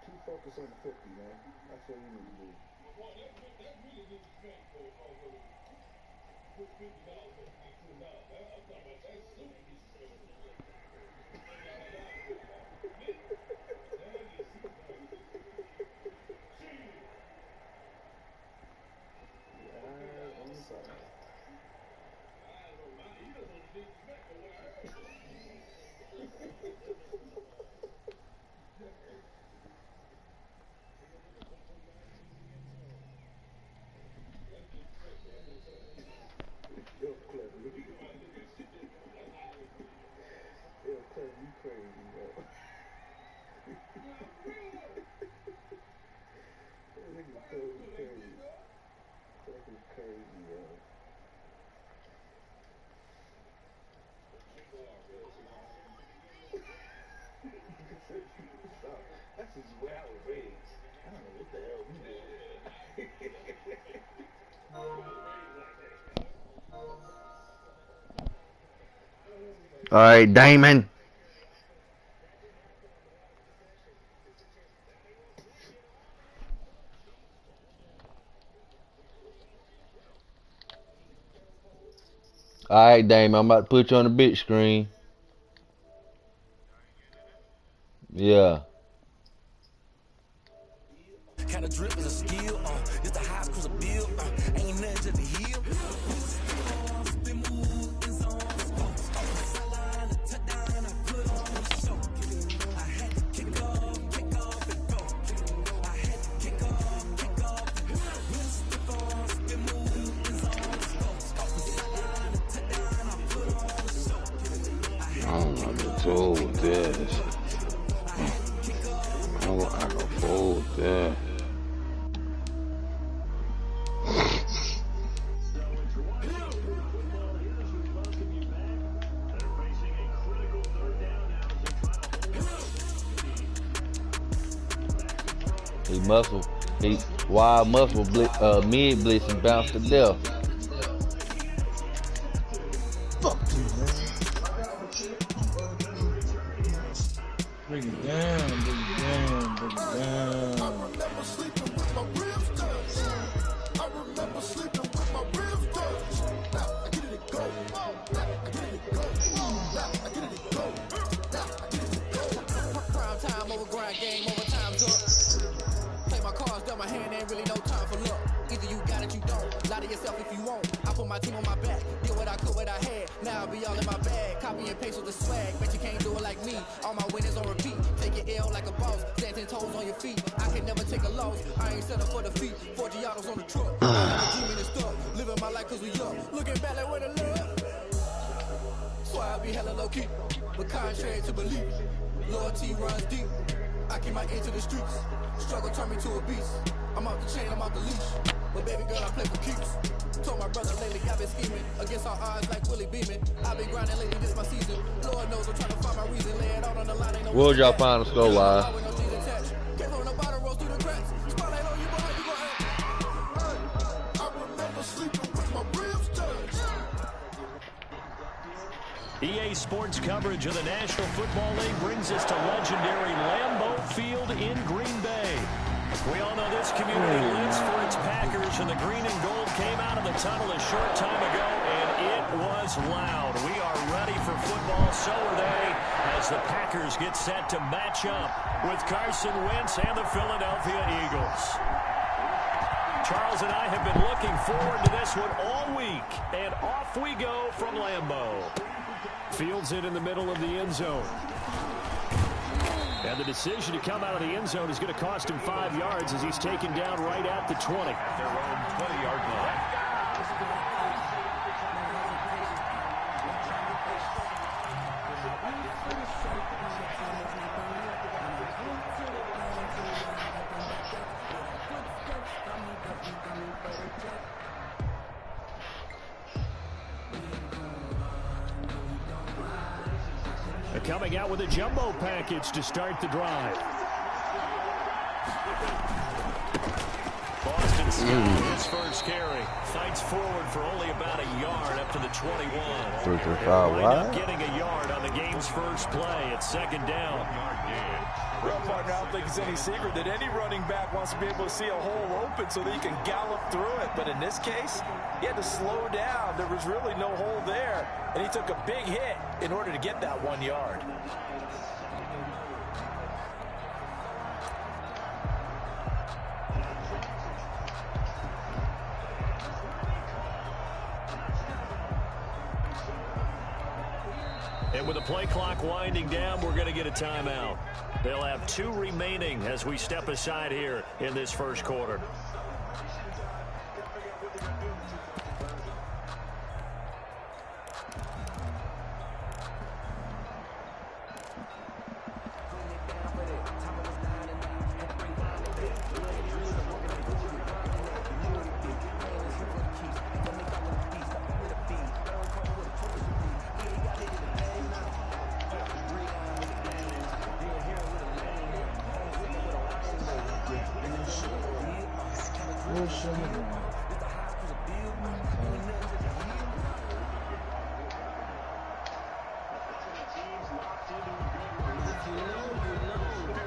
Keep focus on the 50, man. That's what you need to do. Yo, Clem, you crazy, bro. That nigga totally crazy. Fucking crazy, yo. That's just where I was raised. I don't know what the hell we did. All right, Damon. All right, Damon. I'm about to put you on the big screen. Yeah. Kind of drip is a skill, it's the highest cruise a bill, ain't nothing to the hill. I don't know the tool with this. Oh, I can fold that. He wild muscle mid blitz and bounced to death. Fuck you, man. Bring it down, bring it down, bring it down. I remember sleeping with my ribs touched. I remember sleeping with my ribs touched. Now I get it go. Now I get it go. Now I get it go. Now I get it go. Prime time over grind game, over time's up. Play my cards, dealt my hand, ain't really no time for luck. Either you got it, you don't. Lie to yourself if you won't. I put my team on my back, did what I could, what I had. Now I'll be all in my bag. Copy and paste with the swag. Bet you can't do it like me. All my winners on repeat. Take your L like a boss. Stand 10 toes on your feet. I can never take a loss. I ain't set up for defeat. 4 Giottos on the truck. Dreaming and stuff. Living my life cause we young. Looking back like where the love. So I be hella low key. But contrary to belief, loyalty runs deep. I keep my ear to the streets. Struggle turn me to a beast. I'm off the chain, I'm off the leash. But baby girl, I play for keeps. Told my brother lately I've been scheming against all odds like Willie Beeman. I've been grinding lately, this my season. Lord knows I'm trying to find my reason. Lay it out on the line, ain't no. What would y'all find the score wise? Came from the bottom, rose through the cracks. Spotlight on you, boy, you gon' act. I remember sleeping with my ribs touched. EA Sports coverage of the National Football League brings us to legendary Lambeau Field in Green Bay. We all know this community lives for its Packers, and the green and gold came out of the tunnel a short time ago, and it was loud. We are ready for football, so are they, as the Packers get set to match up with Carson Wentz and the Philadelphia Eagles. Charles and I have been looking forward to this one all week, and off we go from Lambeau. Fields it in the middle of the end zone. And the decision to come out of the end zone is going to cost him 5 yards as he's taken down right at the 20. At their own 20-yard line. They're coming out with a jumbo package to start the drive. Boston Scott, his first carry, fights forward for only about a yard up to the 21. They'll wind up getting a yard on the game's first play. It's second down. Well, partner, I don't think it's any secret that any running back wants to be able to see a hole open so that he can gallop through it. But in this case, he had to slow down. There was really no hole there, and he took a big hit in order to get that 1 yard. And with the play clock winding down, we're going to get a timeout. They'll have 2 remaining as we step aside here in this first quarter.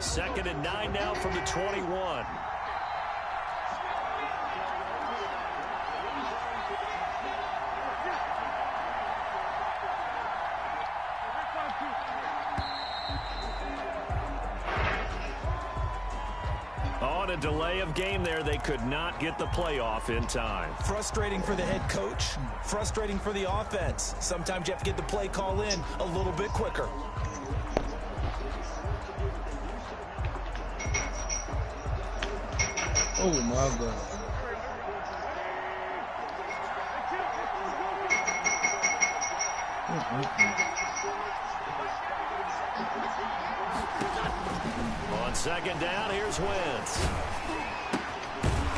Second and 9 now from the 21. On a delay of game there, they could not get the playoff in time. Frustrating for the head coach, frustrating for the offense. Sometimes you have to get the play call in a little bit quicker. Oh, my God. On second down, here's Wentz.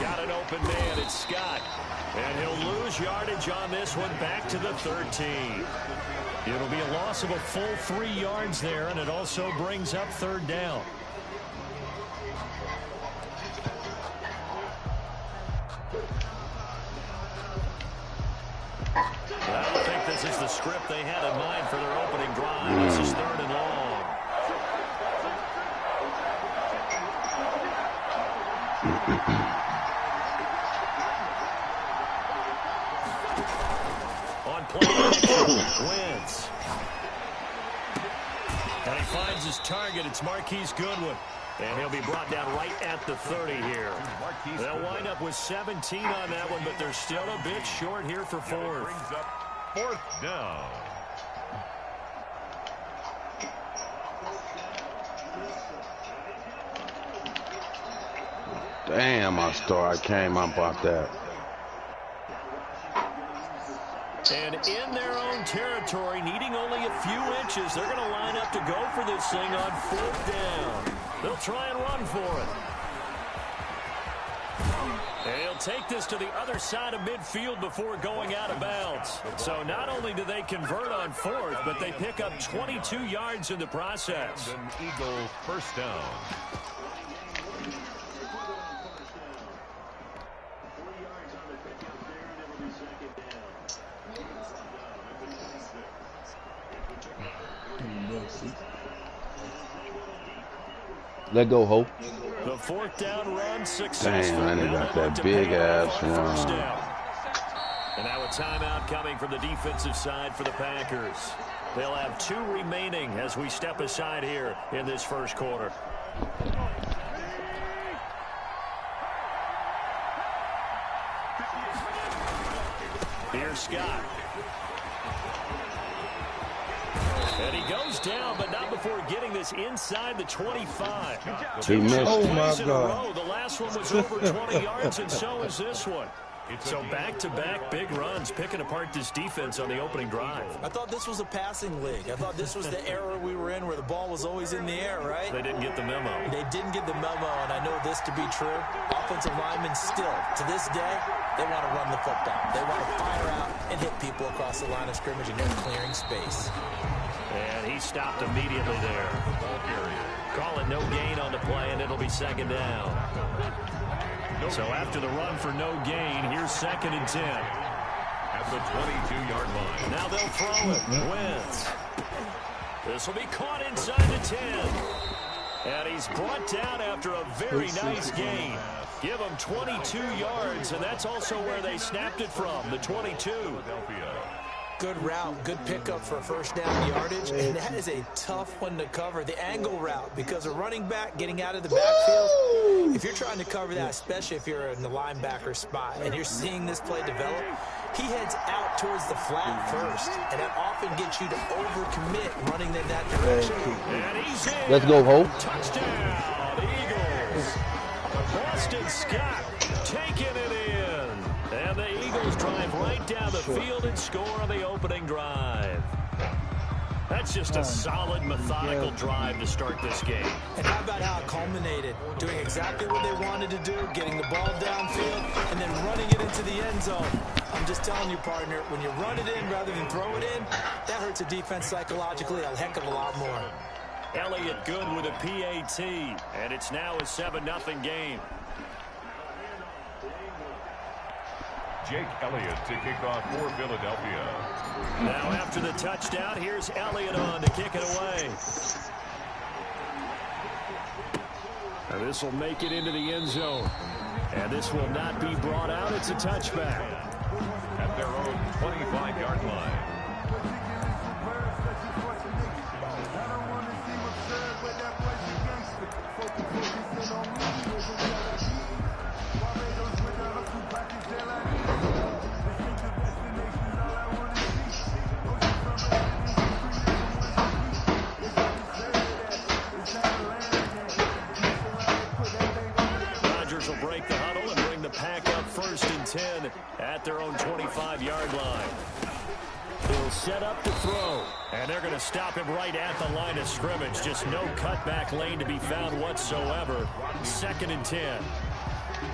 Got an open man, it's Scott. And he'll lose yardage on this one, back to the 13. It'll be a loss of a full 3 yards there, and it also brings up third down. I don't think this is the script they had in mind for their opening drive. This is third and long. On play, Wentz. And he finds his target. It's Marquise Goodwin. And he'll be brought down right at the 30 here. They'll wind up with 17 on that one, but they're still a bit short here for fourth. Brings up fourth down. Damn, I came up off that. And in their own territory, needing only a few inches, they're going to line up to go for this thing on fourth down. They'll try and run for it. And he'll take this to the other side of midfield before going out of bounds. So not only do they convert on fourth, but they pick up 22 yards in the process. An Eagle first down. Let go, Hope. The fourth down run successful. Damn, they got that big ass run. And now a timeout coming from the defensive side for the Packers. They'll have 2 remaining as we step aside here in this first quarter. Here's Scott. And he goes down, but not before getting this inside the 25. He missed. Oh, my God. The last one was over 20 yards, and so is this one. So back-to-back big runs, picking apart this defense on the opening drive. I thought this was a passing league. I thought this was the era we were in where the ball was always in the air, right? They didn't get the memo. They didn't get the memo, and I know this to be true. Offensive linemen still, to this day, they want to run the football. They want to fire out and hit people across the line of scrimmage, and they're clearing space. And he stopped immediately there. Call it no gain on the play, and it'll be second down. So after the run for no gain, here's second and 10. At the 22-yard line. Now they'll throw it. Wentz. This will be caught inside the 10. And he's brought down after a very nice gain. Give him 22 yards, and that's also where they snapped it from, the 22. Good route, good pickup for first down yardage, and that is a tough one to cover. The angle route, because a running back getting out of the backfield, if you're trying to cover that, especially if you're in the linebacker spot and you're seeing this play develop, he heads out towards the flat first, and that often gets you to overcommit running in that direction. And he's in. Let's go, Hope. Touchdown, Eagles. Boston Scott taking it in. And the Eagles drive right down the field and score on the opening drive. That's just a solid, methodical drive to start this game. And how about how it culminated? Doing exactly what they wanted to do, getting the ball downfield, and then running it into the end zone. I'm just telling you, partner, when you run it in rather than throw it in, that hurts a defense psychologically a heck of a lot more. Elliott good with a PAT, and it's now a 7-0 game. Jake Elliott to kick off for Philadelphia. Now after the touchdown, here's Elliott on to kick it away. And this will make it into the end zone. And this will not be brought out. It's a touchback. At their own 25-yard line. at their own 25-yard line. They'll set up to throw, and they're going to stop him right at the line of scrimmage. Just no cutback lane to be found whatsoever. 2nd and 10.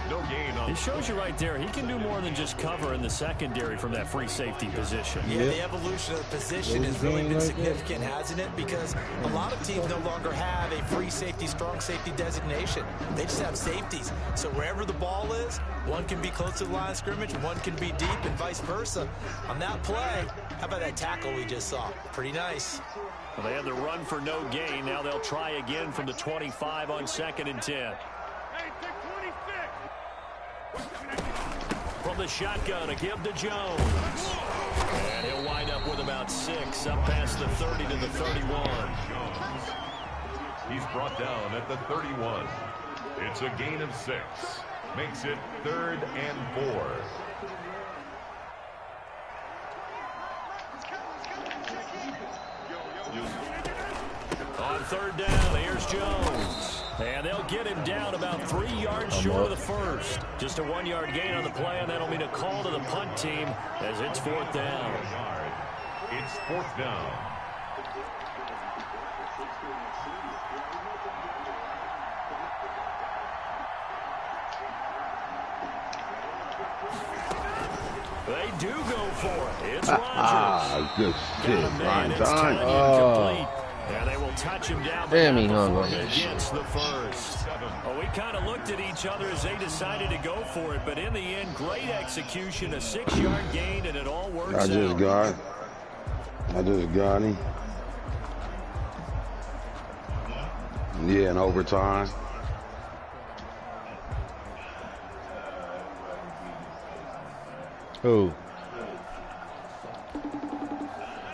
No gain on. It shows you right there, he can do more than just cover in the secondary from that free safety position. Yeah, the evolution of the position has really been significant, hasn't it? Because a lot of teams no longer have a free safety, strong safety designation. They just have safeties. So wherever the ball is, one can be close to the line of scrimmage, one can be deep, and vice versa. On that play, how about that tackle we just saw? Pretty nice. Well, they had the run for no gain. Now they'll try again from the 25 on 2nd and 10. From the shotgun, a give to Jones. And he'll wind up with about 6, up past the 30 to the 31. He's brought down at the 31. It's a gain of 6. Makes it 3rd and 4. On 3rd down, here's Jones. And they'll get him down about 3 yards short of the first. Just a 1-yard gain on the play, and that'll mean a call to the punt team as it's 4th down. It's 4th down. They do go for it. It's Rodgers. Good shit. Fine time. And they will touch him down. Damn, he hung on that against the first. Well, we kind of looked at each other as they decided to go for it, but in the end, great execution, a 6-yard gain, and it all works out. I just got him. Yeah, in overtime. Who?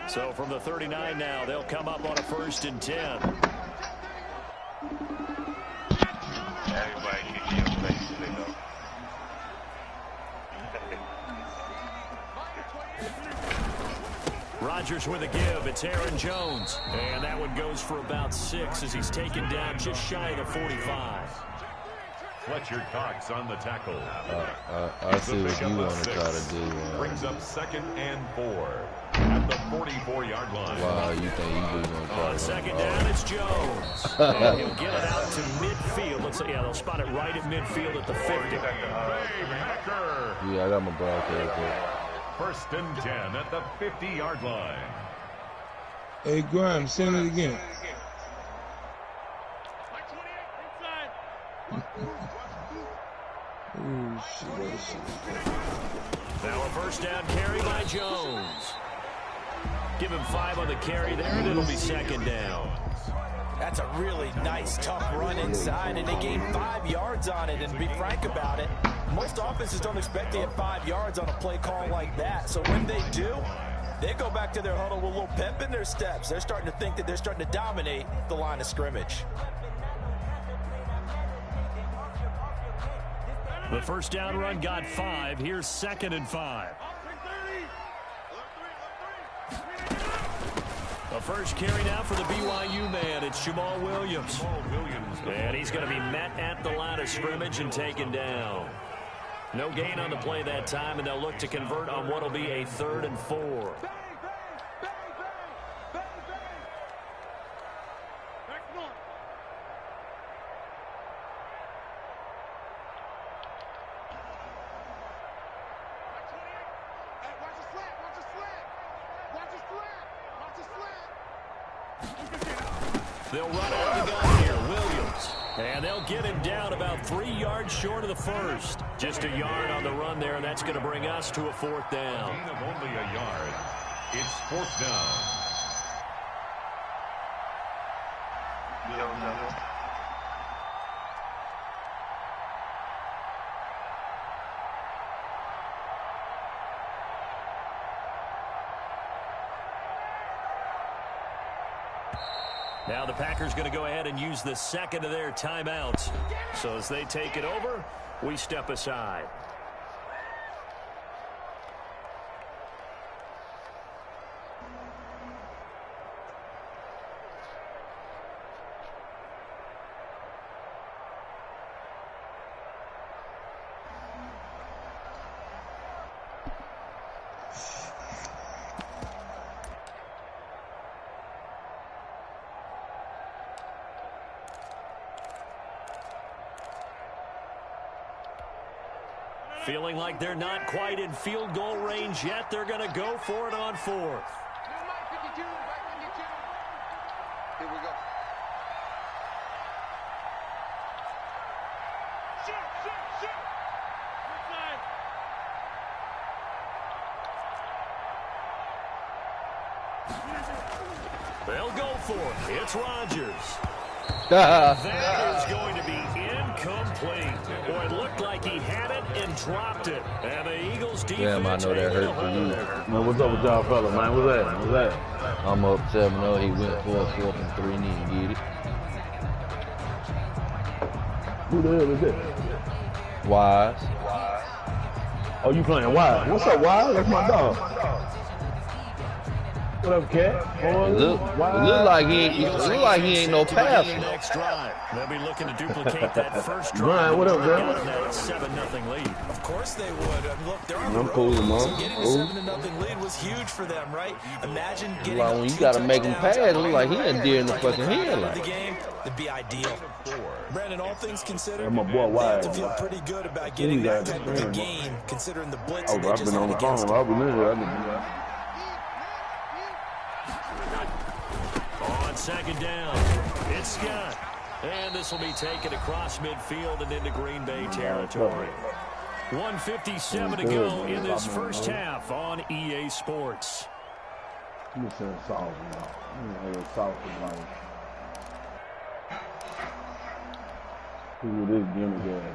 So from the 39 now, they'll come up on a 1st and 10. Everybody kicking your face, nigga. Rodgers with a give. It's Aaron Jones. And that one goes for about 6 as he's taken down just shy of the 45. Fletcher Cox on the tackle. I see what you want to try to do. Brings up 2nd and 4 at the 44-yard line. Wow, you think you just going to try on 2nd down, it's Jones. And he'll get it out to midfield. Yeah, they'll spot it right at midfield at the 50. Yeah, I got my broadcast there. 1st and 10 at the 50-yard line. Hey, Grimes, send it again. Oh, shit. Now a 1st down carry by Jones. Give him 5 on the carry there, and it'll be 2nd down. That's a really nice, tough run inside, and they gained 5 yards on it. And to be frank about it, most offenses don't expect to get 5 yards on a play call like that. So when they do, they go back to their huddle with a little pep in their steps. They're starting to think that they're starting to dominate the line of scrimmage. The 1st down run got 5. Here's 2nd and 5. The first carry now for the BYU man. It's Jamal Williams. And he's going to be met at the line of scrimmage and taken down. No gain on the play that time, and they'll look to convert on what will be a 3rd and 4. They'll run out the gun here, Williams. And they'll get him down about 3 yards short of the first. Just a yard on the run there, and that's going to bring us to a 4th down. Gain of only a yard. It's 4th down. Now the Packers going to go ahead and use the 2nd of their timeouts. So as they take it over, we step aside. Feeling like they're not quite in field goal range yet. They're going to go for it on 4th. Here we go. They'll go for it. It's Rodgers. That is going to be incomplete. Boy, it looked like he had it and dropped it. And the Eagles defense. Damn, I know that hurt for you. Man, what's up with y'all fellas, man? What's that? What's that? I'm up 7-0. He went for a 4th and 3 and he didn't get it. Who the hell is that? Wise. Oh, you playing Wise? What's up, Wise? That's my dog. What up, cat? It look like he ain't no passer. Next drive. They'll be looking to duplicate that first drive. Ryan, what up, bro? That 7-0 lead. Of course they would. Look, they're on the I'm road. cool, So man. getting a 7-0 lead was huge for them, right? Imagine getting like when you gotta make him pass, it look like he ain't deer in the fucking head. Like. the game, it'd be ideal. Brandon, all things considered, My boy they have Wise. to feel pretty good about getting that type of a game, considering the blitz Oh, they I've just been on had the phone. against I've been in here. On 2nd down, it's Scott. And this will be taken across midfield and into Green Bay territory. 1:57 to go in this first half on EA Sports. Let me send sauce, man. Let me sauce is like. Who this gimmick guy?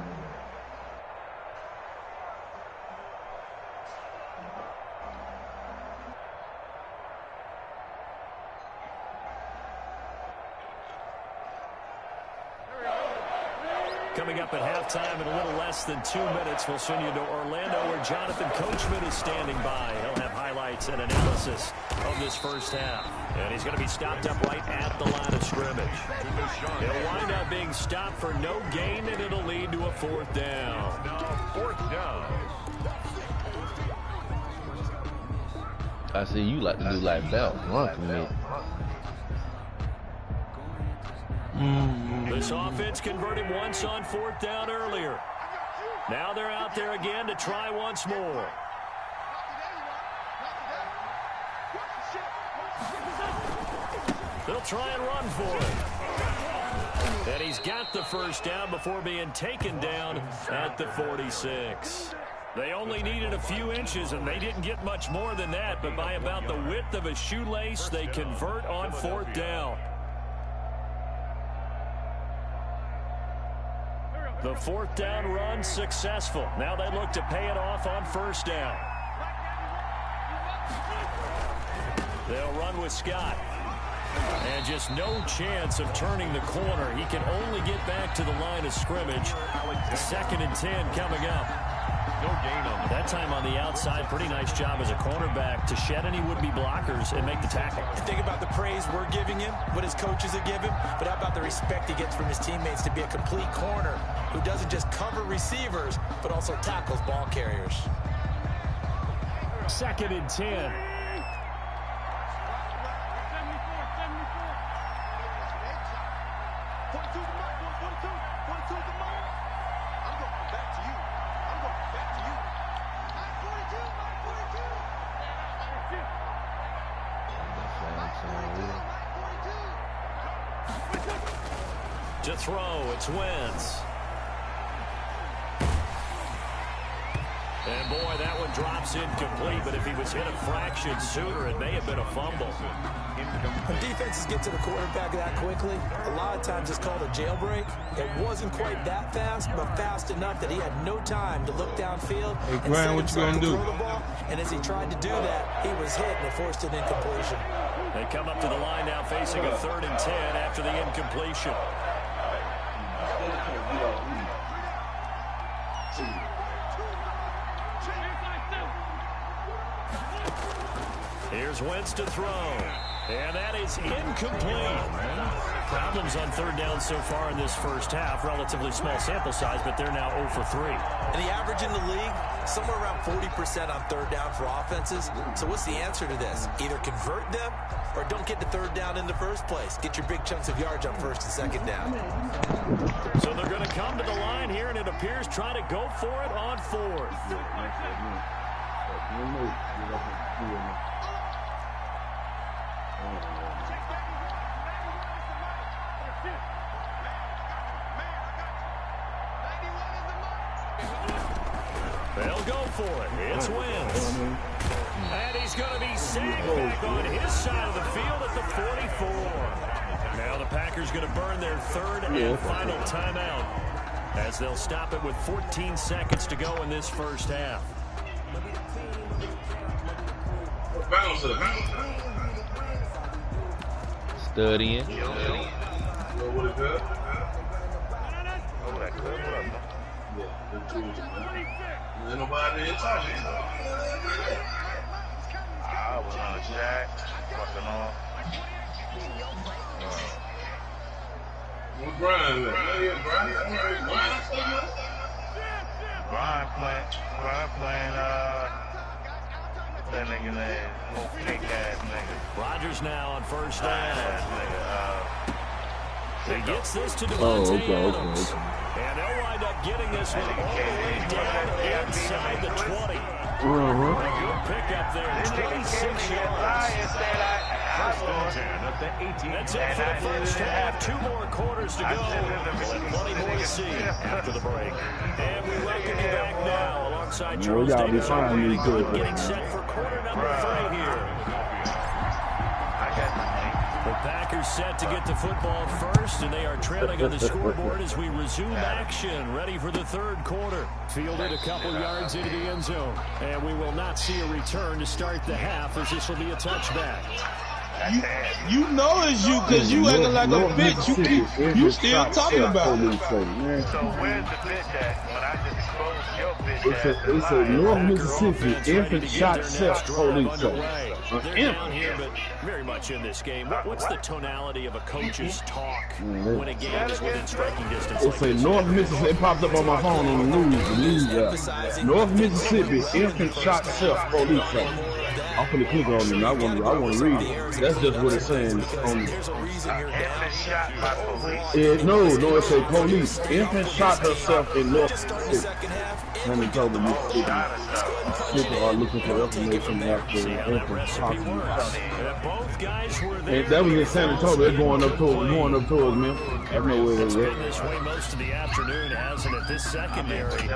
Coming up at halftime in a little less than 2 minutes, we'll send you to Orlando where Jonathan Coachman is standing by. He'll have highlights and analysis of this first half. And he's going to be stopped up right at the line of scrimmage. He'll wind up being stopped for no gain, and it'll lead to a 4th down. 4th down. I see you like to do like that. Run for me. This offense converted once on 4th down earlier. Now they're out there again to try once more. They'll try and run for it. And he's got the first down before being taken down at the 46. They only needed a few inches, and they didn't get much more than that. But by about the width of a shoelace, they convert on 4th down. The 4th down run successful. Now they look to pay it off on 1st down. They'll run with Scott. And just no chance of turning the corner. He can only get back to the line of scrimmage. 2nd and 10 coming up. No gain on that time on the outside. Pretty nice job as a cornerback to shed any would-be blockers and make the tackle. Think about the praise we're giving him, what his coaches have given, but how about the respect he gets from his teammates to be a complete corner who doesn't just cover receivers, but also tackles ball carriers. 2nd and 10. To throw, it's Wentz. And boy, that one drops incomplete, but if he was hit a fraction sooner, it may have been a fumble. When defenses get to the quarterback that quickly, a lot of times it's called a jailbreak. It wasn't quite that fast, but fast enough that he had no time to look downfield and set himself to throw the ball. And as he tried to do that, he was hit and it forced an incompletion. They come up to the line now facing a 3rd and 10 after the incompletion. Here's Wentz to throw. And that is incomplete. Problems on third down so far in this first half. Relatively small sample size, but they're now 0 for 3. And the average in the league, somewhere around 40% on third down for offenses. So what's the answer to this? Either convert them or don't get to third down in the first place. Get your big chunks of yards on first and second down. So they're going to come to the line here, and it appears trying to go for it on fourth. They'll go for it. It's Wentz. And he's going to be sacked back on his side of the field at the 44. Now the Packers going to burn their third and final timeout as they'll stop it with 14 seconds to go in this first half. Studying. Ain't nobody in talking. I was on a jack, fucking off. What's Brian at? Brian playing, that nigga name, little pink ass nigga. Rodgers now on first down. He gets this to Devontae Adams. And they'll wind up getting this one all the way down inside the 20. A good pickup there, 26 yards. First and 10 at the 18. That's it for the first half. 2 more quarters to go. We'll have plenty more to see after the break. And we welcome you back now alongside Charles Davis getting set for quarter number 3 here. The Packers set to get the football first, and they are trailing on the scoreboard as we resume action, ready for the third quarter. Fielded a couple yards into the end zone, and we will not see a return to start the half as this will be a touchback. You know it's you because you acting like a bitch. You still talking about it. So where's the bitch at when I just exposed your bitch? It's a North Mississippi infant shot self police. They're down here, but very much in this game. What's the tonality of a coach's talk when a game is within striking distance? It's a North Mississippi. It popped up on my phone on the news. North Mississippi infant shot self police. I'm gonna click on it. I want to read it. That's just what it's saying on the. No, it's a police. Infant shot herself in North Mississippi. Honey told me people are looking for information after infant shot. And that was in San Antonio. They're going up towards me. I know where it's been this way most of the afternoon, hasn't it? This secondary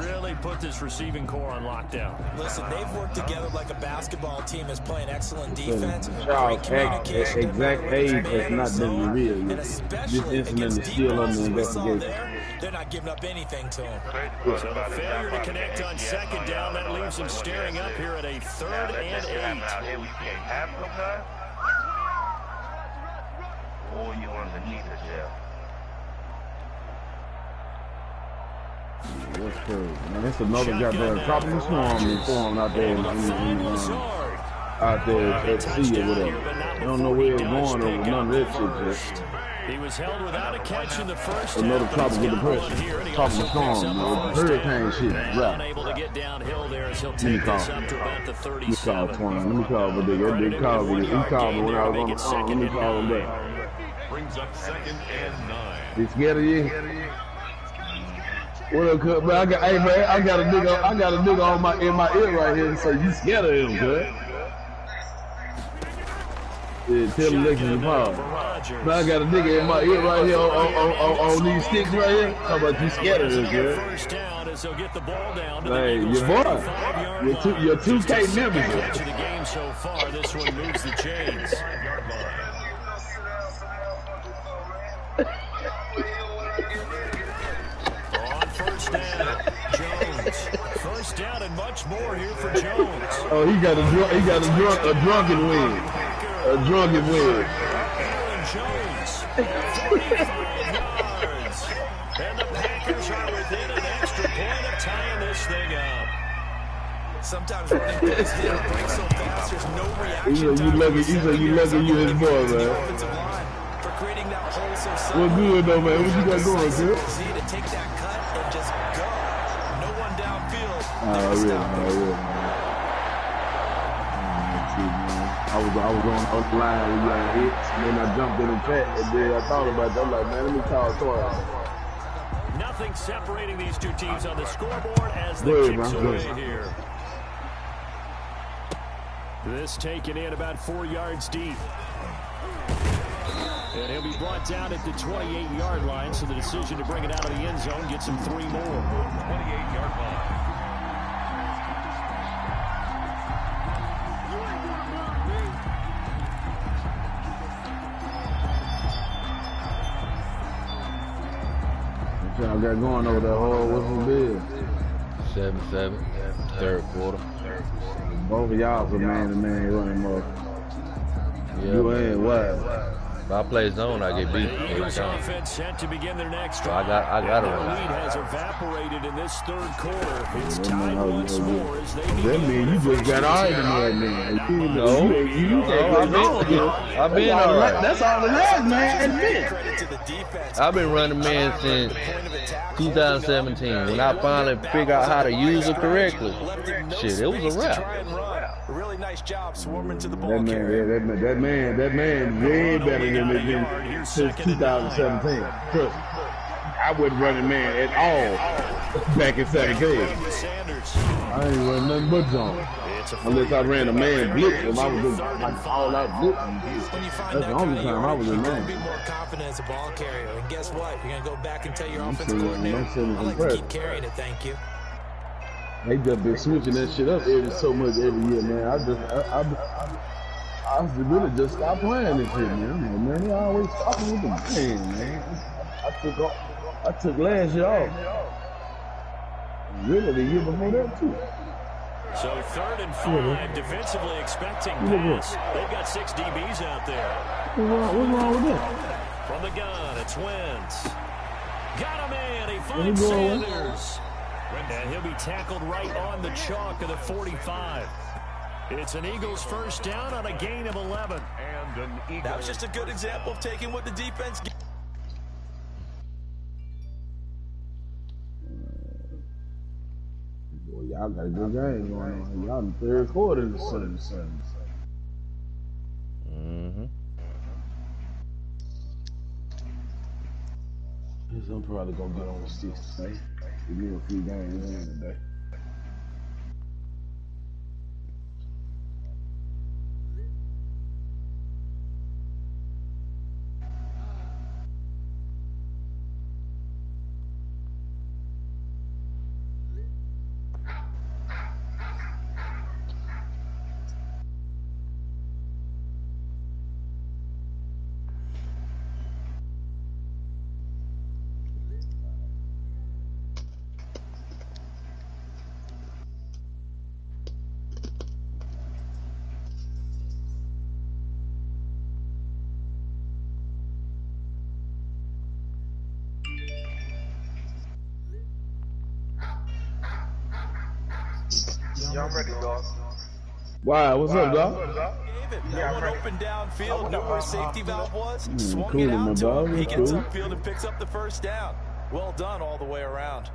really put this receiving core on lockdown. Listen, they've worked together like a basketball team is playing excellent defense. Child exact age has not been revealed. This incident is still under investigation. They're not giving up anything to him. So the failure to connect on second down, that leaves them staring up here at a 3rd and 8. Or you underneath the jail. That's crazy, man. That's another goddamn tropical storm out there at sea or whatever. I don't know where it's going over none of that shit just. He was held without a catch in the first another tropical depression, tropical storm, hurricane shit. Right. Unable to get downhill there as he'll take this up to about the 37. Let me call him. He called me when I was on the phone. Let me call him back. Brings up 2nd and 9. He scared of you? What up, cuz? Man, I got a nigga in my ear right here. So you scared of him, cuz? Yeah, tell him Lexus Paul. Man, I got a nigga in my ear right here on these sticks right here. How about you scared of him, cuz? Hey, your boy, your 2K members. The game so far, this one moves the chains. On first down, Jones. First down and much more here for Jones. Oh, he got a drunken win. A drunken win. Aaron Jones, 45 yards. And the Packers are within an extra point of tying this thing up. Sometimes running plays hit or break so fast, there's no reaction You lucky you his boy, man. for creating that hole What's good though, man? What you got going, girl? To take that cut and just go. No one downfield. I was on the line when you had hits, and then I jumped in the chat, and then I thought about it. I'm like, man, let me call Tori. Nothing separating these two teams on the scoreboard as the kicks away here. This taken in about 4 yards deep. And he'll be brought down at the 28-yard line, so the decision to bring it out of the end zone gets him 3 more. 28-yard line. What y'all got going over there, Hall? What's the bid? 7-7, third quarter. Both of y'all for man-to-man running up. Yeah, you ain't what? If I play zone, I get beat every time. Offense set to begin their next So I got to the run. lead has evaporated in this third quarter. It's tied once more as they that means you just got all right in there, man. I've been all right. That's all that matters, man. Admit. I've been running man since 2017. When I finally figured out how to use it correctly, shit, it was a wrap. Really nice job swarming to the ball. That man, way better than me since 2017. Trust me. I wasn't running man at all back in 17. I ain't running nothing but zone. Unless I ran a man blitz, if I was just like all out blitzing. That's the only time I was in man. Be more confident as a ball carrier. And guess what? You're gonna go back and tell your offensive coordinator, I like to keep carrying it, thank you. They just been switching that shit up so much every year, man. I really just stopped playing this shit, man. I'm like, man, they always stopping with the game, man. I took last year off. Really, the year before that too. So 3rd and 5, defensively expecting pass. They've got 6 DBs out there. What's wrong with that? From the gun, it's Wentz. Got a man, he finds Sanders. And he'll be tackled right on the chalk of the 45. It's an Eagles first down on a gain of 11. And an Eagle. That was just a good example of taking what the defense gave. Boy, y'all got a good game going on. Y'all in the third quarter of the Sunday. I'm probably going to get on the 6th today. Give me a few games in today. Y'all ready, dog? Wow, what's up, dog? No one open downfield, knew where safety valve was, swung cool, it out to him. He gets cool. upfield and picks up the first down. Well done all the way around.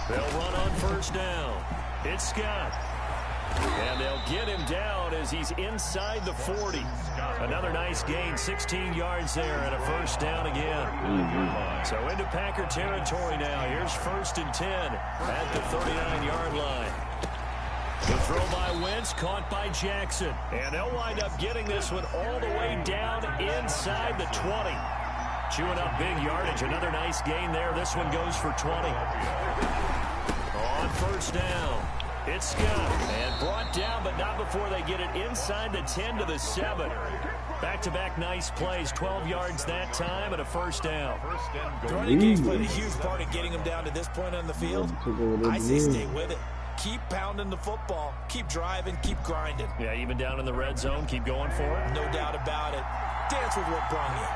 They'll run on first down. It's Scott. And they'll get him down as he's inside the 40. Another nice gain, 16 yards there, and a first down again. So into Packer territory now. Here's 1st and 10 at the 39-yard line. The throw by Wentz, caught by Jackson. And they'll wind up getting this one all the way down inside the 20. Chewing up big yardage. Another nice gain there. This one goes for 20. On first down, it's Scott. And brought down, but not before they get it inside the 10 to the 7. Back-to-back nice plays. 12 yards that time and a first down. The running game's played a huge part in getting him down to this point on the field. I say stay with it. keep pounding the football. Keep driving, keep grinding. Yeah, even down in the red zone, keep going for it. No doubt about it. Dance with what brung you.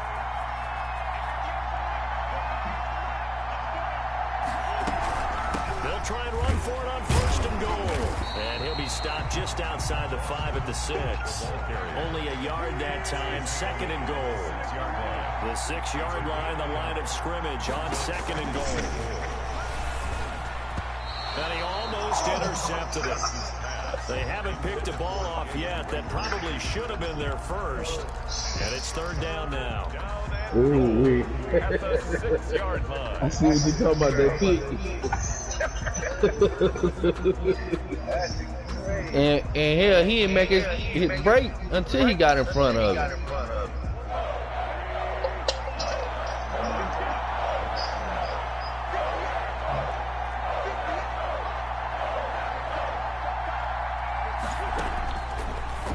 They'll try and run for it on 1st and goal. And he'll be stopped just outside the 5 at the 6. Only a yard that time, 2nd and goal. The 6-yard line, the line of scrimmage on 2nd and goal. And he almost intercepted it. They haven't picked a ball off yet. That probably should have been their first. And it's 3rd down now. Ooh, wait. I see what you're talking about, that kick. and hell, he didn't make his break until he got in front of him.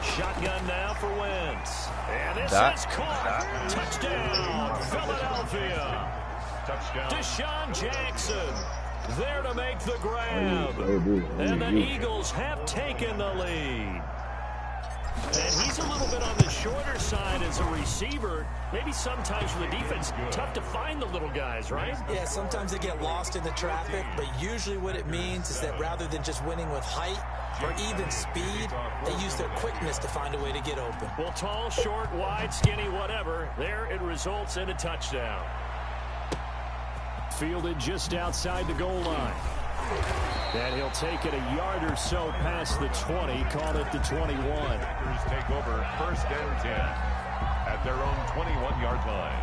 Shotgun now for Wentz. And this is caught. Touchdown, Philadelphia. Touchdown. Deshaun Jackson there to make the grab. And the Eagles have taken the lead. And he's a little bit on the shorter side as a receiver. Maybe sometimes for the defense, tough to find the little guys, right? Yeah, sometimes they get lost in the traffic, but usually what it means is that rather than just winning with height or even speed, they use their quickness to find a way to get open. Well, tall, short, wide, skinny, whatever, there it results in a touchdown. Fielded just outside the goal line. And he'll take it a yard or so past the 20, call it the 21. Packers take over 1st and 10 at their own 21-yard line.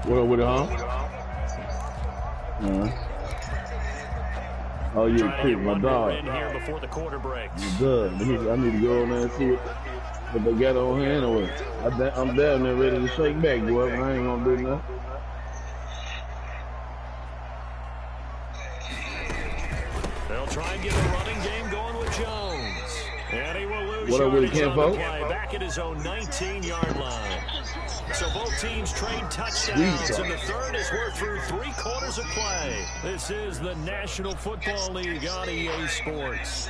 What up with it, huh? Oh yeah, quick, my dog. In here before the quarter breaks. I need to go on there and see what they got on here anyway. I'm down there ready to shake back, boy. I ain't gonna do nothing. They'll try and get a running game going with Jones. And he will lose What up with it, yardage on the Campo? play, back at his own 19-yard line. So both teams trade touchdowns, and the third as we're through 3/4 of play. This is the National Football League on EA Sports.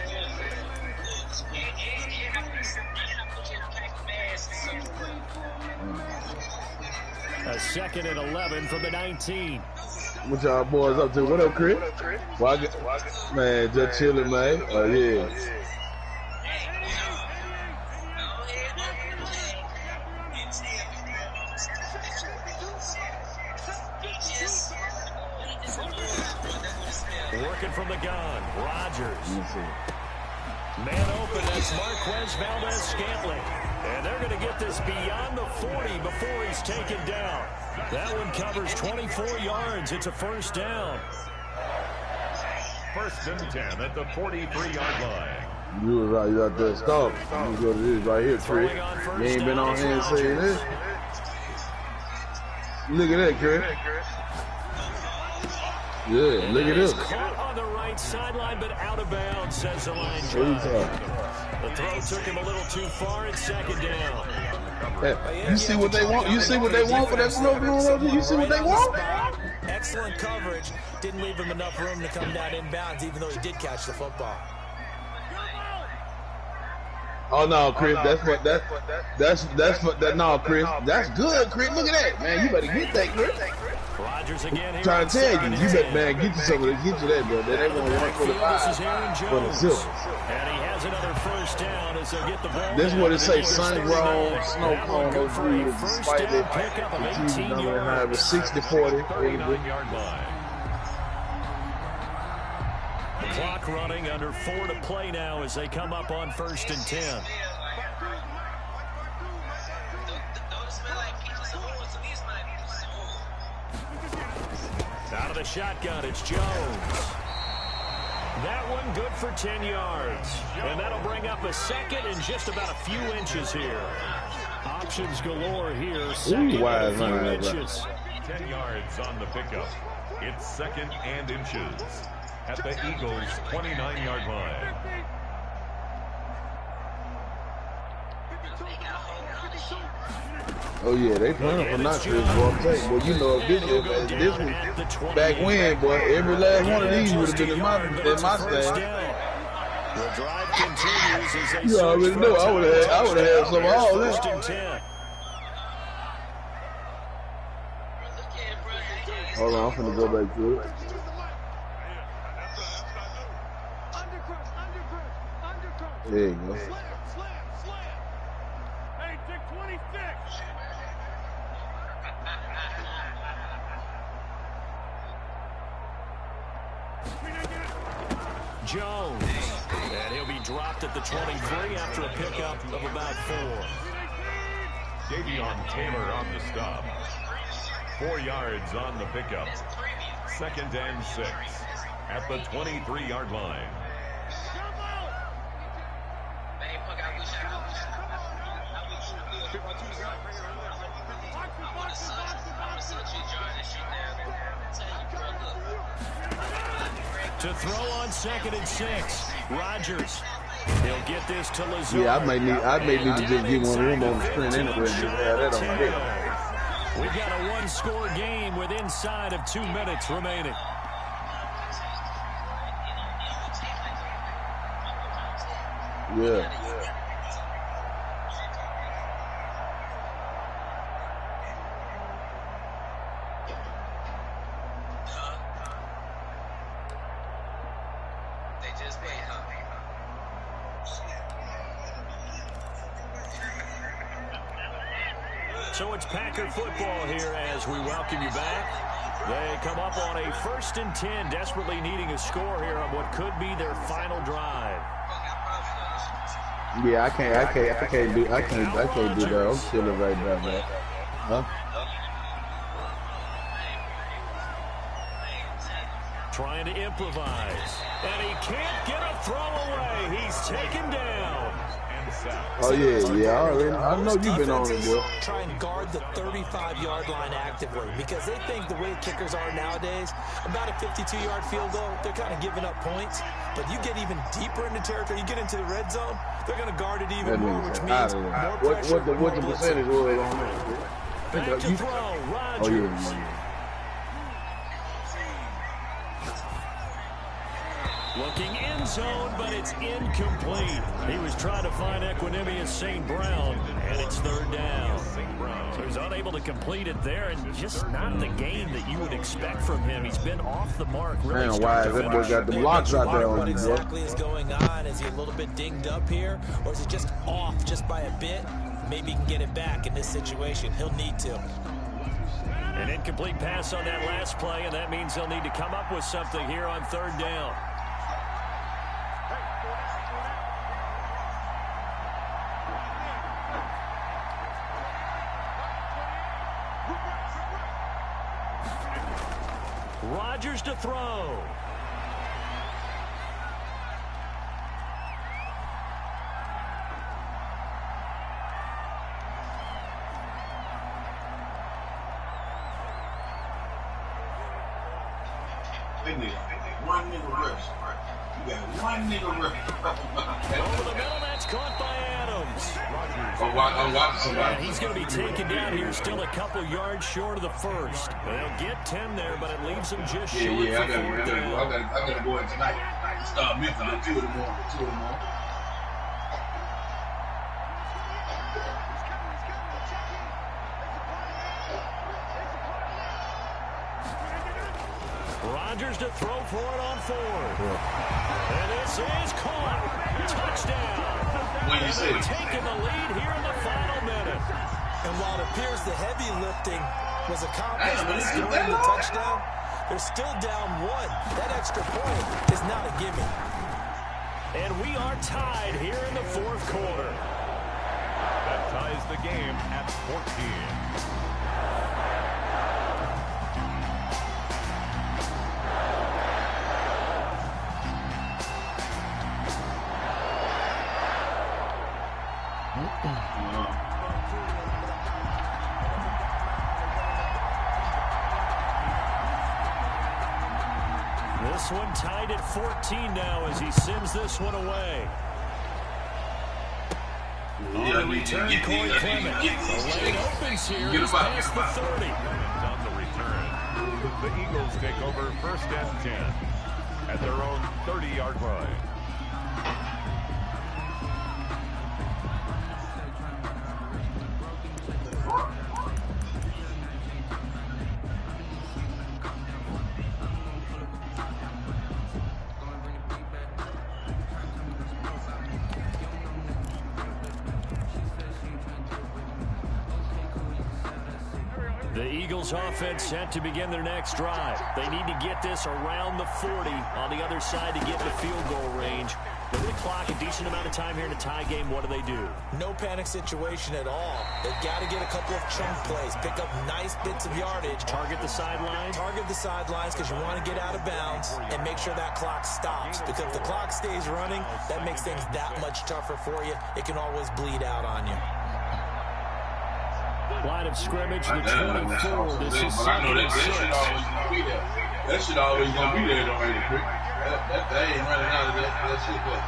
A 2nd and 11 from the 19. What y'all boys up to? What up, Chris? Man, just chilling, man. Oh yeah. Working from the gun, Rodgers. Man open, that's Marquez Valdez-Scantling. And they're going to get this beyond the 40 before he's taken down. That one covers 24 yards. It's a 1st down. 1st and 10 at the 43-yard line. You was out there stop. You go to this right here, Chris. You ain't been on here and saying this. Look at that, Chris. Yeah, look at this. Caught on the right sideline, but out of bounds, says the line drive. The throw took him a little too far. It's 2nd down. Hey, you see what they want? You see what they want for that snow going over? You see what they want? Excellent coverage. Didn't leave him enough room to come down inbounds, even though he did catch the football. Oh no, Chris, that's what no, Chris. That's good, Chris. Look at that, man. You better get that, Chris. Rodgers again here. Trying to tell you, you better, man, get you some of that, get you that, bro. They want 145 for the silver. And he has another 1st down as they'll get the ball. This is what it say: sun roll, snow cone, no breeze, despite it. The team's number 9 was 60-40. The clock running under 4 to play now as they come up on 1st and 10. Out of the shotgun, it's Jones. That one good for 10 yards. And that'll bring up a 2nd and just about a few inches here. Options galore here. 2nd and a few inches. 10 yards on the pickup. It's 2nd and inches at the Eagles' 29-yard line. Oh yeah, they playing for not Chris Boy. Well, you know, this was back when, boy. Every last one of these would have been in my stand. The drive continues as they you already know. I would have had some of all this. Hold on, I'm finna go back to it. There you go. Hey, Dick 26. Jones, and he'll be dropped at the 23 after a pickup of about 4. Davion Taylor on the stop. 4 yards on the pickup. 2nd and 6 at the 23-yard line. To throw on 2nd and 6, Rodgers. He'll get this to Lazard. Yeah, I may need to just get one of them on the screen anyway and just have that on there. We've got a one-score game with inside of 2 minutes remaining. Yeah. So it's Packer football here as we welcome you back. They come up on a 1st and 10, desperately needing a score here on what could be their final drive. Yeah, I can't do that. I'm chilling right now, man. Huh? Trying to improvise, and he can't get a throw away. He's taken down. Oh yeah, I know you've been on it, boy. Try and guard the 35-yard line actively because they think the way kickers are nowadays, about a 52-yard field goal, they're kind of giving up points. But you get even deeper into territory, you get into the red zone, they're going to guard it even more, which means more pressure. What the percentage was on that? Back to throw, Rodgers. Oh yeah. Looking end zone, but it's incomplete. He was trying to find Equanimous St. Brown, and it's 3rd down. So he's unable to complete it there, and just not the game that you would expect from him. He's been off the mark. Really. Man, why is that boy got the blocks out there on What you, bro? exactly is going on? Is he a little bit dinged up here, or is he just off just by a bit? Maybe he can get it back in this situation. He'll need to. An incomplete pass on that last play, and that means they'll need to come up with something here on 3rd down. Rodgers to throw. One nigga rush. You got one nigga rush. Over the middle, that's caught by Adams. Yeah, he's going to be taken down here, still a couple yards short of the 1st. They'll get 10 there, but it leaves them just short. I gotta go in tonight. Start missing at 2 in the morning. Rodgers to throw for it on 4th. And this is caught. Touchdown. What do you say? Taking the lead here in the final minute. And while it appears the heavy lifting was accomplished by scoring the touchdown, they're still down 1. That extra point is not a gimme. And we are tied here in the 4th quarter. That ties the game at 14. This one tied at 14 now as he sends this one away. On the return, Corey Clement. The lane opens here. He's past the 30. On the return, the Eagles take over 1st and 10 at their own 30-yard line. The Eagles offense set to begin their next drive. They need to get this around the 40 on the other side to get in the field goal range. They're going to clock a decent amount of time here in a tie game. What do? No panic situation at all. They've got to get a couple of chunk plays, pick up nice bits of yardage. Target the sideline? Target the sidelines because you want to get out of bounds and make sure that clock stops. Because if the clock stays running, that makes things that much tougher for you. It can always bleed out on you. Line of scrimmage, the 24. This is 2nd and 6. That shit always gonna be there, though, ain't it, Rick? They ain't running out of that shit there.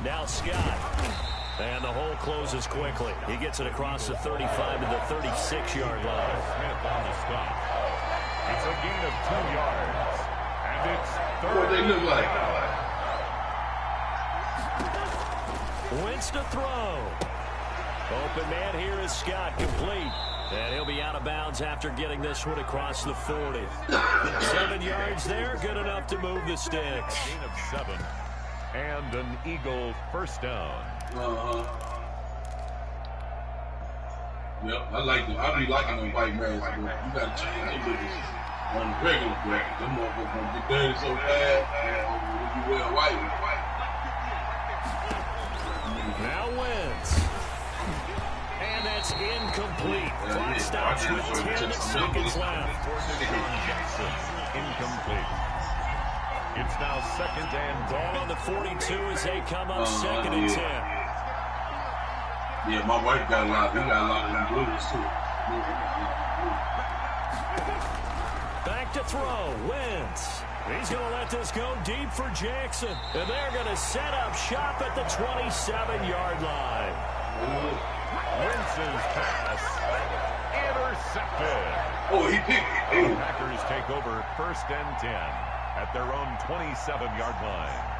Now Scott. And the hole closes quickly. He gets it across the 35 to the 36-yard line. Smith on the stop. It's a gain of 2 yards. And it's 3rd. What they look like? Wentz to throw. Open man here is Scott, complete. And he'll be out of bounds after getting this one across the 40. 7 yards there, good enough to move the sticks. Gain of 7. And an Eagle 1st down. Yep, I be liking them white men. You gotta change them bitches on the regular bracket. Them motherfuckers gonna get dirty so fast when you wear white. Now Wentz. And that's incomplete. Clock stops with 10 seconds left. Jackson, incomplete. It's now 2nd and 10. Ball on the 42 as they come up 2nd and 10. Yeah, my wife got a lot of them blues too. Back to throw. Wentz. He's going to let this go deep for Jackson. And they're going to set up shop at the 27-yard line. Wentz's pass intercepted. Oh, he picked it. The Packers take over 1st and 10 at their own 27-yard line.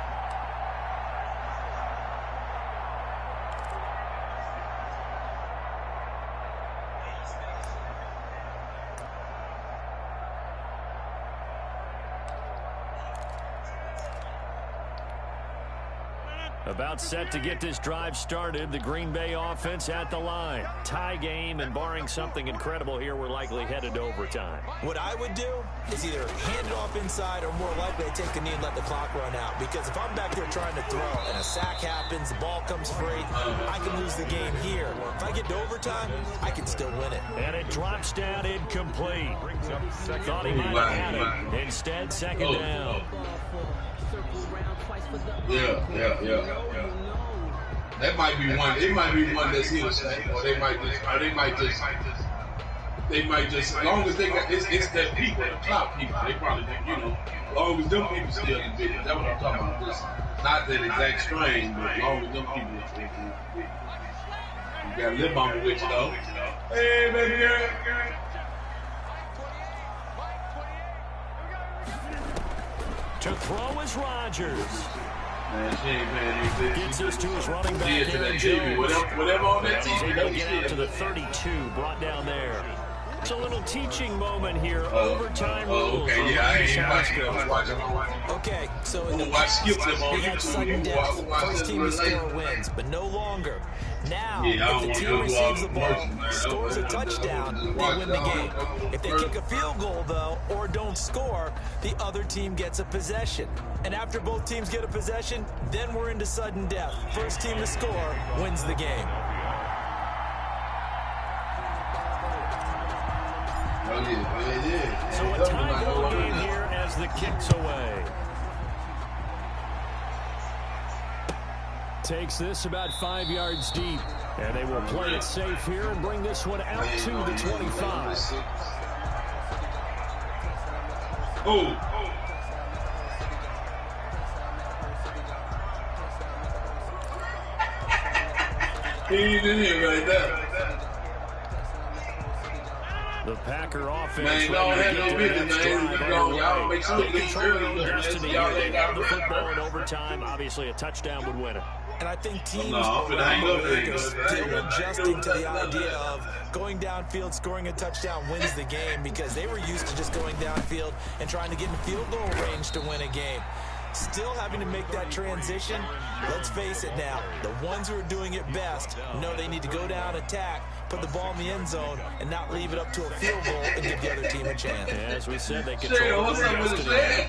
About set to get this drive started. The Green Bay offense at the line. Tie game, and barring something incredible here, we're likely headed to overtime. What I would do is either hand it off inside or more likely take a knee and let the clock run out. Because if I'm back there trying to throw and a sack happens, the ball comes free, I can lose the game here. If I get to overtime, I can still win it. And it drops down incomplete. Thought he might have had it. Instead, 2nd down. Yeah. That might be one. It might be one that's here, or they might just. As long as they got, it's that people, the top people. They probably, as long as them people still in video. That's what I'm talking about. Just not that exact strain, but as long as them people. You got Lil Mama with you though. Hey, baby girl. To throw is Rodgers. Man, she ain't paying anything. Gets us to his running back, Aaron Jones. Whatever on that TV. Able to get out to the 32, brought down there. It's a little teaching moment here. Overtime rules. Okay, yeah, I ain't watching. Okay, so in the past, we had sudden death. First team to score wins, but no longer. Now, if the team receives the ball, scores a touchdown, they win the game. If they kick a field goal, though, or don't score, the other team gets a possession. And after both teams get a possession, then we're into sudden death. First team to score wins the game. So a tie ball game here as the kick's away. Takes this about 5 yards deep. And they will play it safe here and bring this one out to the 25. He's in here right now. The Packer offense. Man, y'all had no business, man. Y'all make sure you control their own destiny. They have the football in overtime. Obviously, a touchdown would win it. And I think teams around the league are still adjusting to the idea of going downfield, scoring a touchdown wins the game, because they were used to just going downfield and trying to get in field goal range to win a game. Still having to make that transition. Let's face it now, the ones who are doing it best know they need to go down, attack, put the ball in the end zone, and not leave it up to a field goal and give the other team a chance. Yeah, as we said, they control their destiny.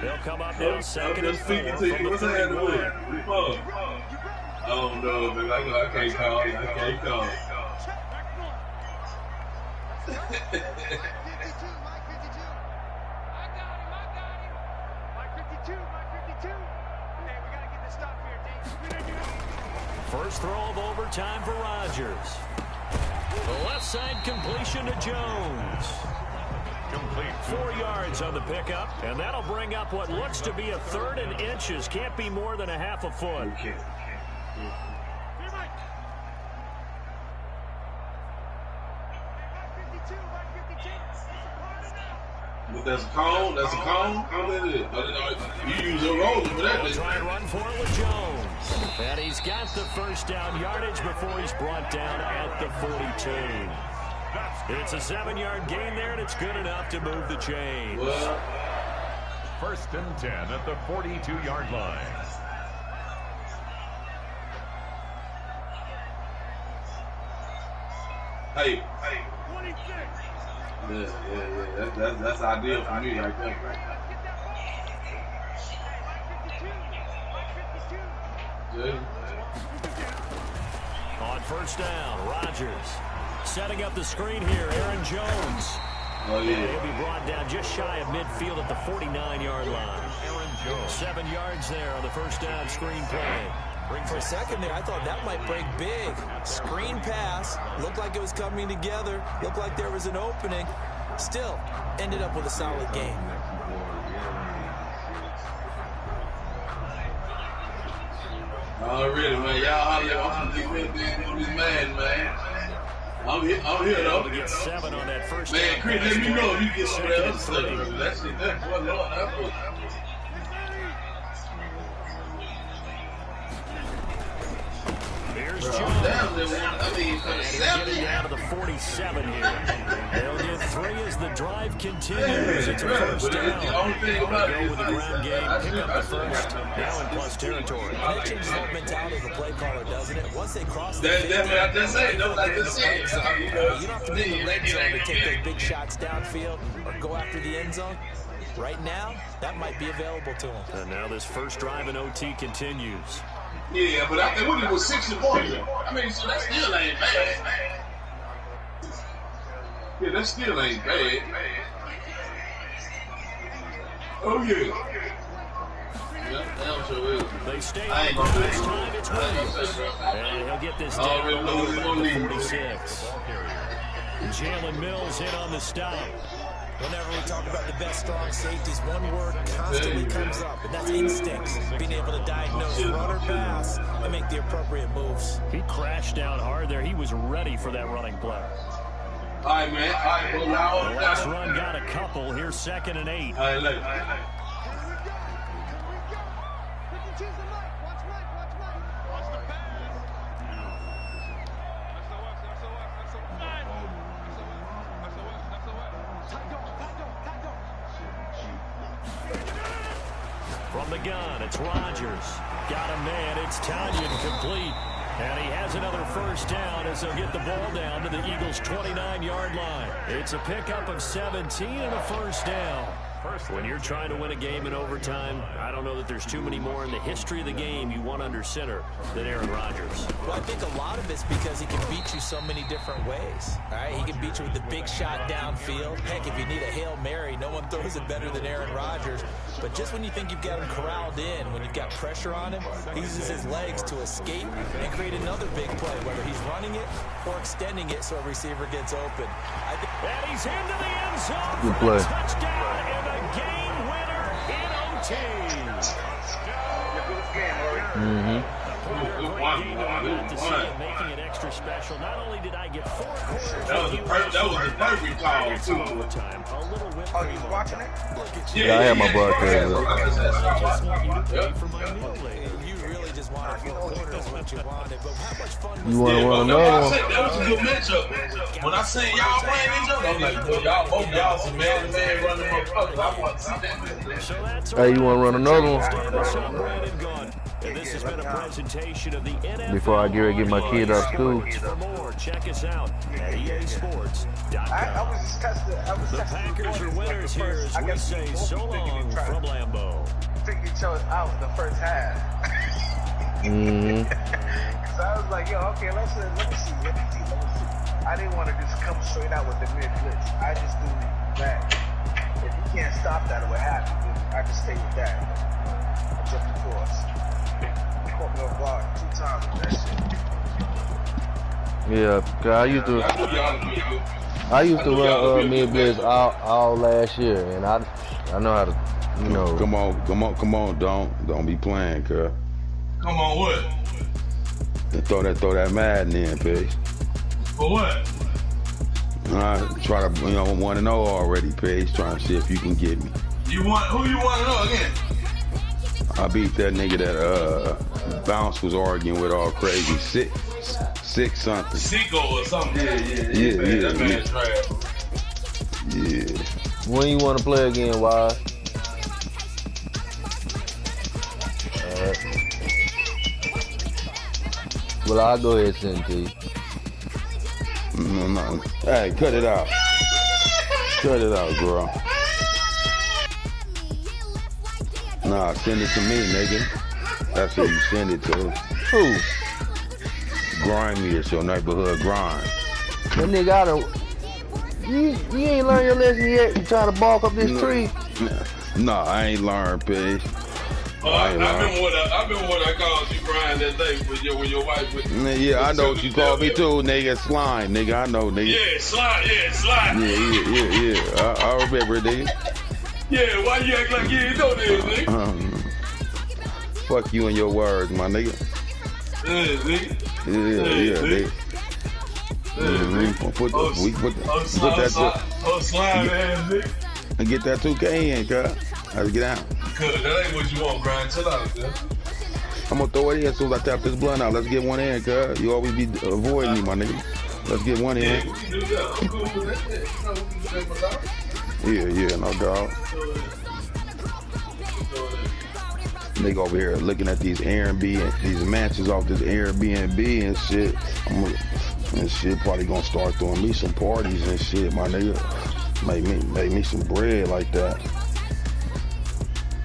They'll come up now, second and 4 from the 31. Oh no, man, I can't call. I can't call. First throw of overtime for Rodgers. The left side completion to Jones. Complete. 4 yards on the pickup, and that'll bring up what looks to be a 3rd and inches. Can't be more than a half a foot. Okay. But that's a cone. That's a cone. What is it? You use a roller for that. They'll try and run for it with Jones. And he's got the first down yardage before he's brought down at the 42. It's a 7-yard gain there, and it's good enough to move the chains. Well, first and 10 at the 42-yard line. Hey. Yeah. That's ideal for me right there. Yeah. On first down, Rodgers setting up the screen here. Aaron Jones. Oh, yeah. He'll be brought down just shy of midfield at the 49-yard line. Aaron Jones. 7 yards there on the first down screen play. For a second there, I thought that might break big. Screen pass. Looked like it was coming together. Looked like there was an opening. Still, ended up with a solid game. Already, man. Y'all holler on this man. I'm here though. To get 7 on that first man, down. Chris, let me know if you get some of that other stuff. That's what Lord have. Here's Jones. Getting out of the 47 here. They'll get 3 as the drive continues. It's a first down. They'll go with the ground game, pick up the first. Now in plus territory. And that changes the whole mentality of the play caller, doesn't it? Once they cross the that's what I just said. That's what I just said. you don't have to be in the red zone to take those big shots downfield or go after the end zone. Right now, that might be available to them. And now this first drive in OT continues. Yeah, but I think it was 61. I mean, so that still ain't bad. Yeah, that still ain't bad. Oh, yeah. They stay on this time. It's Williams. And he'll get this down over the 46. Jalen Mills in on the stop. Whenever we talk about the best strong safeties, one word constantly comes up, and that's instincts. Being able to diagnose run or pass and make the appropriate moves. He crashed down hard there. He was ready for that running play. All right, man. All right, the last run got a couple. Here's 2nd and 8. All right, look. From the gun, it's Rodgers. Got a man. It's Tanyan complete. And he has another first down as they'll get the ball down to the Eagles' 29-yard line. It's a pickup of 17 and a first down. When you're trying to win a game in overtime, I don't know that there's too many more in the history of the game you want under center than Aaron Rodgers. Well, I think a lot of it's because he can beat you so many different ways. All right, he can beat you with the big shot downfield. Heck, if you need a Hail Mary, no one throws it better than Aaron Rodgers. But just when you think you've got him corralled in, when you've got pressure on him, he uses his legs to escape and create another big play, whether he's running it or extending it so a receiver gets open. And he's into the end zone Good for play. a touchdown and a game winner in OT. making it extra special. Not only did I get 4 quarters, that was the perfect call too. Oh, you was watching it? Yeah, I had my broadcast. You really just want to quarters what you wanted, but how much fun You want to run another one? That was a good matchup. When I seen y'all playing each other, I'm like, boy, y'all both y'all some man-to-man running motherfuckers. I want to see that. Hey, you want to run another one? This has been a presentation of the NFL. Before I get ready to get my kid out of school. For more, check us out at EASports.com. I was just testing. The Packers are winners here as we say so long from Lambeau. I think you chose out the first half. Because I was like, yo, okay, let me see. I didn't want to just come straight out with the mid blitz. I just do that. If you can't stop that, what happened? I just stay with that. I jumped the course. Caught me off guard 2 times with that shit. Yeah, cause I used to run mid blitz all last year, and I know how to, you know. Come on, don't be playing, cuz. Come on, what? Throw that Madden in, Pig. For what? Try to, 1-0 already, Pig. Trying to see if you can get me. Who you want to know again? I beat that nigga that Bounce was arguing with all crazy. Six something. Sicko or something. Yeah. That man trash. Yeah. When you want to play again, Wise? Alright. Well, I'll go ahead and send it to you. No. Hey, cut it out. Cut it out, girl. Nah, send it to me, nigga. That's who you send it to. Who? Grimy, it's your neighborhood grind. That nigga you ain't learned your lesson yet. You trying to bark up this tree? Nah, I ain't learned, Pig. I remember what I called you crying that day when your wife was. Yeah, I know what you called me too, nigga. Slime, nigga. I know, nigga. Yeah, slime. Yeah. I remember it, nigga. Yeah, why you act like you didn't know this, nigga? Fuck you and your words, my nigga. Yeah, nigga. Yeah, nigga. Put that slime ass nigga. And get that 2K in, cuz. Let's get out. Cuz that ain't what you want, Brian. Chill out, cuz. I'm gonna throw it in as soon as I tap this blunt out. Let's get one in, cuz. You always be avoiding me, my nigga. Let's get one in. Yeah, we can do that. I'm cool with that shit. You know, we can do that without. Yeah, no doubt. Nigga over here looking at these these mansions off this Airbnb and shit. And shit probably gonna start throwing me some parties and shit, my nigga. Make me some bread like that.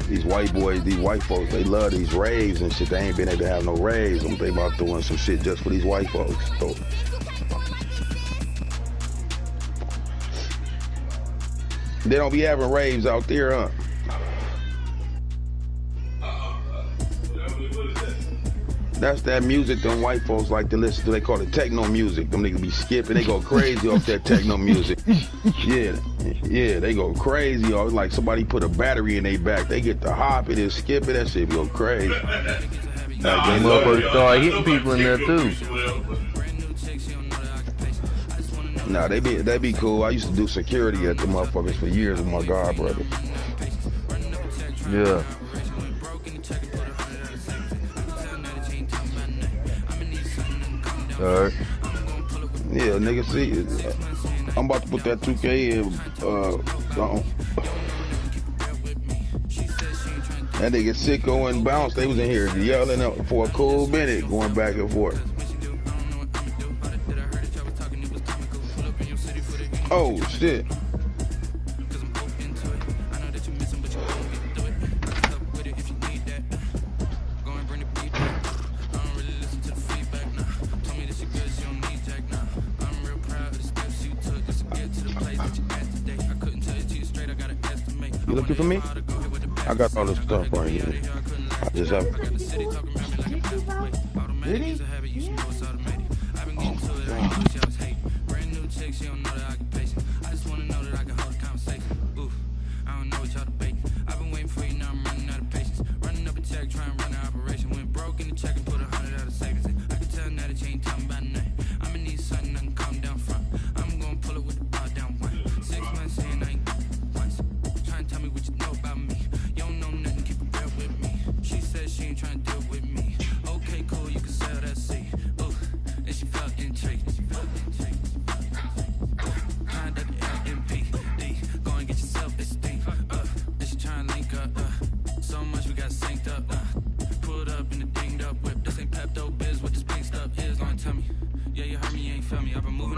These white boys, these white folks, they love these raves and shit. They ain't been able to have no raves. I'm thinking about doing some shit just for these white folks. So, they don't be having raves out there, huh? That's that music them white folks like to listen to. They call it techno music. Them niggas be skipping. They go crazy off that techno music. Yeah, they go crazy off. Like somebody put a battery in their back. They get to hopping and skipping. That shit go crazy. Like them motherfuckers start hitting people in there too. Nah, they be cool. I used to do security at the motherfuckers for years with my god brother. Yeah. Alright. Yeah, nigga, see, I'm about to put that 2K in. That nigga Sicko and Bounce, they was in here yelling up for a cool minute, going back and forth. Oh, shit. You looking for me? I got all this stuff right here. I just have. Did he?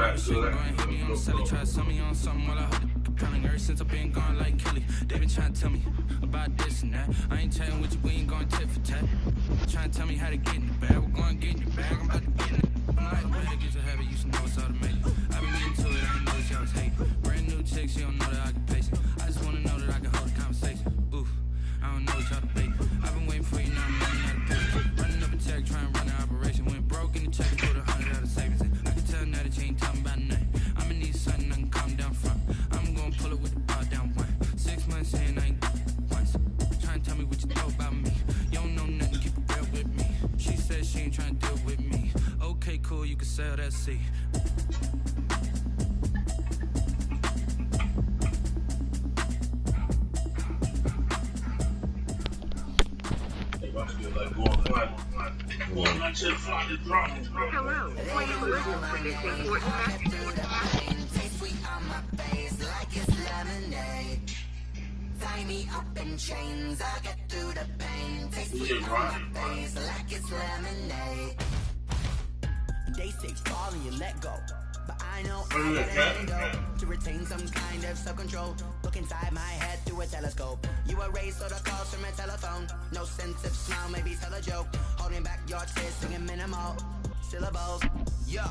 back to that. Ever since I've been gone like Kelly, they been trying to tell me about this and that. I ain't chatting with you, we ain't going tit for tat. Trying to tell me how to get in the bag. We're going to get in your bag, I'm about to get in it. I'm like, bag is a habit, you should know it's automated. I've been getting to it, I ain't know that y'all was hating. Brand new chick, she don't know that I can pace it. I just want to know that I can hold a conversation. Oof, I don't know what y'all debate. I've been waiting for you, now I'm running out of patience. Running up a check, trying to run an operation. Went broke in the check and put 100 out of savings in. I can tell now that you ain't talking about nothing. I'ma need something I can calm down from. I'm gonna pull it with the bar down one. 6 months saying I ain't once. Trying to tell me what you know about me. You don't know nothing, keep it real with me. She said she ain't trying to deal with me. Okay, cool, you can sell that seat. Hello, please listen for this important message. Tie me up in chains, I get through the pain. Taste sweet on my face like it's lemonade. They say fall and you let go, but I know I got an antidote to retain some kind of self-control. Look inside my head through a telescope. You erase all the calls from a telephone. No sense of smile, maybe tell a joke. Holding back your tears, singing minimal syllables. Yo,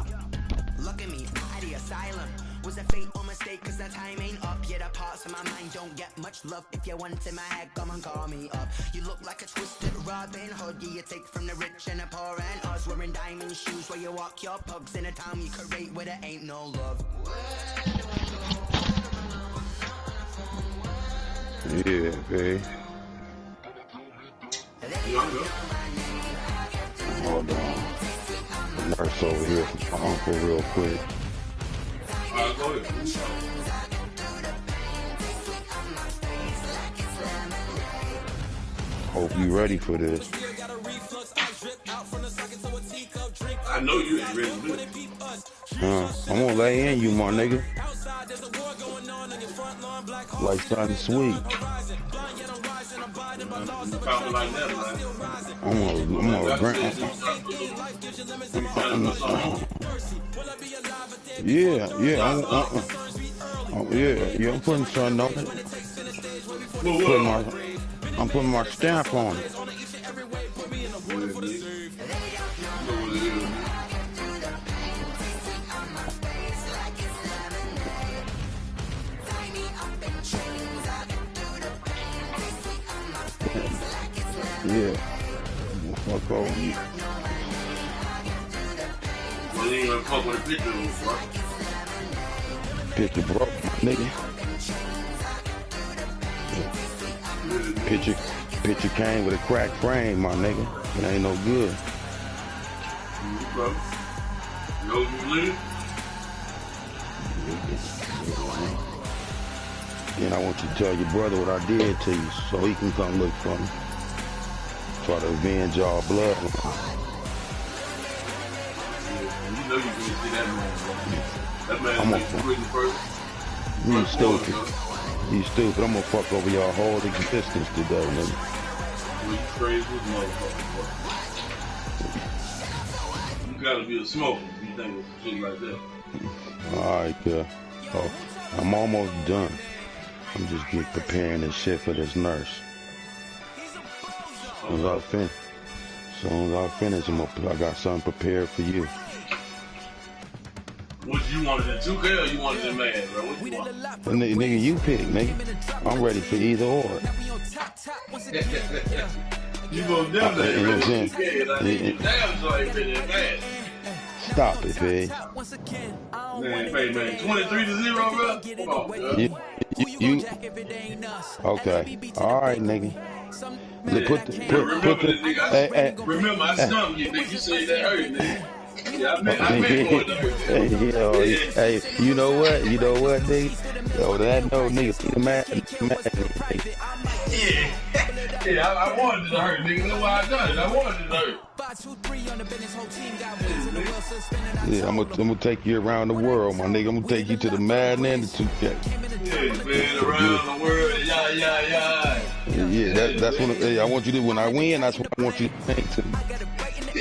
look at me, out of the asylum. Was a fate or mistake, cause the time ain't up. Yet the parts of my mind don't get much love. If you want in my head, come and call me up. You look like a twisted Robin Hood. Yeah, you take from the rich and the poor and us. Wearing diamond shoes where you walk your pugs in a town you create where there ain't no love. Yeah, babe. Hold on. The nurse over here for my uncle real quick. Go ahead. Hope you ready for this. I know you ain't ready for this. I'm gonna lay in you, my nigga. Like something sweet. I'm gonna I'm putting something on it. I'm putting my stamp on it. Yeah. Fuck over you. Well, you ain't gonna fuck with a picture, bro. Picture broke, nigga. Picture came with a cracked frame, my nigga. It ain't no good. Bro. You know what you believe? And I want you to tell your brother what I did to you so he can come look for me. Try to avenge y'all blood. You know you can see that man, bro. That man is pretty first. You stupid. You stupid. I'm gonna fuck over y'all whole existence today, nigga. You crazy as motherfucker, bro. You gotta be a smoker if you think of shit like that. Alright, oh, I'm almost done. I'm just preparing this shit for this nurse. As soon as I finish, I got something prepared for you. What you wanted in 2K or you wanted in Mad, bro? What you want? Nigga, you pick, nigga. I'm ready for either or. You gonna definitely ready for 2K, and I need you damn so ain't been in Mad. Stop it, babe. Man, 23-0, bro? Come on, bro. You okay. Alright, nigga. Remember, I stumped you, nigga. You said that hurt, nigga. Yeah, I meant for it. Hey, you know what, nigga? Yo, that no nigga, man. Yeah, I wanted it to hurt, nigga. That's why I done it. I wanted it to hurt. Yeah, I'm gonna take you around the world, my nigga. I'm gonna take you to the Madden and the 2K. Yeah, man, around the world, yeah. Yeah, that's what I want you to do. When I win, that's what I want you to think to me. Yeah,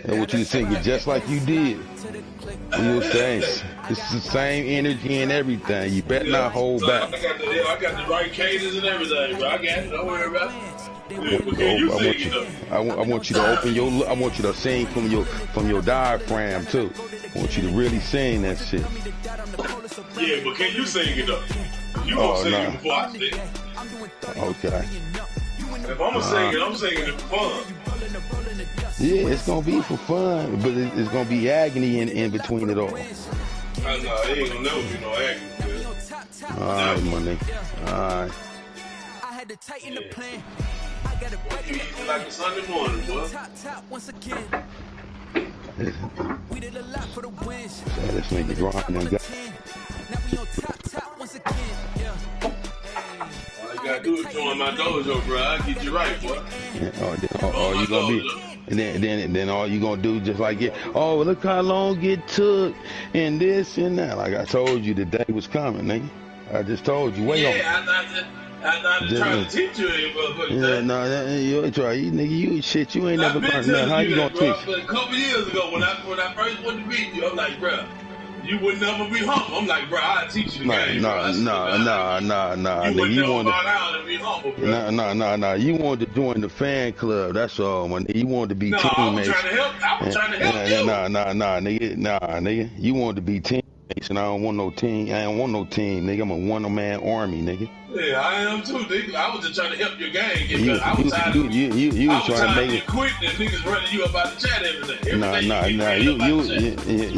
I want you to sing it just like you did. You'll say it's the same energy and everything. You better not hold back. I got the right cadence and everything, bro. I got it. Don't worry about it. I want you to open your. I want you to sing from your diaphragm too. I want you to really sing that shit. Yeah, but can you sing it though? You gonna sing it before I sing it. Okay. If I'm gonna sing it, I'm singing it for fun. Yeah, it's gonna be for fun, but it's gonna be agony in between it all. No, it ain't gonna never be no agony. All right, my nigga. All right. You eat like a Sunday morning, boy. This nigga grinding. All you gotta do is join my dojo, bro. I'll get you right, boy. All you gonna be, and then all you gonna do just like it. Oh, look how long it took, and this and that. Like I told you, the day was coming, nigga. I just told you. Wait on. I'm trying to teach you, yeah, no, you ain't try, nigga. You shit. You ain't never learned nothing. How you gonna teach? A couple years ago, when I first went to meet you, I'm like, bro, you would never be humble. I'm like, bro, I'll teach you the game. Nah. You would never bow down and be humble, bro. Nah. You wanted to join the fan club. That's all, man. You wanted to be teammates. I was trying to help. you. Nigga. You wanted to be teammates, and I don't want no team. I don't want no team, nigga. I'm a one-man army, nigga. Yeah, I am too, nigga. I was just trying to help your game. You was trying to make it. Quit and niggas running you about the chat every day.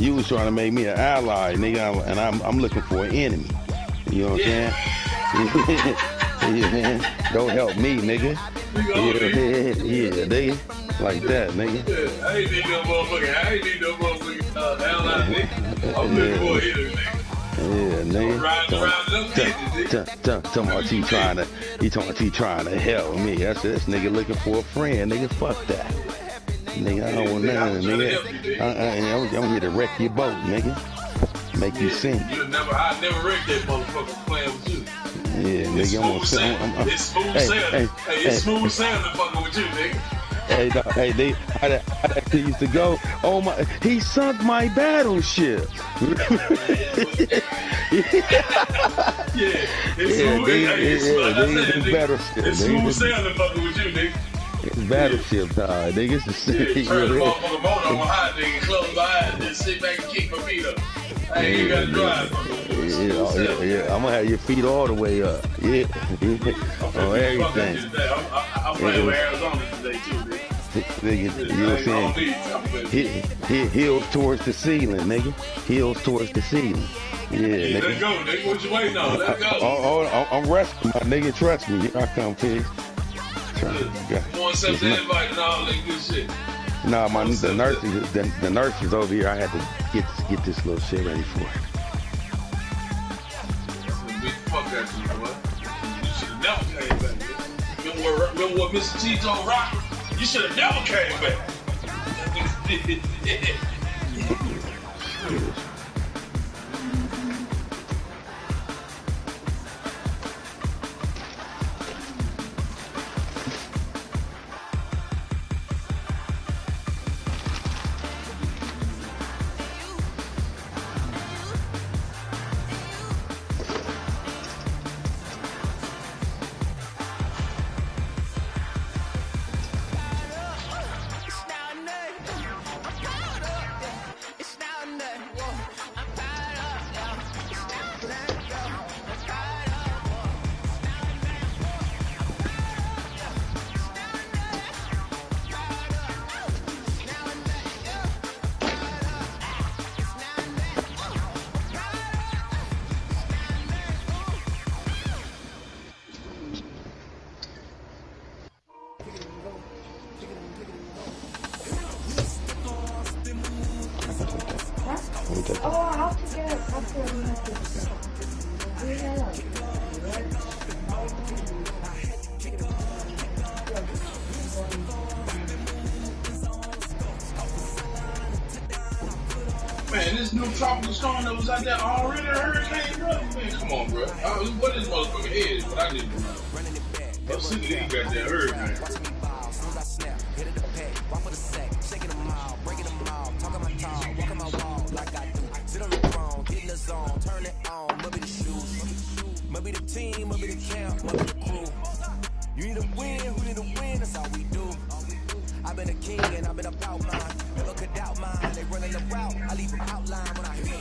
You was trying to make me an ally, nigga, and I'm looking for an enemy. You know what I'm saying? Yeah, man. Don't help me, nigga. Yeah, nigga. Like that, nigga. Yeah, I ain't need no motherfucking ally, nigga. I'm looking for an enemy, nigga. Yeah, nigga. Talking about you trying to help me. That's this nigga looking for a friend, nigga. Fuck that. Nigga, I don't want nothing, nigga. I'm here to wreck your boat, nigga. Make you sing. I never wrecked that motherfucker playing with you. Yeah, nigga, I'm gonna sing. It's smooth sailing. Hey, it's smooth sailing fucking with you, nigga. They actually used to go, oh my, he sunk my battleship. It's smooth sailing fucking with you, nigga. It's battleship time, nigga. It's the city. Turn the motherfucker motor on high, nigga. Close my eyes and sit back and kick my feet up. I ain't got to drive. Yeah. I'm gonna have your feet all the way up. Yeah. On everything. I'm playing with Arizona today too, nigga. You know what I'm saying? Heels towards the ceiling, nigga. Heels towards the ceiling. Yeah, nigga. Let's go, nigga. What you waiting on? Let's go. I'm resting, my nigga. Trust me. Here I come, pig. You want to set the invite and all that good shit? Nah, the nurses over here. I had to get this little shit ready for. Big fuck at you, boy. You should have never came back. Remember what Mr. T told Rock? You should have never came back. Man, this new tropical storm that was out there already a hurricane, bro. Man, come on, bro. What is motherfucking head is what I need to know. I'm sick of these goddamn hurricanes. One for the crew. You need a win, who need a win? That's all we do. I've been a king and I've been about mine. Never could doubt mine. They running the route. I leave them outline when I hear